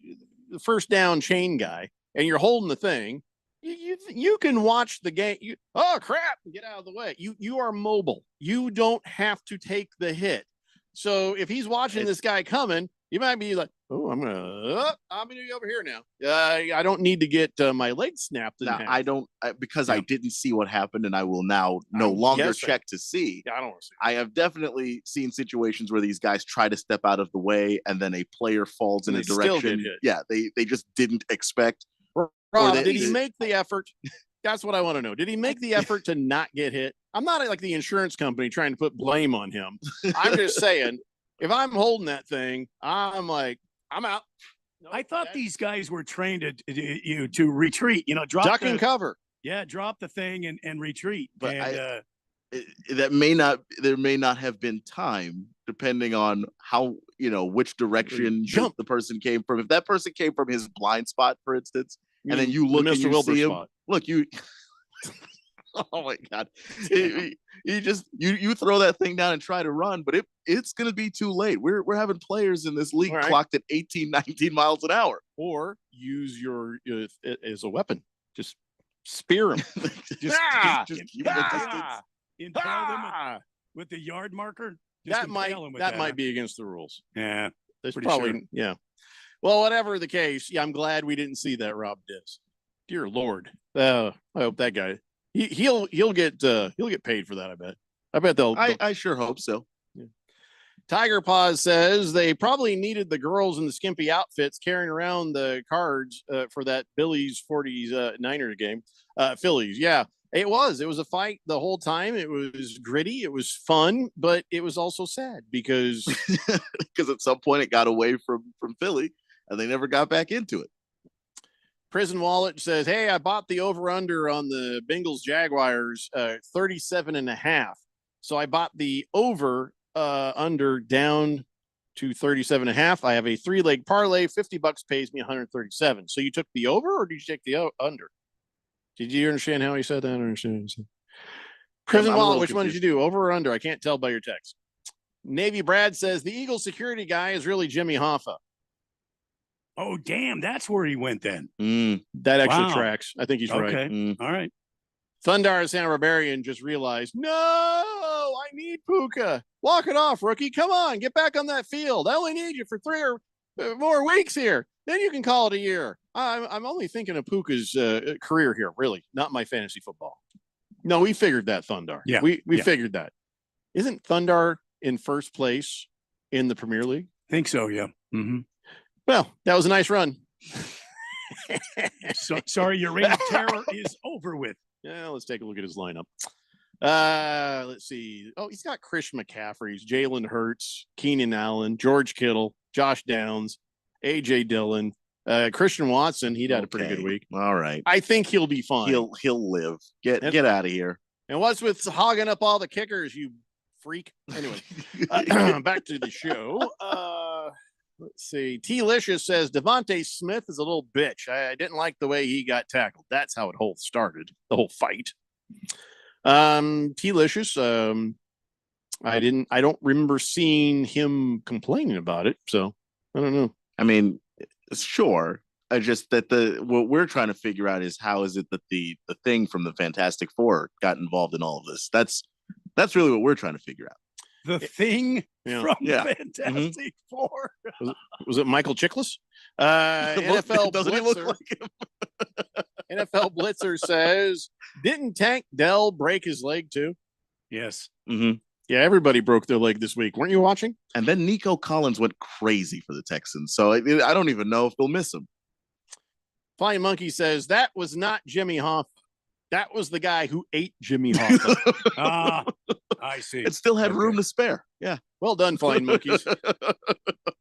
first down chain guy and you're holding the thing, you can watch the game. Oh crap, get out of the way. You are mobile. You don't have to take the hit. So if he's watching this guy coming, you might be like, oh, I'm gonna be over here now. I don't need to get my leg snapped in half. I don't because I didn't see what happened, and I will now no longer check to see. Yeah, I don't want to see. I have definitely seen situations where these guys try to step out of the way, and then a player falls in a direction. Yeah, they just didn't expect. Rob, did he make the effort? That's what I want to know. Did he make the effort to not get hit? I'm not like the insurance company trying to put blame on him. I'm just saying, if I'm holding that thing, I'm like, I'm out. I thought these guys were trained to retreat, drop duck and cover. Yeah, drop the thing and retreat. But there may not have been time, depending on how which direction the person came from. If that person came from his blind spot, for instance, and then you look and you see him, look, you. Oh my God! You throw that thing down and try to run, but it's going to be too late. We're having players in this league clocked at 18, 19 miles an hour. Or use your as a weapon. Just spear him. just keep him at distance. Impale them with the yard marker. That might be against the rules. Yeah, there's probably yeah. Well, whatever the case, I'm glad we didn't see that. Rob Diz. Dear Lord, I hope that guy. He'll get paid for that. I bet they'll. I sure hope so. Yeah. Tiger Paws says they probably needed the girls in the skimpy outfits carrying around the cards for that Billy's 40s Niners game. Phillies, yeah, it was a fight the whole time. It was gritty, it was fun, but it was also sad because at some point it got away from Philly and they never got back into it. Prison Wallet says, hey, I bought the over-under on the Bengals Jaguars 37.5. So I bought the over under down to 37.5. I have a 3-leg parlay. $50 pays me 137. So you took the over or did you take the under? Did you understand how he said that? I don't understand. Prison Wallet, which one did you do? Over or under? I can't tell by your text. Navy Brad says the Eagles security guy is really Jimmy Hoffa. Oh, damn. That's where he went then. That actually tracks. I think he's right. Okay. All right. Thundar Santa Barbarian just realized, no, I need Puka. Walk it off, rookie. Come on, get back on that field. I only need you for 3 or more weeks here. Then you can call it a year. I'm only thinking of Puka's career here, really, not my fantasy football. No, we figured that, Thundar. Yeah. We figured that. Isn't Thundar in first place in the Premier League? Think so, yeah. Mm-hmm. Well, that was a nice run. So, sorry, your reign of terror is over with. Yeah, let's take a look at his lineup. Let's see. Oh, he's got Chris McCaffrey, Jalen Hurts, Keenan Allen, George Kittle, Josh Downs, AJ Dillon, Christian Watson. He'd had a pretty good week. All right. I think he'll be fine. He'll live. Get out of here. And what's with hogging up all the kickers, you freak? Anyway, back to the show. Let's see. T-Licious says Devontae Smith is a little bitch. I didn't like the way he got tackled. That's how it whole started, the whole fight. T-Licious, I don't remember seeing him complaining about it, so I don't know. I mean, sure. I just that what we're trying to figure out is how is it that the thing from the Fantastic Four got involved in all of this? That's really what we're trying to figure out. The thing from Fantastic Mm-hmm. Four. Was it Michael Chiklis? NFL Doesn't he look Blitzer. like him? NFL Blitzer says, didn't Tank Dell break his leg too? Yes. Mm-hmm. Yeah, everybody broke their leg this week. Weren't you watching? And then Nico Collins went crazy for the Texans. So I don't even know if they'll miss him. Flying Monkey says, that was not Jimmy Hoffa. That was the guy who ate Jimmy Hoffa. I see. It still had room to spare. Yeah. Well done, Flying Monkeys.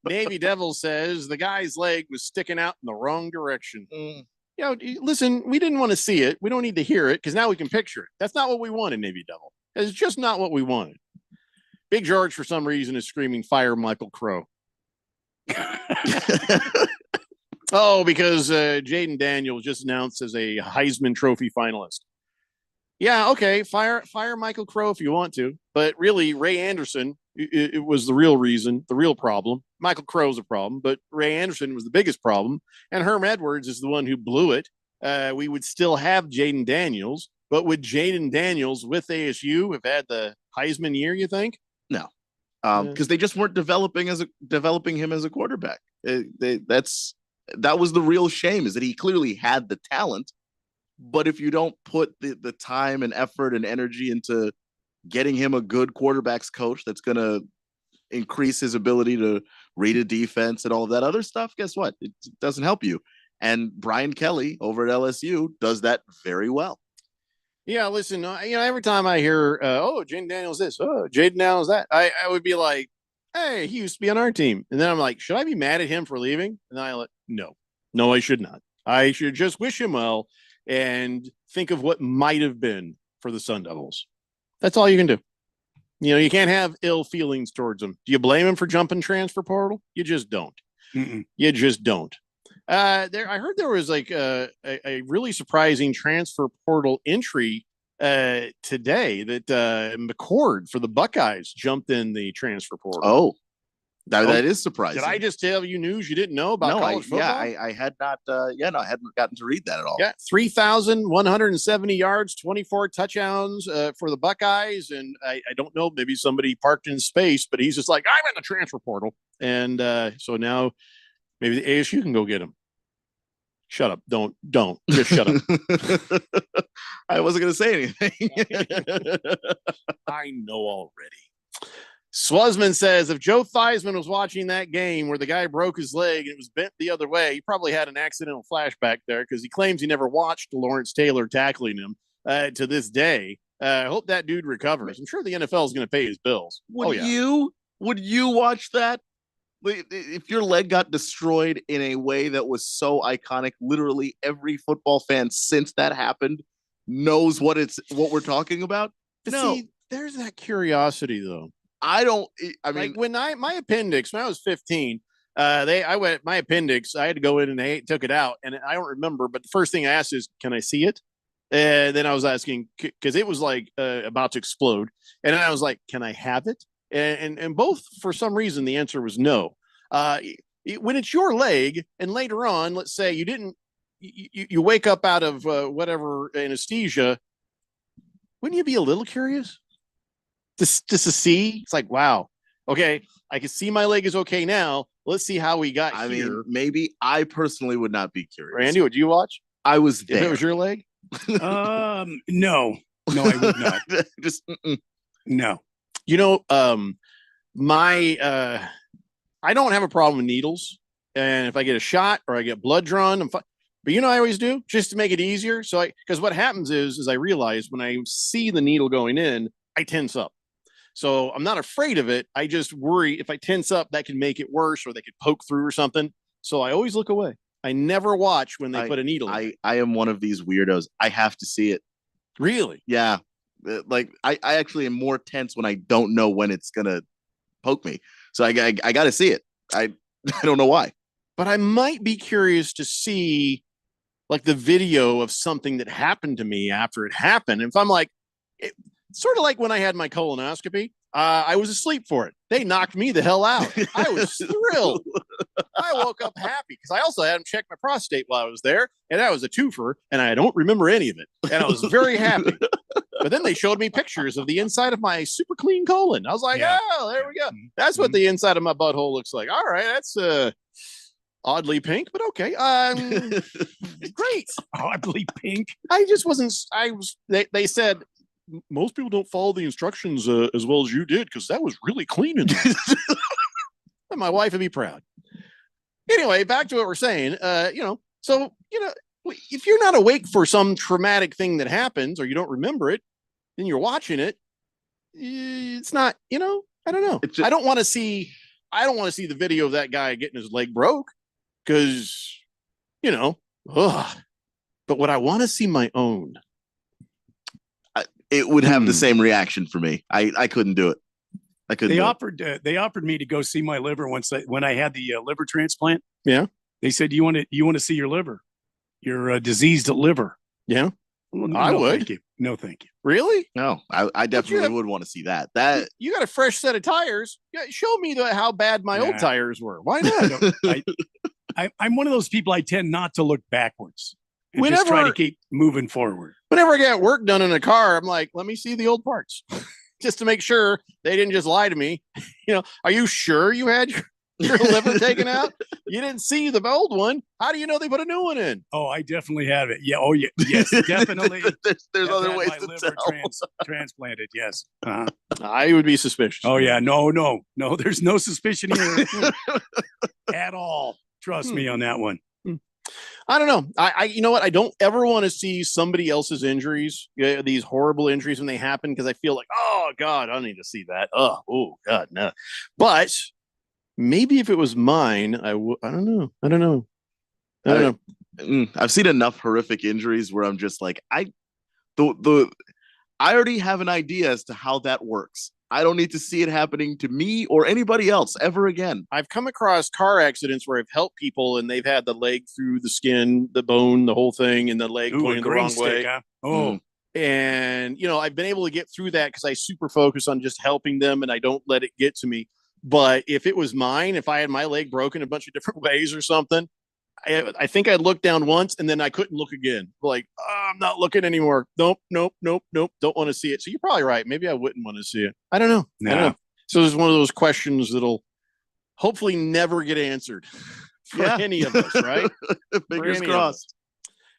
Navy Devil says the guy's leg was sticking out in the wrong direction. You know, listen, we didn't want to see it. We don't need to hear it because now we can picture it. That's not what we wanted, Navy Devil. It's just not what we wanted. Big George, for some reason, is screaming, fire Michael Crow. Oh, because Jaden Daniels just announced as a Heisman Trophy finalist. Yeah, okay, fire Michael Crow if you want to, but really Ray Anderson it was the real reason, the real problem. Michael Crow's a problem, but Ray Anderson was the biggest problem, and Herm Edwards is the one who blew it. We would still have Jaden Daniels, but would Jaden Daniels with ASU have had the Heisman year? You think? No, because they just weren't developing him as a quarterback. That was the real shame, is that he clearly had the talent, but if you don't put the time and effort and energy into getting him a good quarterback's coach that's going to increase his ability to read a defense and all of that other stuff, guess what? It doesn't help you. And Brian Kelly over at LSU does that very well. Yeah, listen, every time I hear, Jaden Daniels this, Jaden Daniels that, I would be like, hey, he used to be on our team. And then I'm like, should I be mad at him for leaving? And I like, no, I should not. I should just wish him well and think of what might have been for the Sun Devils. That's all you can do. You know, you can't have ill feelings towards him. Do you blame him for jumping transfer portal? You just don't. Mm-mm. You just don't. I heard there was like a really surprising transfer portal entry today that McCord for the Buckeyes jumped in the transfer portal. Oh, that is surprising. Did I just tell you news you didn't know about college football? I had not. I hadn't gotten to read that at all. Yeah, 3,170 yards, 24 touchdowns for the Buckeyes, and I don't know, maybe somebody parked in space, but he's just like, I'm in the transfer portal, and so now maybe the ASU can go get him. Shut up! Don't just shut up. I wasn't going to say anything. I know already. Swazman says if Joe Theismann was watching that game where the guy broke his leg and it was bent the other way, he probably had an accidental flashback there because he claims he never watched Lawrence Taylor tackling him to this day. I hope that dude recovers. I'm sure the NFL is going to pay his bills. Would you watch that? If your leg got destroyed in a way that was so iconic, literally every football fan since that happened knows what we're talking about. No, see, there's that curiosity though. I mean, like when my appendix, when I was 15, my appendix, I had to go in and they took it out, and I don't remember, but the first thing I asked is, can I see it? And then I was asking, because it was like about to explode, and then I was like, can I have it? And both, for some reason, the answer was no. When it's your leg, and later on, let's say you wake up out of whatever anesthesia, wouldn't you be a little curious? Just to see, it's like, wow, okay, I can see my leg is okay now. Let's see how we got here. Mean, maybe I personally would not be curious. Randy, would you watch? I was there. If it was your leg? No, I would not. Just no. You know, I don't have a problem with needles. And if I get a shot or I get blood drawn, I'm fine. But I always do just to make it easier. So because what happens is I realize when I see the needle going in, I tense up. So I'm not afraid of it. I just worry if I tense up, that can make it worse or they could poke through or something. So I always look away. I never watch when they put a needle in. I am one of these weirdos. I have to see it. Really? Yeah. Like I actually am more tense when I don't know when it's going to poke me. So I got to see it. I don't know why. But I might be curious to see like the video of something that happened to me after it happened. If I'm like, sort of like when I had my colonoscopy, I was asleep for it. They knocked me the hell out. I was thrilled. I woke up happy because I also had them check my prostate while I was there, and that was a twofer, and I don't remember any of it. And I was very happy. But then they showed me pictures of the inside of my super clean colon. I was like, oh, there we go. That's what the inside of my butthole looks like. All right, that's oddly pink, but okay. Great. Oddly pink. I just wasn't. They said most people don't follow the instructions as well as you did because that was really clean in there. And my wife would be proud. Anyway, back to what we're saying. So if you're not awake for some traumatic thing that happens or you don't remember it, then you're watching it. It's not. I don't know. I don't want to see the video of that guy getting his leg broke because, But would I want to see my own? It would have the same reaction for me. I couldn't do it. I couldn't. They offered me to go see my liver when I had the liver transplant. Yeah. They said, you want to see your liver, your diseased liver. Yeah. Well, I would. Thank you. No, thank you. Really? No, I definitely would want to see that. You got a fresh set of tires. Yeah, show me how bad my old tires were. Why not? I'm one of those people. I tend not to look backwards. And Whenever- just try to keep moving forward. Whenever I get work done in a car, I'm like, let me see the old parts just to make sure they didn't just lie to me. Are you sure you had your liver taken out? You didn't see the old one. How do you know they put a new one in? Oh, I definitely have it. Yeah. Oh, yeah. Yes, definitely. There's other ways my to liver tell. transplanted. Yes. I would be suspicious. Oh yeah. No. There's no suspicion here at all. Trust me on that one. I don't know. I you know what? I don't ever want to see somebody else's injuries, these horrible injuries when they happen, because I feel like, oh God, I don't need to see that. Oh God, no. But maybe if it was mine, I don't know. I've seen enough horrific injuries where I'm just like, I already have an idea as to how that works. I don't need to see it happening to me or anybody else ever again. I've come across car accidents where I've helped people and they've had the leg through the skin, the bone, the whole thing, and the leg pointing the wrong way. Huh? Oh. And, I've been able to get through that because I super focus on just helping them and I don't let it get to me. But if it was mine, if I had my leg broken a bunch of different ways or something, I think I'd look down once and then I couldn't look again. Like, I'm not looking anymore. Nope. Don't want to see it. So you're probably right. Maybe I wouldn't want to see it. I don't know. No. I don't know. So it's one of those questions that'll hopefully never get answered for any of us, right? Fingers crossed.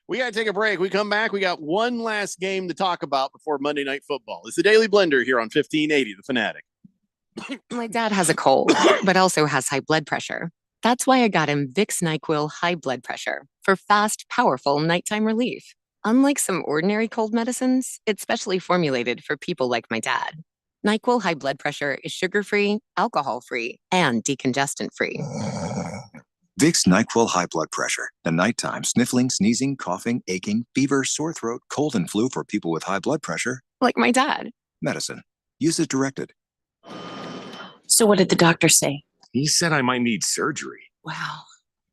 We got to take a break. We come back. We got one last game to talk about before Monday Night Football. It's the Daily Blender here on 1580, The Fanatic. My dad has a cold, but also has high blood pressure. That's why I got him Vicks NyQuil High Blood Pressure for fast, powerful nighttime relief. Unlike some ordinary cold medicines, it's specially formulated for people like my dad. NyQuil High Blood Pressure is sugar-free, alcohol-free, and decongestant-free. Vicks NyQuil High Blood Pressure. The nighttime sniffling, sneezing, coughing, aching, fever, sore throat, cold, and flu for people with high blood pressure. Like my dad. Medicine. Use as directed. So what did the doctor say? He said I might need surgery. Wow,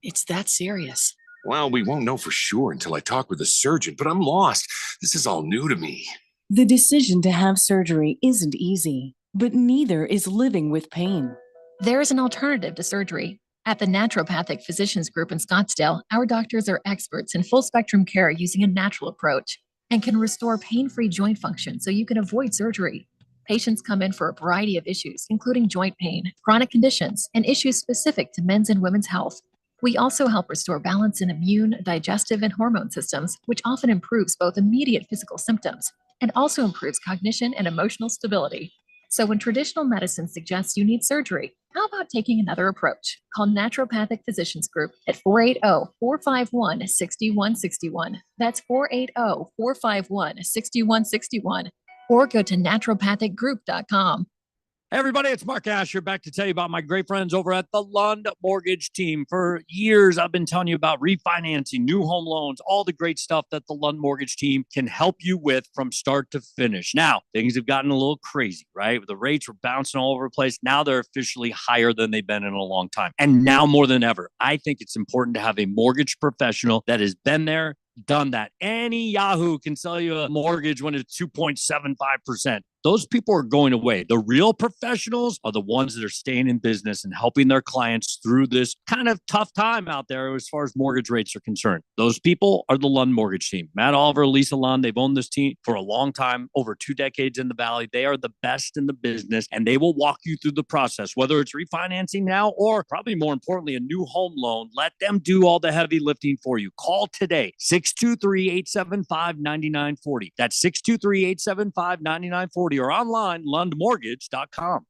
it's that serious. Well, we won't know for sure until I talk with a surgeon, but I'm lost. This is all new to me. The decision to have surgery isn't easy, but neither is living with pain. There is an alternative to surgery. At the Naturopathic Physicians Group in Scottsdale, our doctors are experts in full spectrum care using a natural approach and can restore pain-free joint function so you can avoid surgery. Patients come in for a variety of issues, including joint pain, chronic conditions, and issues specific to men's and women's health. We also help restore balance in immune, digestive, and hormone systems, which often improves both immediate physical symptoms and also improves cognition and emotional stability. So when traditional medicine suggests you need surgery, how about taking another approach? Call Naturopathic Physicians Group at 480-451-6161. That's 480-451-6161. Or go to naturopathicgroup.com. Hey everybody, it's Mark Asher back to tell you about my great friends over at the Lund Mortgage Team. For years, I've been telling you about refinancing, new home loans, all the great stuff that the Lund Mortgage Team can help you with from start to finish. Now, things have gotten a little crazy, right? The rates were bouncing all over the place. Now they're officially higher than they've been in a long time. And now more than ever, I think it's important to have a mortgage professional that has been there, done that. Any Yahoo can sell you a mortgage when it's 2.75%. Those people are going away. The real professionals are the ones that are staying in business and helping their clients through this kind of tough time out there as far as mortgage rates are concerned. Those people are the Lund Mortgage Team. Matt Oliver, Lisa Lund, they've owned this team for a long time, over 2 decades in the Valley. They are the best in the business, and they will walk you through the process, whether it's refinancing now or probably more importantly, a new home loan. Let them do all the heavy lifting for you. Call today, 623-875-9940. That's 623-875-9940 or online, lundmortgage.com.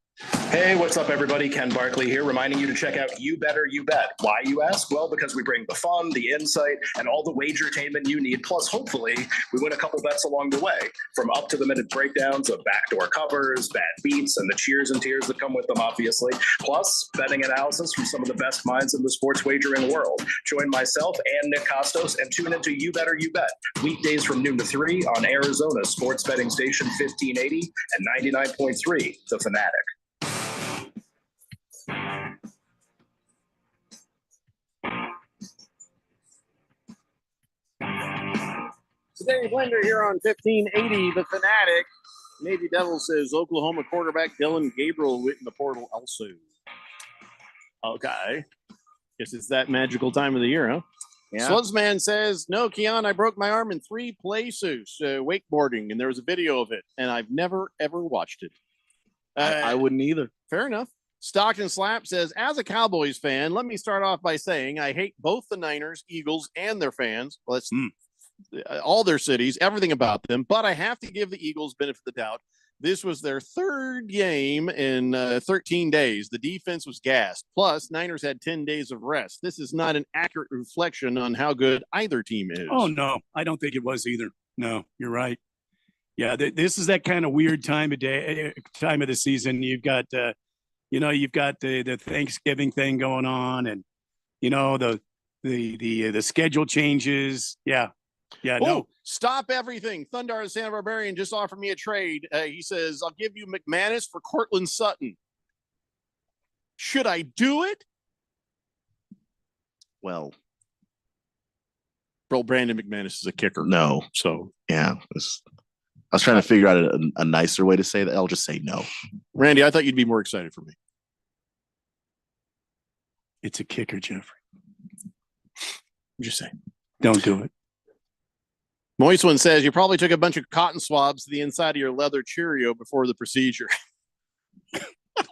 Hey, what's up, everybody? Ken Barkley here, reminding you to check out You Better You Bet. Why, you ask? Well, because we bring the fun, the insight, and all the wagertainment you need. Plus, hopefully, we win a couple bets along the way. From up-to-the-minute breakdowns of backdoor covers, bad beats, and the cheers and tears that come with them, obviously. Plus, betting analysis from some of the best minds in the sports wagering world. Join myself and Nick Costos and tune into You Better You Bet. Weekdays from noon to 3 on Arizona's sports betting station 1580 and 99.3, The Fanatic. Dave Linder here on 1580, The Fanatic. Navy Devil says Oklahoma quarterback Dylan Gabriel went in the portal also. Okay. Guess it's that magical time of the year, huh? Yeah. Slugsman says, no, Keon, I broke my arm in 3 places, wakeboarding, and there was a video of it, and I've never, ever watched it. I wouldn't either. Fair enough. Stockton Slap says, as a Cowboys fan, let me start off by saying I hate both the Niners, Eagles, and their fans. Well, that's all their cities, everything about them. But I have to give the Eagles benefit of the doubt. This was their 3rd game in 13 days. The defense was gassed. Plus, Niners had 10 days of rest. This is not an accurate reflection on how good either team is. Oh, no, I don't think it was either. No, you're right. Yeah, this is that kind of weird time of the season. You've got, you've got the Thanksgiving thing going on, and the schedule changes. Yeah. Yeah, no. Stop everything. Thundar the Santa Barbarian just offered me a trade. He says, I'll give you McManus for Cortland Sutton. Should I do it? Well, bro, Brandon McManus is a kicker. No. So, yeah. I was trying to figure out a nicer way to say that. I'll just say no. Randy, I thought you'd be more excited for me. It's a kicker, Jeffrey. I'm just saying. Don't do it. Moist One says you probably took a bunch of cotton swabs to the inside of your leather Cheerio before the procedure.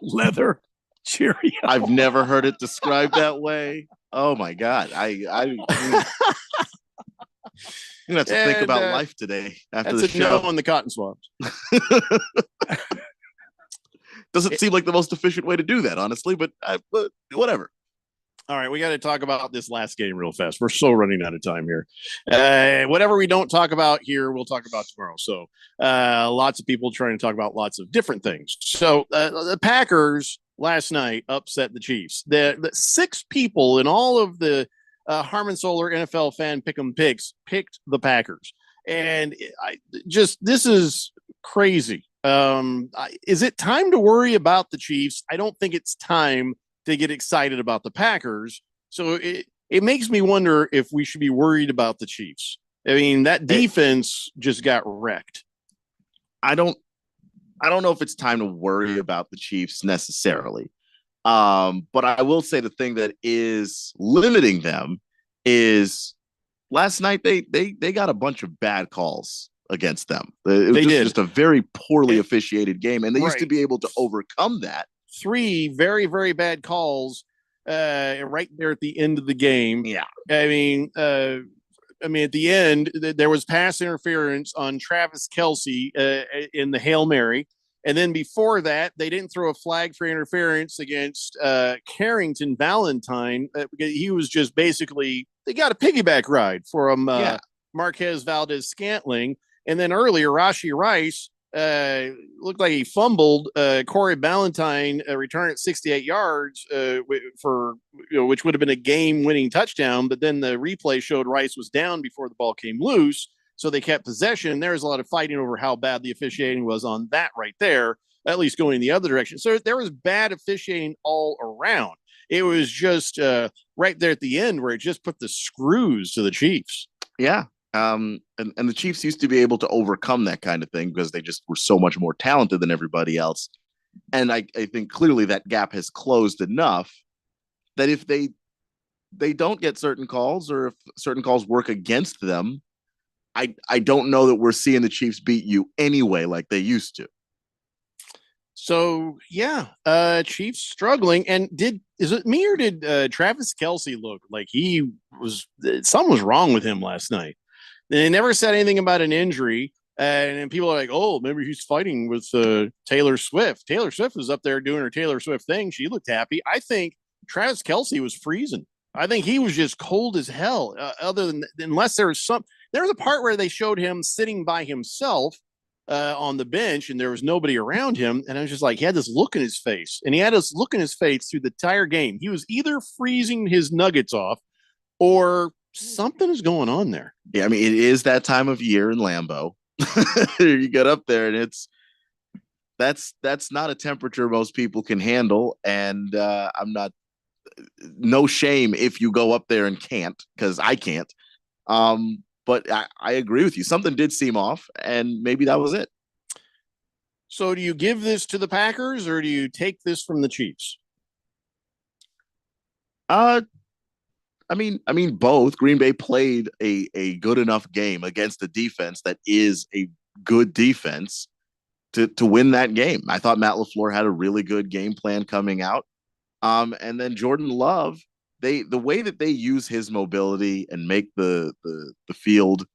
Leather Cheerio. I've never heard it described that way. Oh my God. I'm gonna have to think about life today after the show. No on the cotton swabs. Doesn't seem like the most efficient way to do that, honestly, but whatever. All right, we got to talk about this last game real fast. We're so running out of time here. Whatever we don't talk about here, we'll talk about tomorrow. So lots of people trying to talk about lots of different things. So the Packers last night upset the Chiefs. The 6 people in all of the Harmon Solar NFL fan pick'em picks picked the Packers. And this is crazy. Is it time to worry about the Chiefs? I don't think it's time to get excited about the Packers. So it makes me wonder if we should be worried about the Chiefs. I mean, that defense just got wrecked. I don't know if it's time to worry about the Chiefs necessarily. But I will say the thing that is limiting them is last night they got a bunch of bad calls against them. It was just a very poorly officiated game, and they used to be able to overcome that. 3 very, very bad calls right there at the end of the game. Yeah. I mean, at the end, there was pass interference on Travis Kelce in the Hail Mary. And then before that, they didn't throw a flag for interference against Carrington Valentine because he was just basically, they got a piggyback ride from Marquez Valdez Scantling. And then earlier, Rashi Rice looked like he fumbled. Corey Ballantyne returned at 68 yards for which would have been a game-winning touchdown. But then the replay showed Rice was down before the ball came loose, so they kept possession. There was a lot of fighting over how bad the officiating was on that right there, at least going the other direction. So there was bad officiating all around. It was just right there at the end where it just put the screws to the Chiefs. Yeah. And the Chiefs used to be able to overcome that kind of thing because they just were so much more talented than everybody else. And I think clearly that gap has closed enough that if they don't get certain calls or if certain calls work against them, I don't know that we're seeing the Chiefs beat you anyway like they used to. So, yeah, Chiefs struggling. And is it me or did Travis Kelce look like something was wrong with him last night? They never said anything about an injury. And people are like, oh, maybe he's fighting with Taylor Swift. Taylor Swift was up there doing her Taylor Swift thing. She looked happy. I think Travis Kelce was freezing. I think he was just cold as hell. Unless there was a part where they showed him sitting by himself on the bench and there was nobody around him. And I was just like, he had this look in his face. And he had this look in his face through the entire game. He was either freezing his nuggets off or something is going on there. Yeah, I mean, it is that time of year in Lambeau. You get up there and that's not a temperature most people can handle. And no shame if you go up there and can't, because I can't. But I agree with you. Something did seem off, and maybe that was it. So do you give this to the Packers or do you take this from the Chiefs? I mean, both. Green Bay played a good enough game against a defense that is a good defense to win that game. I thought Matt LaFleur had a really good game plan coming out. And then Jordan Love, the way that they use his mobility and make the field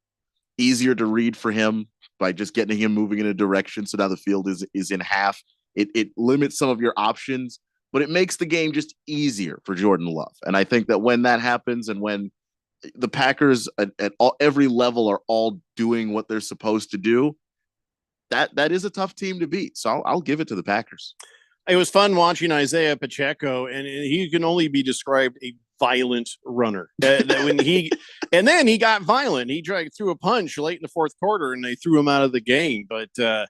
easier to read for him by just getting him moving in a direction. So now the field is in half. It limits some of your options, but it makes the game just easier for Jordan Love. And I think that when that happens and when the Packers at every level are all doing what they're supposed to do, that is a tough team to beat. So I'll give it to the Packers. It was fun watching Isaiah Pacheco, and he can only be described a violent runner. And then he got violent. He threw a punch late in the fourth quarter, and they threw him out of the game. But that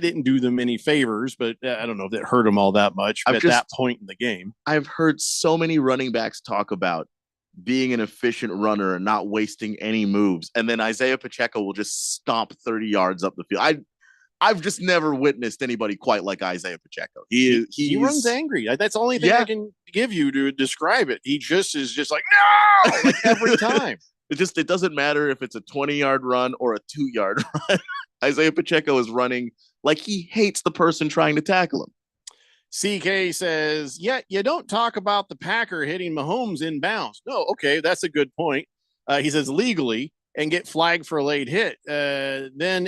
didn't do them any favors. But I don't know if it hurt them all that much at that point in the game. I've heard so many running backs talk about being an efficient runner and not wasting any moves, and then Isaiah Pacheco will just stomp 30 yards up the field. I've just never witnessed anybody quite like Isaiah Pacheco. He runs angry. That's the only thing I can give you to describe it. He just is just like, no, like every time. It doesn't matter if it's a 20-yard run or a 2-yard run. Isaiah Pacheco is running like he hates the person trying to tackle him. CK says, yeah, you don't talk about the Packer hitting Mahomes in bounds. No, okay, that's a good point. He says legally and get flagged for a late hit. Then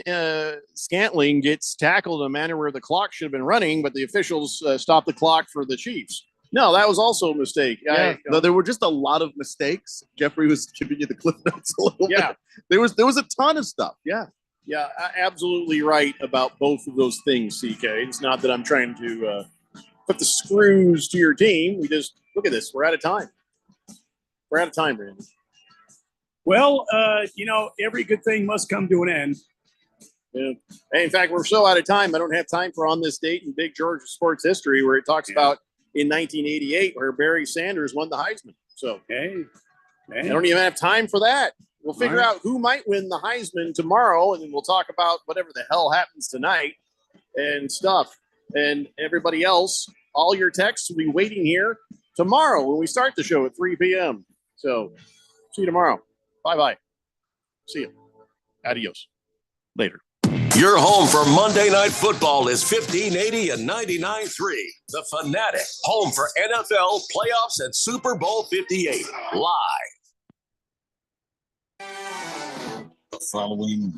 Scantling gets tackled in a manner where the clock should have been running, but the officials stopped the clock for the Chiefs. No, that was also a mistake. Yeah. No, there were just a lot of mistakes. Jeffrey was giving you the cliff notes a little bit. There was a ton of stuff. Yeah. Yeah, absolutely right about both of those things, CK. It's not that I'm trying to put the screws to your team. We just look at this. We're out of time. We're out of time, Brandon. Well, every good thing must come to an end. Yeah. Hey, in fact, we're so out of time. I don't have time for On This Date in Big Georgia sports history, where it talks about in 1988 where Barry Sanders won the Heisman. So I don't even have time for that. We'll figure out who might win the Heisman tomorrow, and then we'll talk about whatever the hell happens tonight and stuff. And everybody else, all your texts will be waiting here tomorrow when we start the show at 3 p.m. So see you tomorrow. Bye-bye. See you. Adios. Later. Your home for Monday Night Football is 1580 and 99.3. The Fanatic, home for NFL playoffs and Super Bowl 58. Live. The following